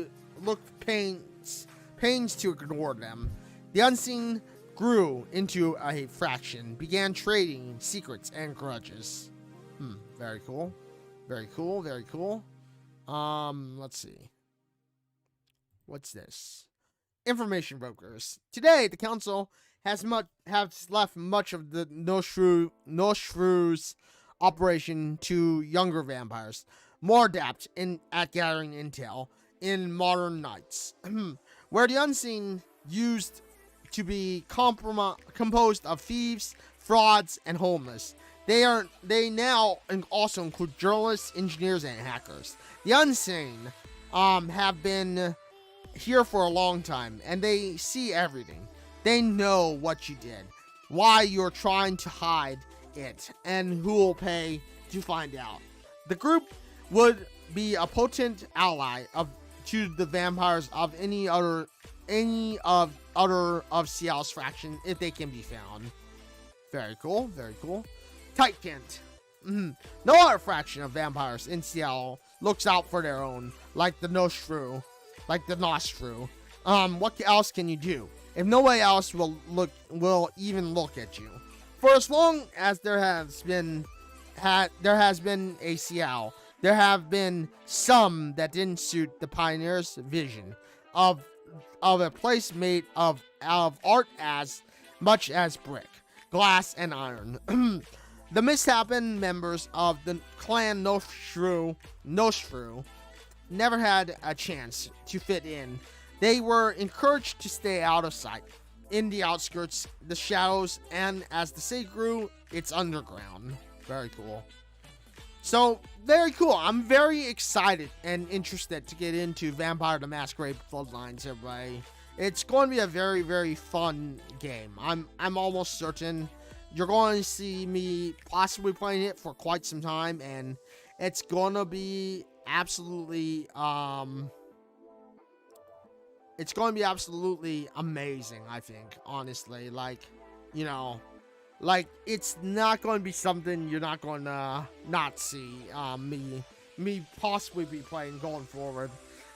pains to ignore them. The Unseen grew into a faction, began trading secrets and grudges. Very cool. Very cool, very cool. Let's see. What's this? Information brokers. Today, the council has left much of the Nostravu's operation to younger vampires, more adept at gathering intel in modern nights, where the Unseen used to be composed of thieves, frauds, and homeless. They now also include journalists, engineers, and hackers. The Unseen have been here for a long time, and they see everything. They know what you did, why you're trying to hide it, and who will pay to find out. The group would be a potent ally to the vampires of any of Seattle's faction if they can be found. Very cool, very cool. Tight Kent. No other fraction of vampires in Seattle looks out for their own, like the Nostru. What else can you do if nobody else will even look at you? For as long as there has been a Seattle, there have been some that didn't suit the pioneers' vision of a place made of art as much as brick, glass, and iron. The misshapen members of the clan Nostru never had a chance to fit in. They were encouraged to stay out of sight, in the outskirts, the shadows, and as the city grew, it's underground. Very cool. So, very cool. I'm very excited and interested to get into Vampire the Masquerade Bloodlines, everybody. It's going to be a very, very fun game. I'm almost certain you're going to see me possibly playing it for quite some time, and it's going to be absolutely it's going to be absolutely amazing, I think, honestly. Like, you know, like, it's not going to be something you're not going to not see me possibly be playing going forward.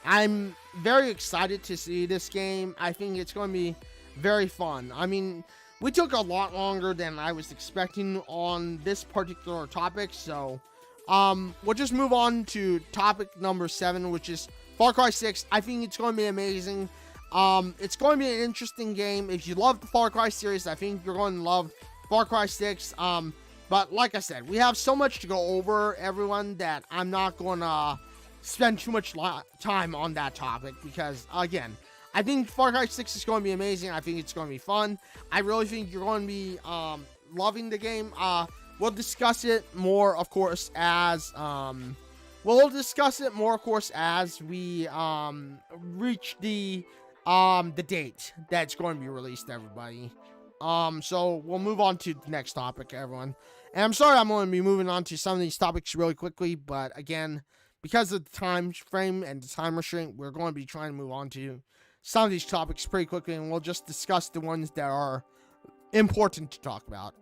I'm very excited to see this game. I think it's going to be very fun. I mean, we took a lot longer than I was expecting on this particular topic, so we'll just move on to topic number 7, which is Far Cry 6. I think it's going to be amazing. It's going to be an interesting game. If you love the Far Cry series, I think you're going to love Far Cry 6. But like I said, we have so much to go over, everyone, that I'm not going to spend too much time on that topic, because, again, I think Far Cry 6 is going to be amazing. I think it's going to be fun. I really think you're going to be loving the game. We'll discuss it more, of course, as we reach the date that's going to be released, everybody. So we'll move on to the next topic, everyone. And I'm sorry I'm going to be moving on to some of these topics really quickly, but again, because of the time frame and the time restraint, we're going to be trying to move on to some of these topics pretty quickly, and we'll just discuss the ones that are important to talk about.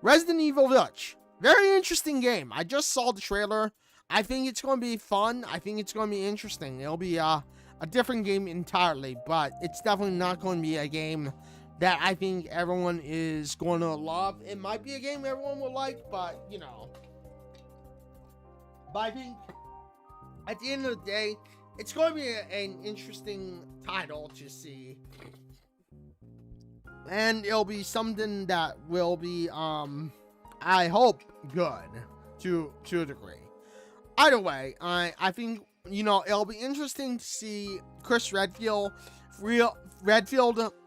Resident Evil Village. Very interesting game. I just saw the trailer. I think it's going to be fun. I think it's going to be interesting. It'll be a different game entirely, but it's definitely not going to be a game that I think everyone is going to love. It might be a game everyone will like, but, you know. But I think at the end of the day, it's going to be an interesting title to see. And it'll be something that will be, I hope, good to a degree. Either way, I think, you know, it'll be interesting to see Chris Redfield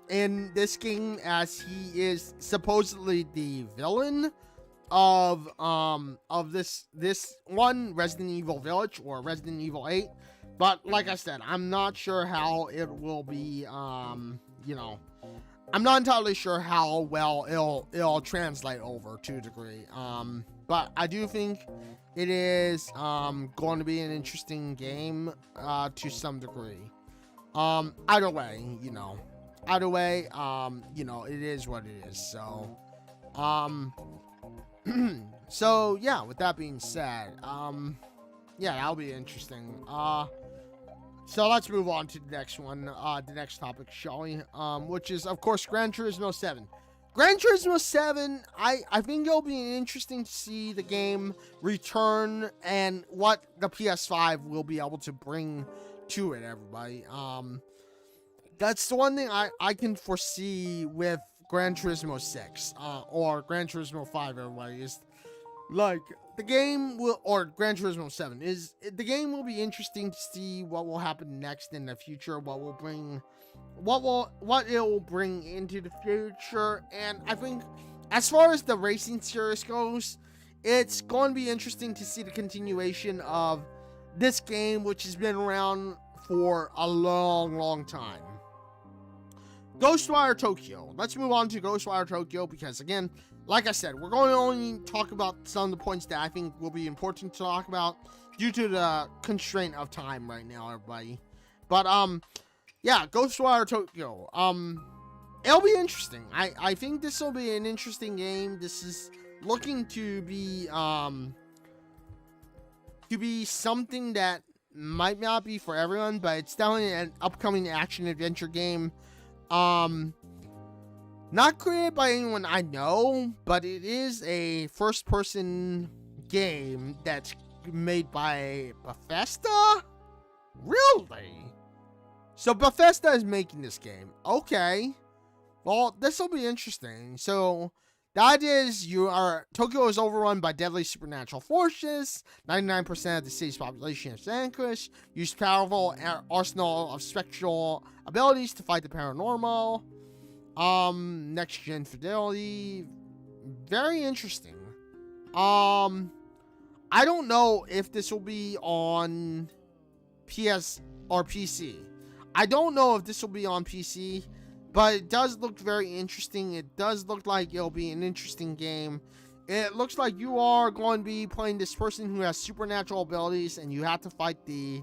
in this game, as he is supposedly the villain of this one, Resident Evil Village, or Resident Evil 8. But like I said, I'm not sure how it will be, you know, I'm not entirely sure how well it'll translate over to a degree. But I do think it is going to be an interesting game to some degree. Either way, you know, it is what it is. So, so yeah, with that being said, yeah, that'll be interesting. So let's move on to the next one, the next topic, shall we? Which is, of course, Gran Turismo 7. Gran Turismo 7, I think it'll be interesting to see the game return and what the PS5 will be able to bring to it, everybody. That's the one thing I can foresee with Gran Turismo 6, or Gran Turismo 5, everybody, is, like, the game will, or Gran Turismo 7, is, the game will be interesting to see what will happen next in the future, what it will bring into the future. And I think, as far as the racing series goes, it's going to be interesting to see the continuation of this game, which has been around for a long time. Ghostwire Tokyo. Let's move on to Ghostwire Tokyo, because again, like I said, we're going to only talk about some of the points that I think will be important to talk about due to the constraint of time right now, everybody. But, yeah, Ghostwire Tokyo. It'll be interesting. I think this will be an interesting game. This is looking to be something that might not be for everyone, but it's definitely an upcoming action-adventure game. Not created by anyone I know, but it is a first-person game that's made by Bethesda? Really? So Bethesda is making this game. Okay. Well, this will be interesting. So that is, Tokyo is overrun by deadly supernatural forces. 99% of the city's population is vanquished. Use powerful arsenal of spectral abilities to fight the paranormal. Next gen fidelity. Very interesting. I don't know if this will be on PS or PC. I don't know if this will be on PC, but it does look very interesting. It does look like it'll be an interesting game. It looks like you are going to be playing this person who has supernatural abilities, and you have to fight the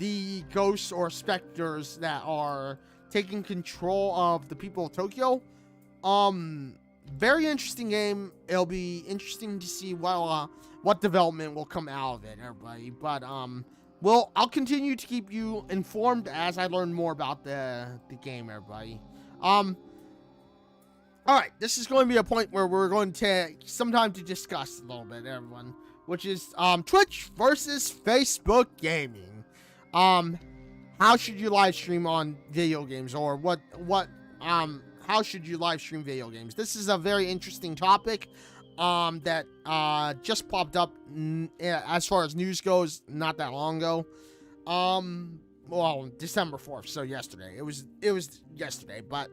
the ghosts or specters that are taking control of the people of Tokyo. Very interesting game. It'll be interesting to see what development will come out of it, everybody. But I'll continue to keep you informed as I learn more about the game, everybody. All right, this is going to be a point where we're going to take some time to discuss a little bit, everyone, which is Twitch versus Facebook gaming. How should you live stream on video games, or how should you live stream video games? This is a very interesting topic that just popped up as far as news goes not that long ago. Well, December 4th, so yesterday. It was yesterday, but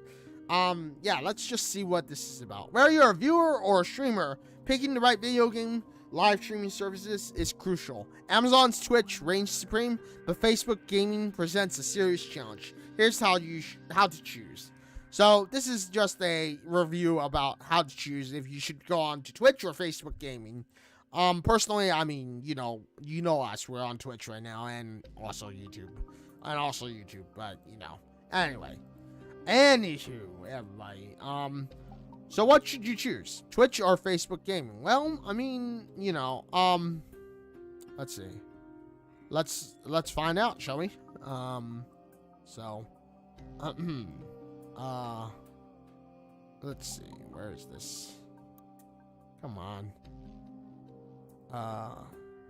yeah, let's just see what this is about. Whether you're a viewer or a streamer, picking the right video game live streaming services is crucial. Amazon's Twitch reigns supreme, but Facebook gaming presents a serious challenge. Here's how to choose. So this is just a review about how to choose if you should go on to Twitch or Facebook gaming. Personally, I mean, you know us, we're on Twitch right now, and also YouTube, but anyway, anywho, everybody, so what should you choose, Twitch or Facebook gaming? Well, I mean, let's see, let's find out, shall we? Let's see, where is this? Come on.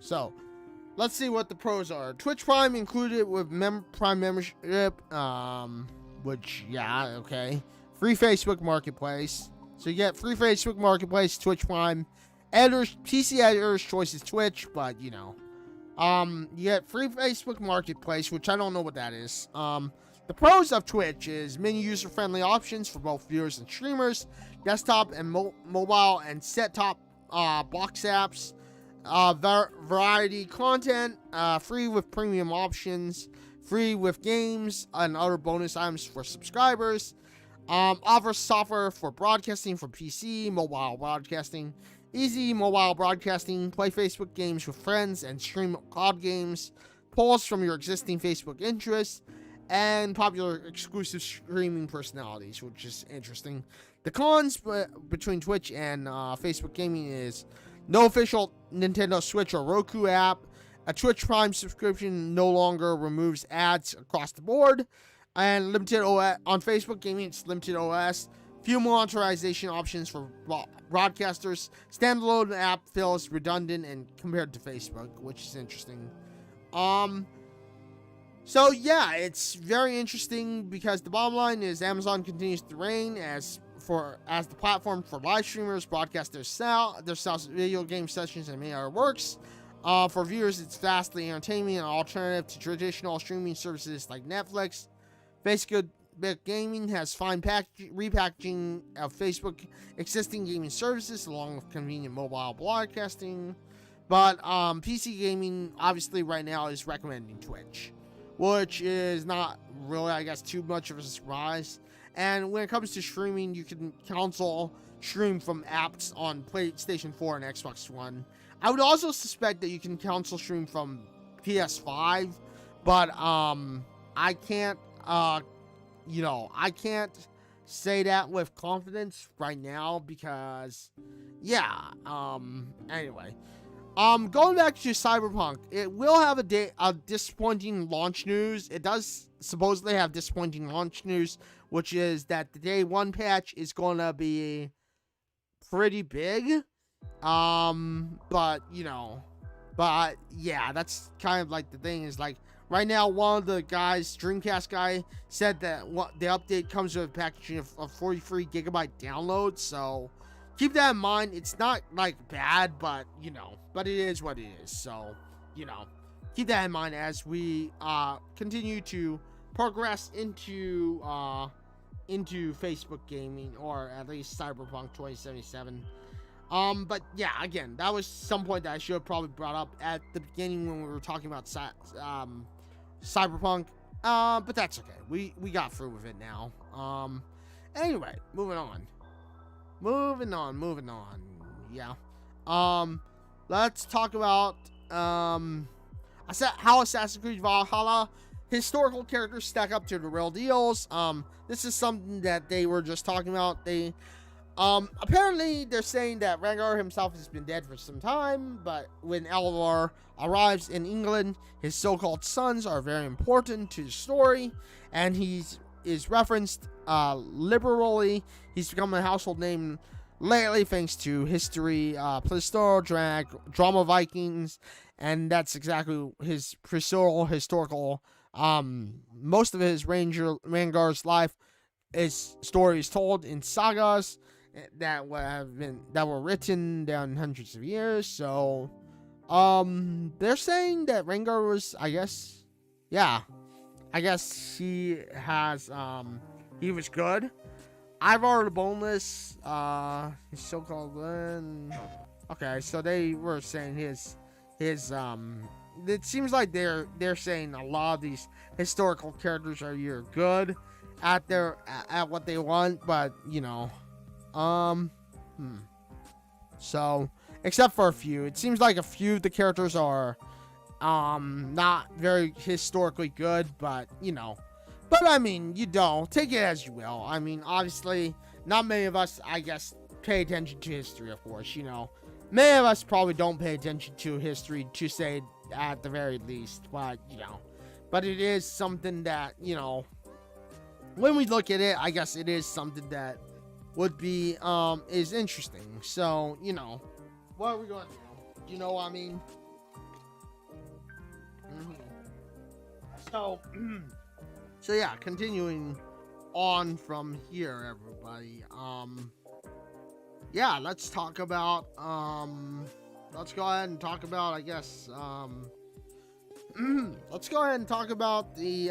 So let's see what the pros are. Twitch Prime included with Prime membership, which, yeah, okay. Free Facebook Marketplace. So you get free Facebook Marketplace, Twitch Prime. PC editors choice is Twitch, but you get free Facebook Marketplace, which I don't know what that is. The pros of Twitch is many user-friendly options for both viewers and streamers, desktop and mobile and set-top box apps, variety content, free with premium options, free with games and other bonus items for subscribers, offers software for broadcasting for PC, mobile broadcasting, easy mobile broadcasting, play Facebook games with friends and stream cloud games, polls from your existing Facebook interests, and popular exclusive streaming personalities, which is interesting. The cons between Twitch and Facebook gaming is no official Nintendo Switch or Roku app. A Twitch Prime subscription no longer removes ads across the board. And limited OS on Facebook gaming, it's limited OS. Few monetization options for broadcasters. Standalone app feels redundant and compared to Facebook, which is interesting. So yeah, it's very interesting because the bottom line is Amazon continues to reign as the platform for live streamers, broadcasters sell video game sessions and many other works. For viewers, it's vastly entertaining and alternative to traditional streaming services like Netflix. Facebook gaming has fine repackaging of Facebook existing gaming services along with convenient mobile broadcasting. But PC gaming obviously right now is recommending Twitch, which is not really, I guess, too much of a surprise. And when it comes to streaming, you can console stream from apps on PlayStation 4 and Xbox One. I would also suspect that you can console stream from PS5, but I can't, I can't say that with confidence right now because, yeah, anyway. Going back to Cyberpunk, it will have a disappointing launch news. It does supposedly have disappointing launch news, which is that the day one patch is gonna be pretty big. But yeah, that's kind of like the thing is like right now, one of the guys, Dreamcast guy, said that the update comes with a packaging of 43 gigabyte downloads. So keep that in mind. It's not like bad, but but it is what it is. So keep that in mind as we continue to progress into Facebook gaming, or at least Cyberpunk 2077. But yeah, again, that was some point that I should have probably brought up at the beginning when we were talking about Cyberpunk. But that's okay. We got through with it now. Anyway, moving on. Yeah. Let's talk about how Assassin's Creed Valhalla historical characters stack up to the real deals. This is something that they were just talking about. They apparently they're saying that Rhaegar himself has been dead for some time, but when Eldor arrives in England, his so-called sons are very important to the story, and is referenced liberally. He's become a household name lately thanks to history, Plistol, drama Vikings, and that's exactly his historical. Most of his Rhaegar's life is stories told in sagas that were written down hundreds of years. So, they're saying that Rhaegar was, I guess he was good. Ivar the Boneless, his so-called, okay, so they were saying his, it seems like they're saying a lot of these historical characters are either good at what they want, but, so, except for a few, it seems like a few of the characters are, not very historically good, but, but I mean, take it as you will. I mean, obviously, not many of us, I guess, pay attention to history, of course, Many of us probably don't pay attention to history, to say at the very least, but, but it is something that, when we look at it, I guess it is something that would be, is interesting. So, what are we going to do? You know what I mean? So, so yeah, continuing on from here, everybody. Yeah, let's talk about, let's go ahead and talk about, I guess, let's go ahead and talk about the,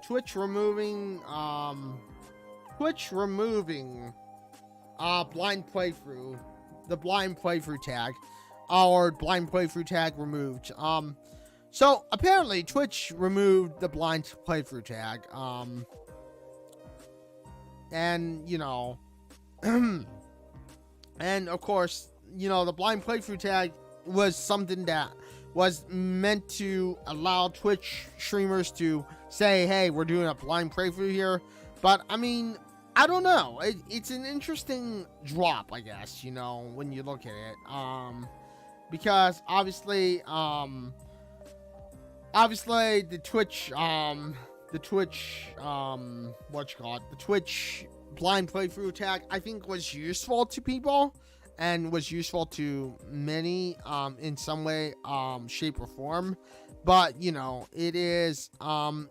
Twitch removing, blind playthrough, the blind playthrough tag, or blind playthrough tag removed. So apparently Twitch removed the blind playthrough tag, and, and of course, the blind playthrough tag was something that was meant to allow Twitch streamers to say, hey, we're doing a blind playthrough here. But, I mean, I don't know. It's an interesting drop, I guess, when you look at it. Because, obviously, the Twitch, the Twitch blind playthrough tag, I think, was useful to people and was useful to many in some way, shape, or form. But, it is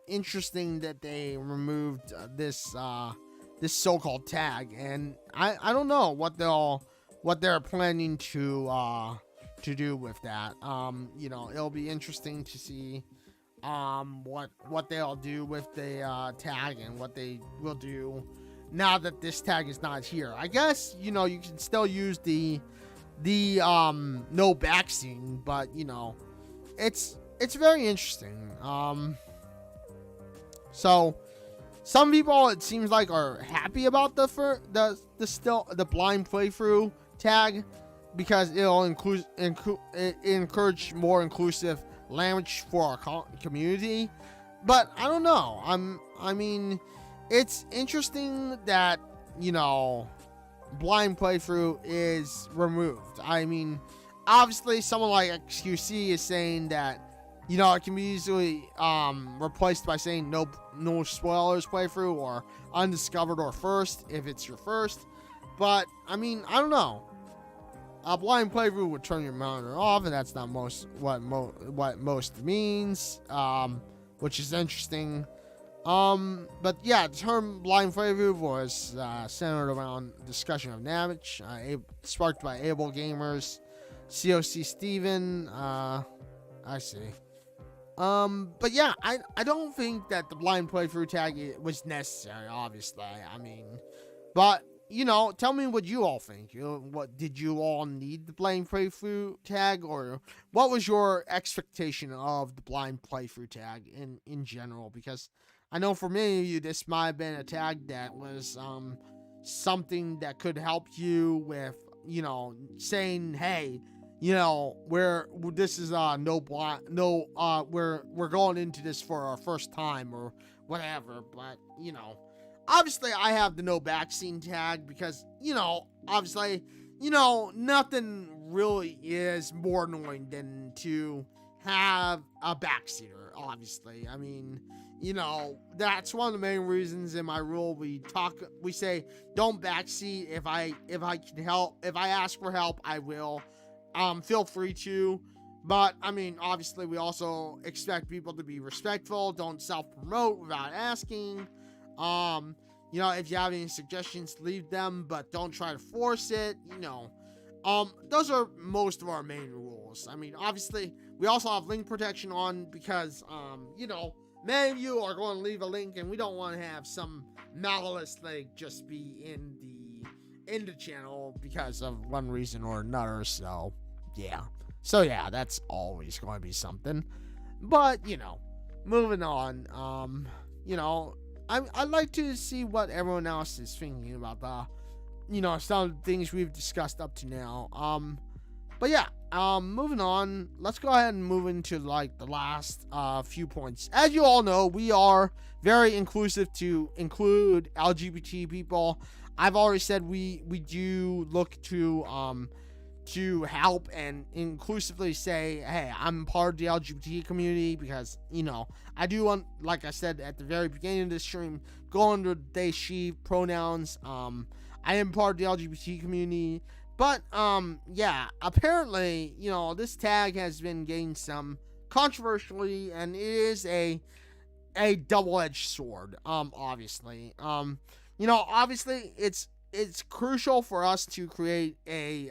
interesting that they removed this so-called tag, and I don't know what they're planning to do with that. It'll be interesting to see what they'll do with the tag and what they will do now that this tag is not here. I guess, you can still use the no backseating, but, it's very interesting. So some people, it seems like, are happy about the blind playthrough tag because it'll encourage more inclusive language for our community. But I don't know. I mean, it's interesting that, blind playthrough is removed. I mean, obviously someone like XQC is saying that, it can be easily replaced by saying no spoilers playthrough or undiscovered or first if it's your first. But I mean, I don't know. A blind playthrough would turn your monitor off, and that's not what most means, which is interesting. But yeah, the term blind playthrough was centered around discussion of damage, sparked by Able Gamers, COC Steven, I see. But yeah, I don't think that the blind playthrough tag was necessary, obviously. I mean, but, tell me what you all think. What did you all need the blind playthrough tag, or what was your expectation of the blind playthrough tag in general? Because I know for many of you, this might have been a tag that was something that could help you with, saying, hey, you know, where this is we're going into this for our first time or whatever. But you know, obviously I have the no backseat tag because, you know, obviously, you know, nothing really is more annoying than to have a backseater. Obviously, I mean, you know, that's one of the main reasons in my rule we say don't backseat. If I can help, if I ask for help, I will. Feel free to. But I mean, obviously we also expect people to be respectful. Don't self-promote without asking. You know, if you have any suggestions, leave them, but don't try to force it, you know. Those are most of our main rules. I mean, obviously we also have link protection on because you know, many of you are going to leave a link and we don't want to have some malicious link just be in the channel because of one reason or another. So yeah, that's always going to be something. But you know, moving on, you know, I'd like to see what everyone else is thinking about the, you know, some of the things we've discussed up to now. But yeah, moving on, let's go ahead and move into like the last few points. As you all know, we are very inclusive to include LGBT people. I've already said we do look to help and inclusively say, hey, I'm part of the LGBT community because, you know, I do want, like I said at the very beginning of this stream, go under they, she pronouns. I am part of the LGBT community. But, yeah, apparently, you know, this tag has been getting some controversially, and it is a double-edged sword, obviously. You know, obviously, it's crucial for us to create a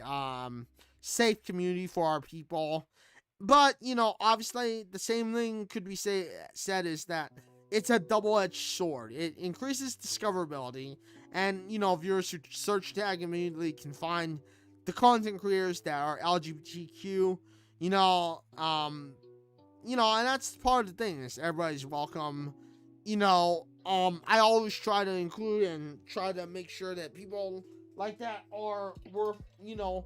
safe community for our people. But, you know, obviously, the same thing could be said is that it's a double-edged sword. It increases discoverability, and, you know, viewers who search tag immediately can find the content creators that are LGBTQ, you know, and that's part of the thing is everybody's welcome. You know, I always try to include and try to make sure that people like that are worth, you know,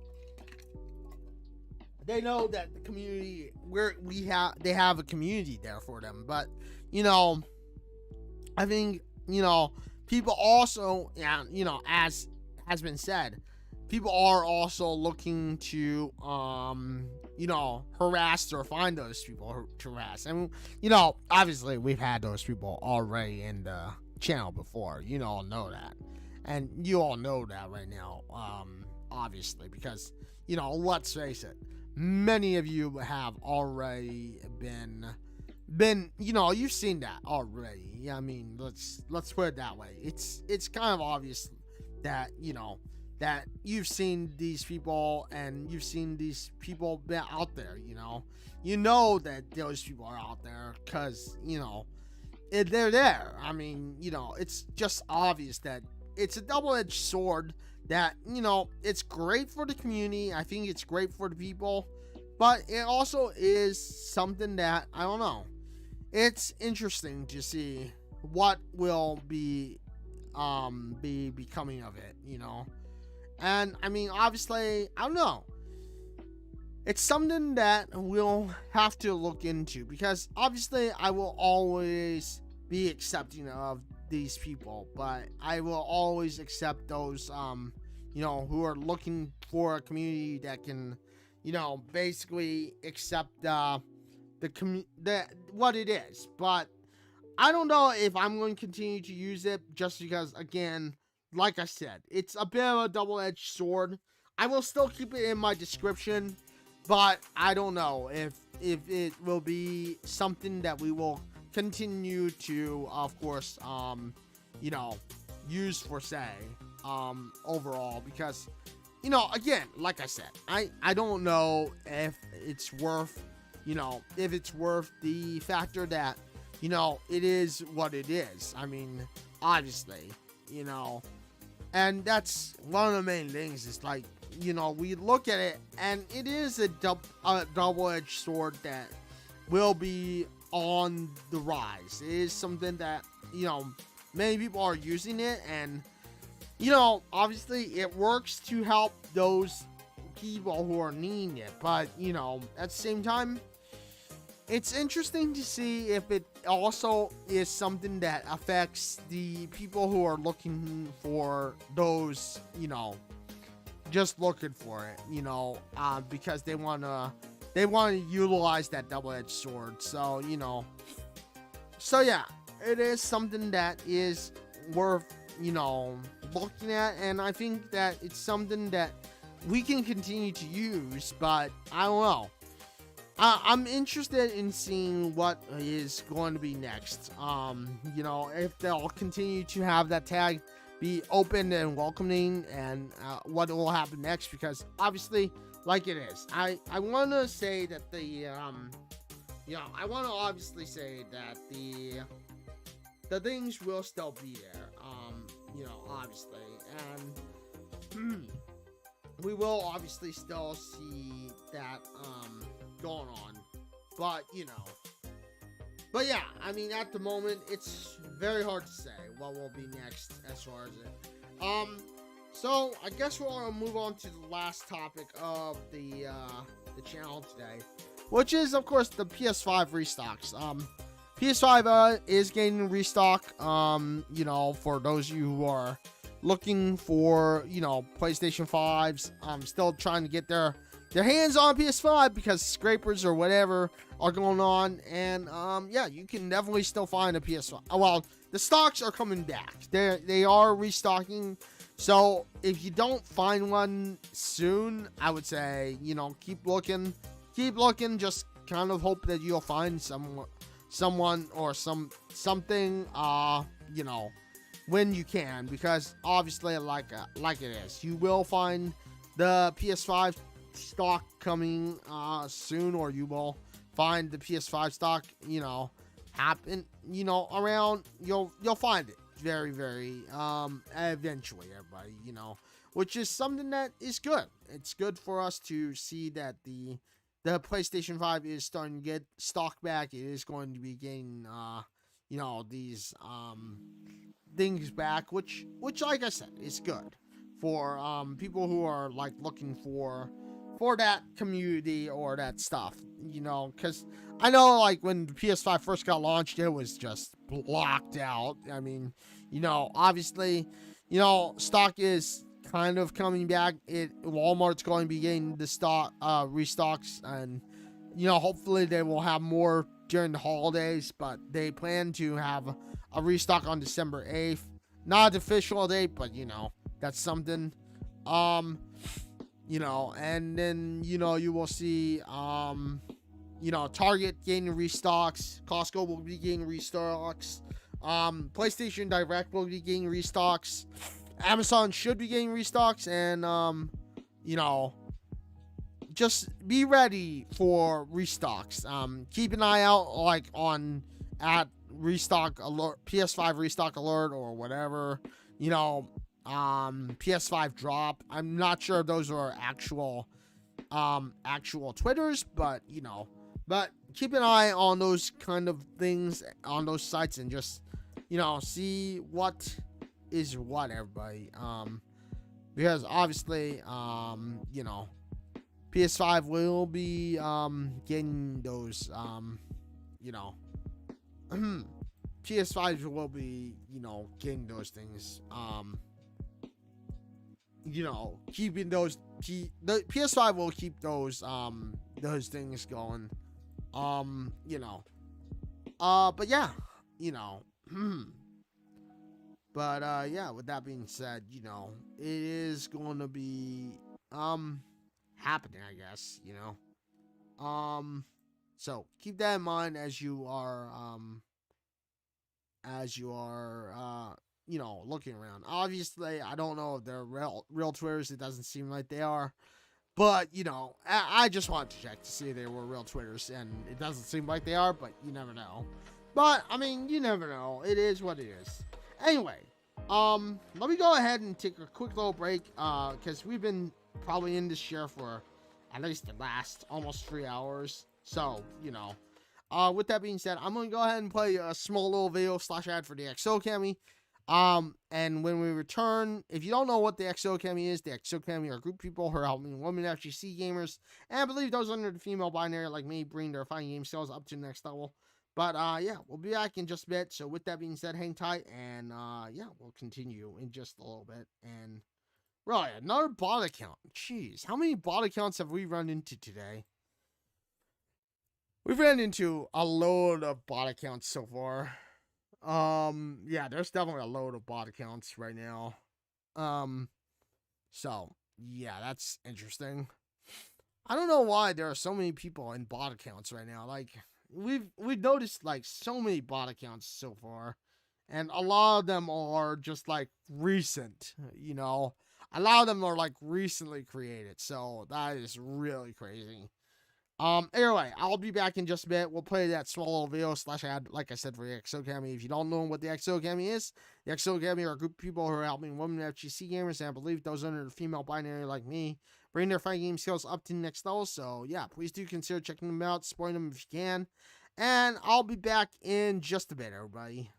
they know that the community they have a community there for them. But, you know, I think, you know, people also, yeah, you know, as has been said, people are also looking to, you know, harass or find those people to harass. And, you know, obviously we've had those people already in the channel before. You all know that. And you all know that right now, obviously, because, you know, let's face it, many of you have already been, you know, you've seen that already. I mean, let's put it that way. It's kind of obvious that, you know, that you've seen these people and you've seen these people out there, you know that those people are out there because, you know, they're there. I mean, you know, it's just obvious that it's a double-edged sword that, you know, it's great for the community. I think it's great for the people, but it also is something that, I don't know, it's interesting to see what will be becoming of it, you know. And I mean, obviously, I don't know. It's something that we'll have to look into because obviously I will always be accepting of these people, but I will always accept those, you know, who are looking for a community that can, you know, basically accept what it is. But I don't know if I'm going to continue to use it just because, again, like I said, it's a bit of a double-edged sword. I will still keep it in my description, but I don't know if it will be something that we will continue to, of course, you know, use for say, overall, because, you know, again, like I said, I don't know if it's worth, you know, if it's worth the factor that, you know, it is what it is. I mean, obviously, you know. And that's one of the main things is like, you know, we look at it and it is a double-edged sword that will be on the rise. It is something that, you know, many people are using it, and, you know, obviously it works to help those people who are needing it. But, you know, at the same time, it's interesting to see if it also is something that affects the people who are looking for those, you know, just looking for it, you know, because they want to utilize that double-edged sword. So, you know, so yeah, it is something that is worth, you know, looking at, and I think that it's something that we can continue to use, but I don't know. I'm interested in seeing what is going to be next. You know, if they'll continue to have that tag be open and welcoming, and what will happen next, because obviously, like it is, I want to say that the you know, I want to obviously say that the things will still be there. You know, obviously, and we will obviously still see that going on, but you know, but yeah, I mean, at the moment, it's very hard to say what will be next as far as it. So I guess we'll move on to the last topic of the channel today, which is of course the PS5 restocks. PS5 is getting restock. You know, for those of you who are looking for, you know, PlayStation 5s, still trying to get their hands on PS5 because scrapers or whatever are going on, and yeah, you can definitely still find a PS5. Well, the stocks are coming back. They are restocking. So if you don't find one soon, I would say, you know, keep looking. Just kind of hope that you'll find someone or something. You know, when you can, because obviously, like it is, you will find the PS5 stock coming soon, or you will find the PS5 stock, you know, happen, you know, around. You'll find it very eventually, everybody, you know, which is something that is good. It's good for us to see that the PlayStation 5 is starting to get stock back. It is going to be getting you know, these things back, which like I said, is good for people who are like looking for that community or that stuff, you know, because I know, like, when the PS5 first got launched, it was just blocked out. I mean, you know, obviously, you know, stock is kind of coming back. Walmart's going to be getting the stock restocks, and you know, hopefully they will have more during the holidays, but they plan to have a restock on December 8th. Not an official date, but you know, that's something. You know, and then, you know, you will see, you know, Target getting restocks, Costco will be getting restocks, PlayStation Direct will be getting restocks, Amazon should be getting restocks, and, you know, just be ready for restocks. Keep an eye out, like, at restock alert, PS5 restock alert, or whatever, you know, PS5 drop. I'm not sure if those are actual Twitters, but you know, but keep an eye on those kind of things on those sites, and just, you know, see what is what, everybody. Because obviously, you know, PS5 will be getting those, you know, PS5 will be, you know, getting those things, you know, keeping those, the PS5 will keep those things going, you know, but yeah, you know, but yeah, with that being said, you know, it is going to be happening, I guess, you know, so keep that in mind as you are you know, looking around. Obviously, I don't know if they're real Twitters. It doesn't seem like they are. But, you know, I just wanted to check to see if they were real Twitters, and it doesn't seem like they are, but you never know. But, I mean, you never know. It is what it is. Anyway, let me go ahead and take a quick little break, because we've been probably in this share for at least the last almost 3 hours. So, you know, with that being said, I'm going to go ahead and play a small little video / ad for the XO Cami. And when we return, if you don't know what the XO Academy is, the XO Academy are a group of people who are helping women FGC gamers, and I believe those under the female binary like me bring their fighting game skills up to the next level. But yeah, we'll be back in just a bit. So with that being said, hang tight, and yeah, we'll continue in just a little bit. And right, another bot account. Jeez, how many bot accounts have we run into today? We've ran into a load of bot accounts so far. Yeah, there's definitely a load of bot accounts right now. So yeah, that's interesting. I don't know why there are so many people in bot accounts right now. Like we've noticed like so many bot accounts so far, and a lot of them are just like recent. You know, a lot of them are like recently created. So that is really crazy. Anyway, I'll be back in just a bit. We'll play that small little video slash ad, like I said, for the XO Academy. If you don't know what the XO Academy is, the XO Academy are a group of people who are helping women FGC gamers, and I believe those under the female binary like me bring their fighting game skills up to the next level. So yeah, please do consider checking them out, supporting them if you can. And I'll be back in just a bit, everybody.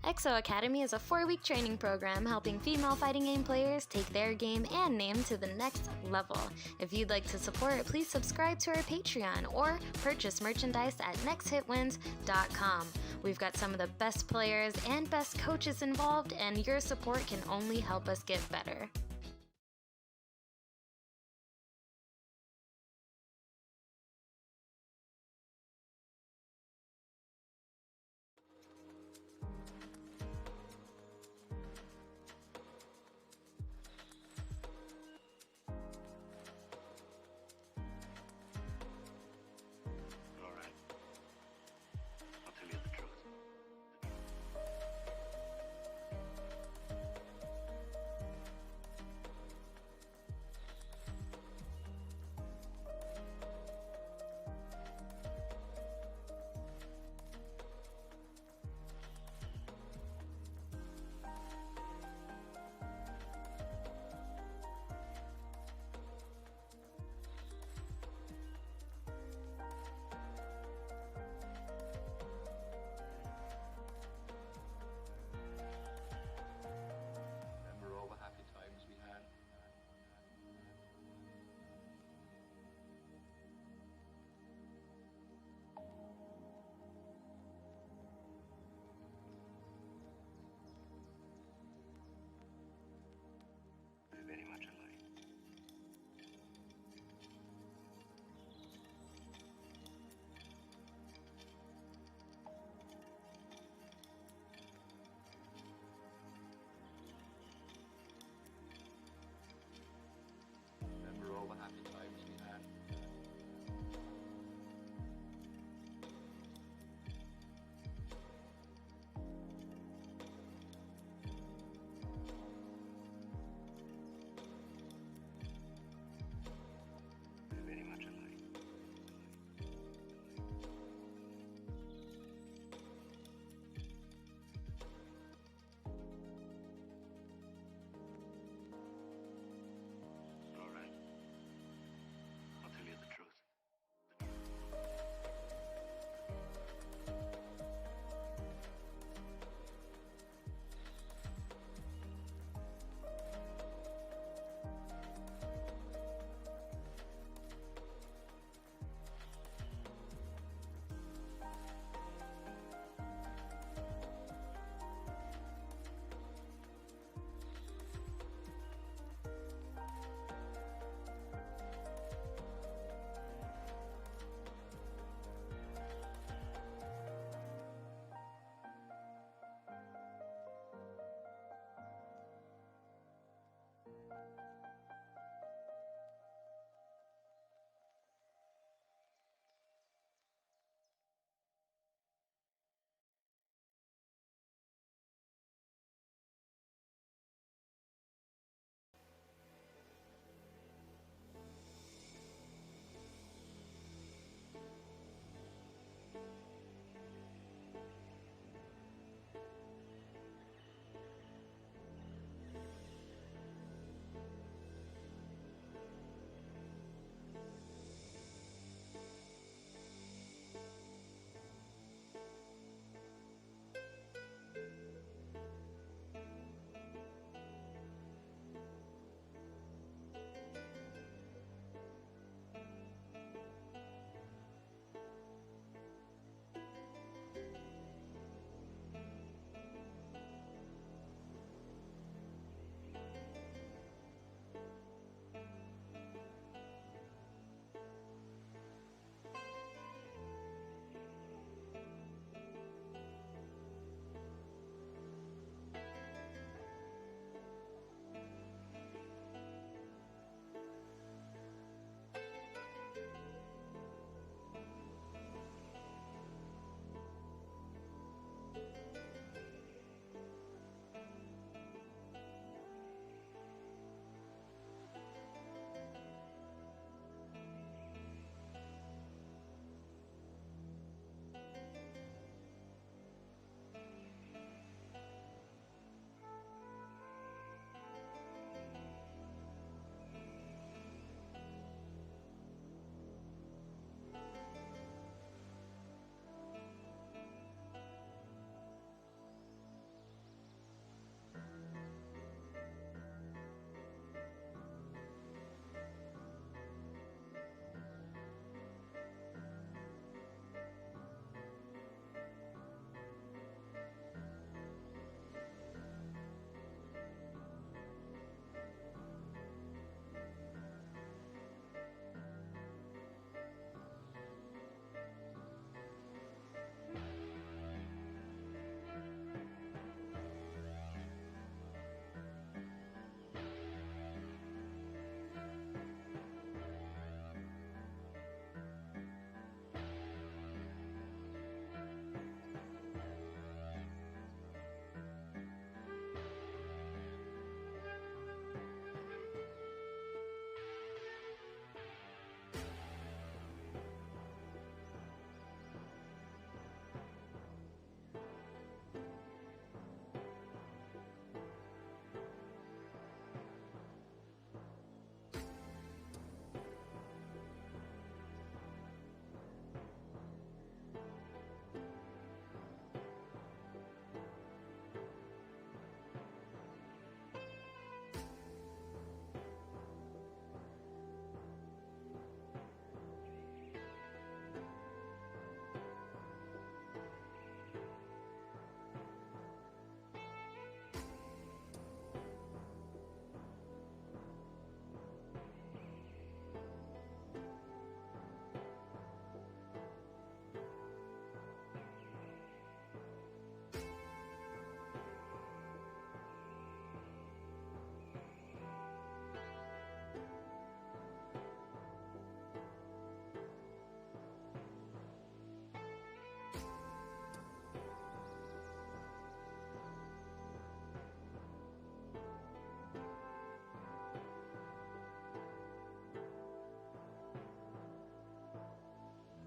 XO Academy is a 4-week training program helping female fighting game players take their game and name to the next level. If you'd like to support, please subscribe to our Patreon or purchase merchandise at nexthitwins.com. We've got some of the best players and best coaches involved, and your support can only help us get better. All right. I'll tell you the truth.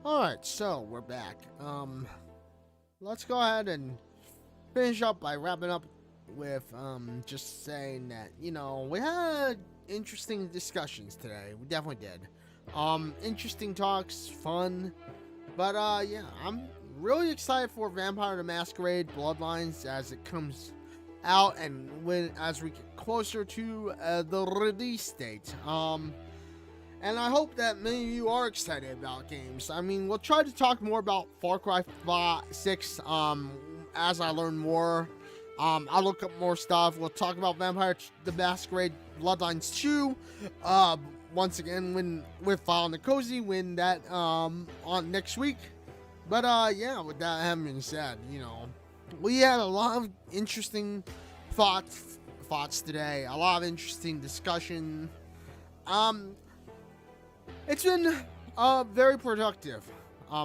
Alright, so we're back. Let's go ahead and finish up by wrapping up with just saying that, we had interesting discussions today. We definitely did. Interesting talks, fun. But yeah, I'm really excited for Vampire the Masquerade Bloodlines as it comes out and as we get closer to the release date. And I hope that many of you are excited about games. I mean, we'll try to talk more about Far Cry 6 as I learn more. I'll look up more stuff. We'll talk about Vampire the Masquerade Bloodlines 2. Once again, with File and the Cozy, when that on next week. But yeah, with that having been said, we had a lot of interesting thoughts today. A lot of interesting discussion. It's been very productive. I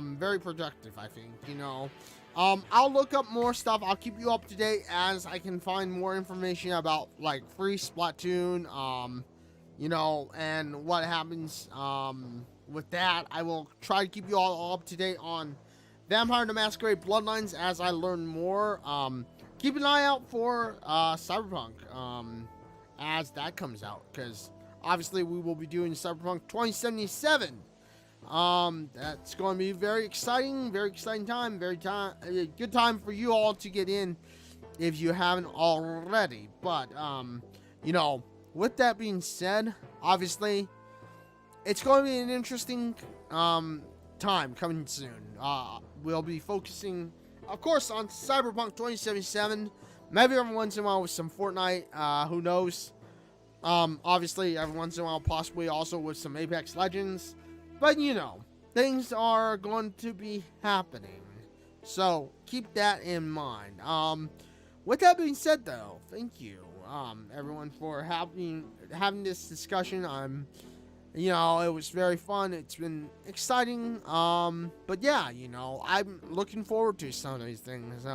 think, I'll look up more stuff. I'll keep you up to date as I can find more information about like free Splatoon, and what happens with that. I will try to keep you all up to date on Vampire the Masquerade Bloodlines as I learn more. Keep an eye out for Cyberpunk as that comes out, because obviously we will be doing Cyberpunk 2077. That's going to be very exciting time, good time for you all to get in if you haven't already. But with that being said, obviously it's going to be an interesting time coming soon. We'll be focusing, of course, on Cyberpunk 2077. Maybe every once in a while with some Fortnite. Who knows? Obviously, every once in a while, possibly also with some Apex Legends. But, things are going to be happening. So, keep that in mind. With that being said, though, thank you, everyone, for having this discussion. It was very fun. It's been exciting. But yeah, I'm looking forward to some of these things.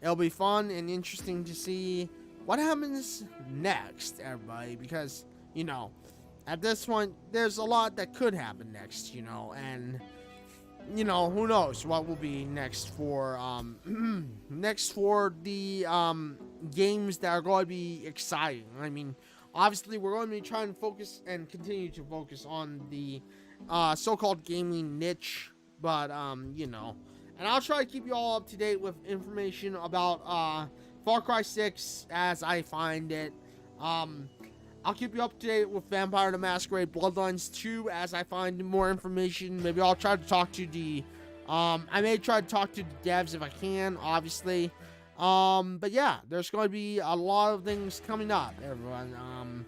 It'll be fun and interesting to see what happens next, everybody, because, at this point, there's a lot that could happen next, and, who knows what will be next for, the, games that are going to be exciting. I mean, obviously, we're going to be trying to focus and continue to focus on the, so-called gaming niche, but, and I'll try to keep you all up to date with information about, Far Cry 6 as I find it. I'll keep you up to date with Vampire the Masquerade Bloodlines 2 as I find more information. Maybe I'll try to talk to I may try to talk to the devs if I can, obviously. But yeah, there's going to be a lot of things coming up, everyone.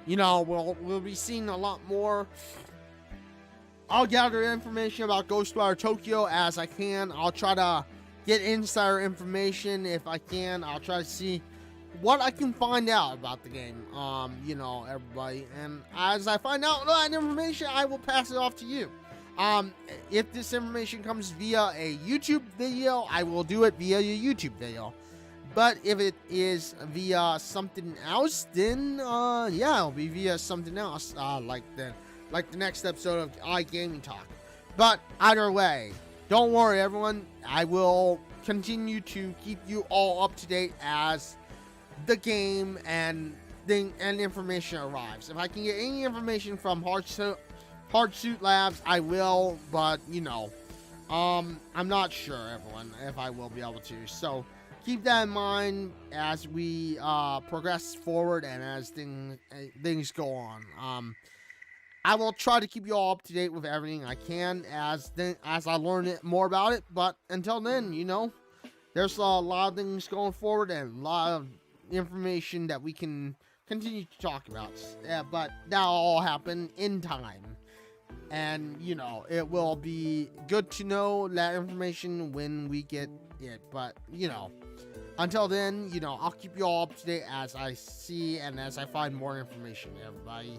We'll be seeing a lot more. I'll gather information about Ghostwire Tokyo as I can. I'll try to get insider information if I can. I'll try to see what I can find out about the game, everybody. And as I find out that information, I will pass it off to you. If this information comes via a YouTube video, I will do it via a YouTube video. But if it is via something else, then yeah, it'll be via something else, like the next episode of Gaming Talk. But either way, don't worry, everyone. I will continue to keep you all up to date as the game and information arrives. If I can get any information from Hardsuit Labs, I will. But I'm not sure, everyone, if I will be able to. So keep that in mind as we progress forward and as things go on. I will try to keep you all up to date with everything I can as I learn more about it. But until then, there's a lot of things going forward and a lot of information that we can continue to talk about. But that'll all happen in time. And, it will be good to know that information when we get it. But, until then, I'll keep you all up to date as I see and as I find more information, everybody.